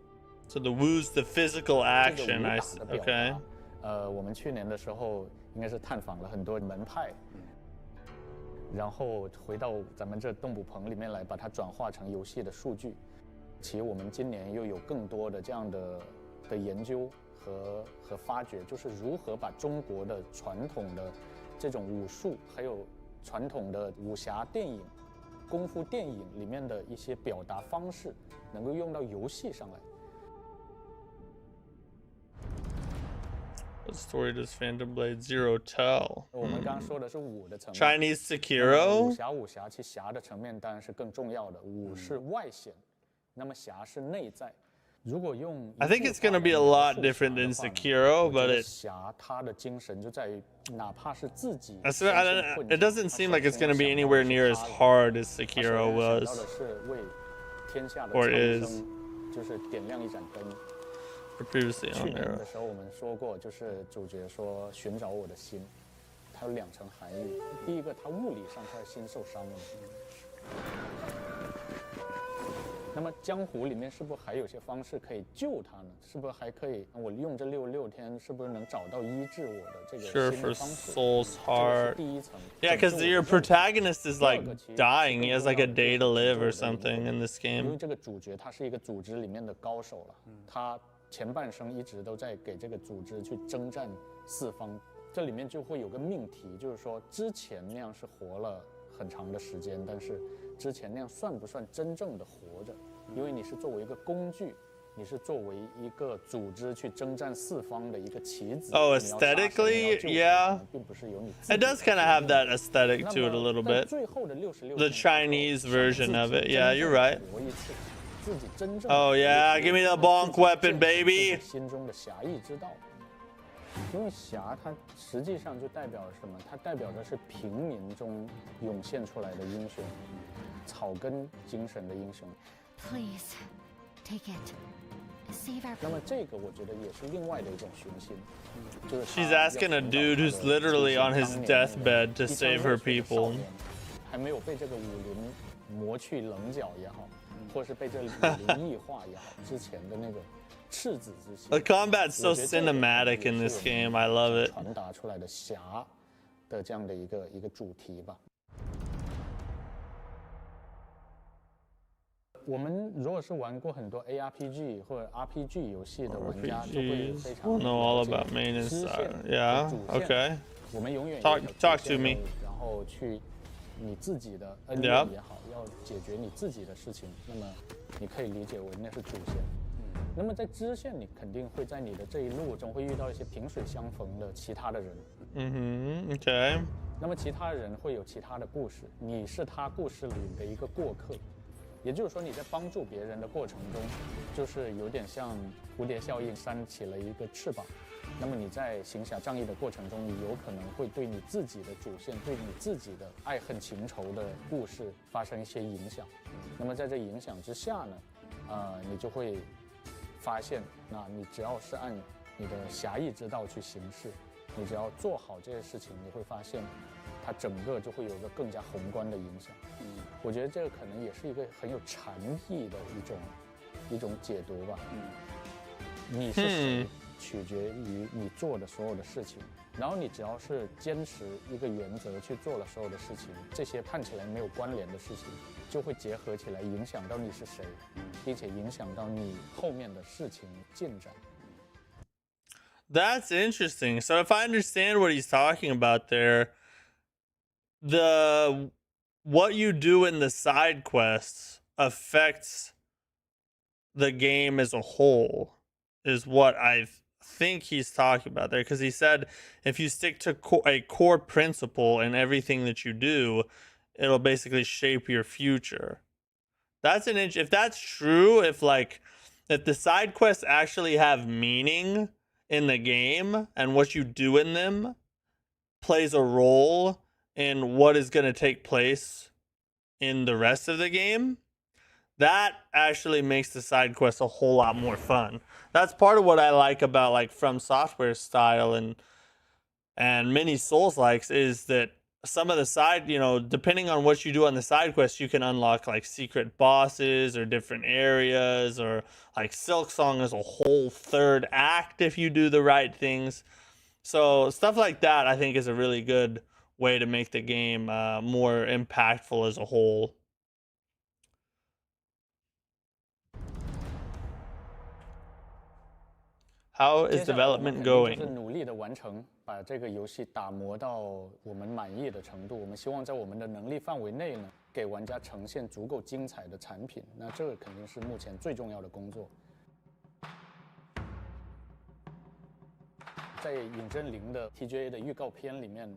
So the woo's the physical action. Okay. 我们去年的时候应该是探访了很多门派，然后回到咱们这动捕棚里面来，把它转化成游戏的数据。其实我们今年又有更多的这样的研究和发掘，就是如何把中国的传统的这种武术，还有传统的武侠电影、功夫电影里面的一些表达方式，能够用到游戏上来。What story does Phantom Blade Zero tell? 我们刚刚说的是武的层面 Chinese 武 Sekiro? 武侠，其侠的层面当然是更重要的，武是外显，那么侠是内在。如果用 I think it's gonna be a lot different than Sekiro, but it. 侠他的精神就在于，哪怕是自己 I swear, I don't, it doesn't seem like it's gonna be anywhere near as hard as Sekiro 想到 was 的是为天下的 or 苍 is 生，就是点亮一盏灯。 previously 去 on 年 there. 的时候我们说过，就是主角说寻找我的心，它有2层含义。第一个，他物理上他的心受伤了。那么江湖里面是不是还有些方式可以救他呢？是不是还可以？我用这66天，是不是能找到医治我的这个 Sure 心 for 的方式？ Soul's 这个是 Heart. 第一层。 Yeah, because 拯救 your 我的肉体 protagonist is like 第二个其实 dying. He has 更 like a 重要的 day 就是 to live 拯 or 救我的灵 something 魂 in this 因为 game. 这个主角他是一个组织里面的高手了，他前半生一直都在给这个组织去征战四方。这里面就会有个命题，就是说之前那样是活了很长的时间，但是之前那样算不算真正的活着？因为你是作为一个工具，你是作为一个组织去征战四方的一个棋子。 Oh, 你要杀神 aesthetically, 你要救神 yeah. 并不是由你自己 It does kind of have that aesthetic 那 to it a 么 little 在 bit. 最后的66 The 天之后 Chinese 想 version 自 of 己 it. Yeah, 真 you're 正 right. 活一次，自己真正 Oh, yeah, give me the bonk weapon, 自己 baby. 心中的侠义之道。因为侠它实际上就代表什么？它代表的是平民中涌现出来的英雄，草根精神的英雄。 Please, take it. Save our. 那么这个我觉得也是另外的一种寻心，就是他 She's 要 asking a 寻找 dude 他 who's 的 literally 祖 on 先 his 当年那个 deathbed to 一腔 save 热 her 血的少 people. 年还没有被这个武林磨去棱角也好，或是被这武林异化也好，之前的那个赤子之心。 The combat's so 我觉得这个 cinematic 也 in 是 this 我们 game. I love it. 传达出来的侠的这样的一个主题吧。我们如果是玩过很多 ARPG 或者 RPG 游戏的玩家，就会 RPGs 非常 will know all 了解 about main and 支线 side. 和 Yeah, 主线 okay. 我们永远 Talk- 有一条 talk 主线 to me. 任务然后去你自己的恩 Yeah. 怨也好，要解决你自己的事情，那么你可以理解为那是主线。那么在支线，你肯定会在你的这一路中会遇到一些萍水相逢的其他的人， Mm-hmm. Okay. 那么其他人会有其他的故事，你是他故事里的一个过客，也就是说你在帮助别人的过程中，就是有点像蝴蝶效应扇起了一个翅膀。那么你在行侠仗义的过程中，你有可能会对你自己的主线，对你自己的爱恨情仇的故事发生一些影响。那么在这影响之下呢，你就会发现，那你只要是按你的侠义之道去行事，你只要做好这些事情，你会发现，它整个就会有一个更加宏观的影响。我觉得这个可能也是一个很有禅意的一种解读吧。你是谁，取决于你做的所有的事情。然后你只要是坚持一个原则去做了所有的事情，这些看起来没有关联的事情，就会结合起来影响到你是谁，并且影响到你后面的事情进展。 That's interesting. So if I understand what he's talking about there, what you do in the side quests affects the game as a whole, is what I think he's talking about there. Because he said if you stick to a core principle in everything that you do, it'll basically shape your future. That's if that's true, if the side quests actually have meaning in the game and what you do in them plays a role in what is going to take place in the rest of the game, that actually makes the side quests a whole lot more fun. That's part of what I like about Fromsoftware style and many Souls-likes, is that some of the side, depending on what you do on the side quests, you can unlock secret bosses or different areas, or Silksong is a whole third act if you do the right things. So stuff like that, I think, is a really good way to make the game more impactful as a whole. How 接 is 下来我们 development 肯定就是 going? 努力的完成，把这个游戏打磨到我们满意的程度。我们希望在我们的能力范围内呢，给玩家呈现足够精彩的产品。那这个肯定是目前最重要的工作。在尹真灵的 TGA 的预告片里面，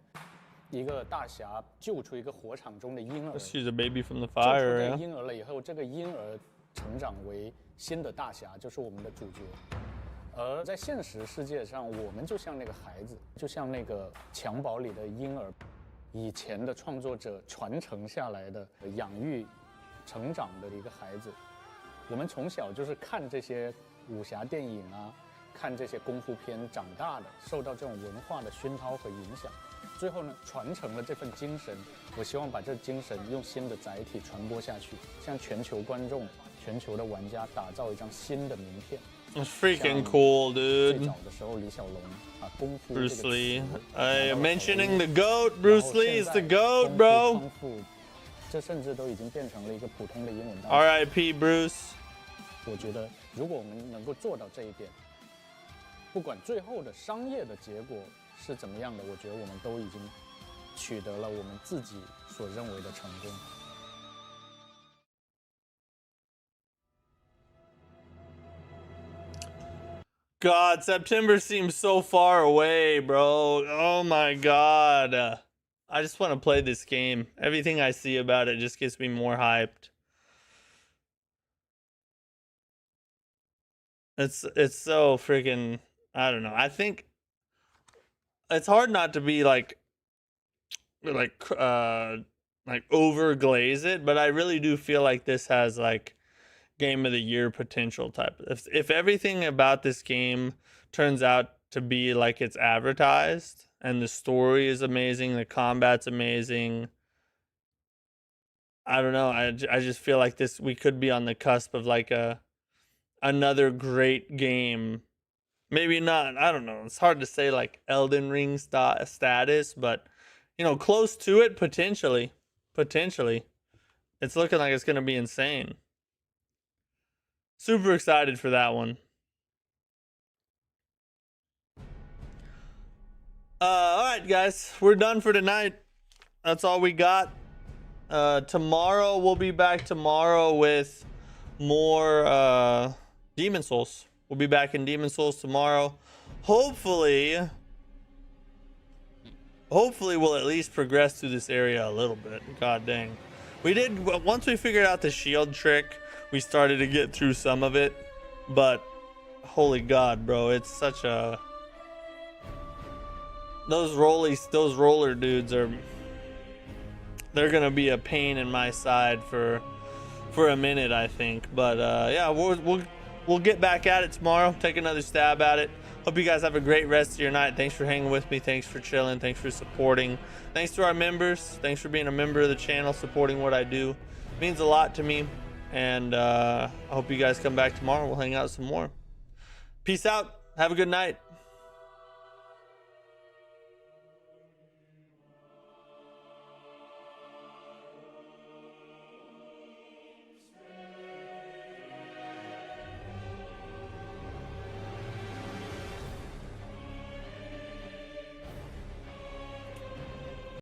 一个大侠救出一个火场中的婴儿， She's a baby from the 救出 fire. 这 Yeah. 个婴儿了以后，这个婴儿成长为新的大侠，就是我们的主角。而在现实世界上，我们就像那个孩子，就像那个襁褓里的婴儿，以前的创作者传承下来的养育、成长的一个孩子。我们从小就是看这些武侠电影啊，看这些功夫片长大的，受到这种文化的熏陶和影响。最后呢，传承了这份精神，我希望把这精神用新的载体传播下去，向全球观众、全球的玩家打造一张新的名片。 It's freaking cool, 最 dude. 早的时候，李小龙把功夫 Bruce 这个 Lee. 词 I 拿到了 mentioning the 口 GOAT. 语 Bruce 然后 Lee is 现 the 在 GOAT, 功夫 bro. 康复这甚至都已经变成了一个普通的英文单词。 R.I.P. Bruce. 我觉得，如果我们能够做到这一点，不管最后的商业的结果是怎么样的，我觉得我们都已经取得了我们自己所认为的成功。 God, September seems so far away, bro. Oh my God. I just want to play this game. Everything I see about it just gets me more hyped. It's so freaking, I don't know. I think it's hard not to be like over glaze it, but I really do feel like this has like game of the year potential type. If everything about this game turns out to be like it's advertised and the story is amazing, the combat's amazing, I don't know, I just feel like this, we could be on the cusp of like another great game. Maybe not, I don't know, it's hard to say like Elden Ring status, but you know, close to it potentially. It's looking like it's going to be insane. Super excited for that one. All right, guys, we're done for tonight. That's all we got. Tomorrow we'll be back tomorrow with more Demon Souls. We'll be back in Demon Souls tomorrow. Hopefully we'll at least progress through this area a little bit. God dang. We did, once we figured out the shield trick, we started to get through some of it, but holy God, bro, it's such a, those roller dudes they're gonna be a pain in my side for a minute, I think. But yeah, we'll get back at it tomorrow, take another stab at it. Hope you guys have a great rest of your night. Thanks for hanging with me. Thanks for chilling. Thanks for supporting. Thanks to our members. Thanks for being a member of the channel, supporting what I do. It means a lot to me. And I hope you guys come back tomorrow. We'll hang out some more. Peace out. Have a good night.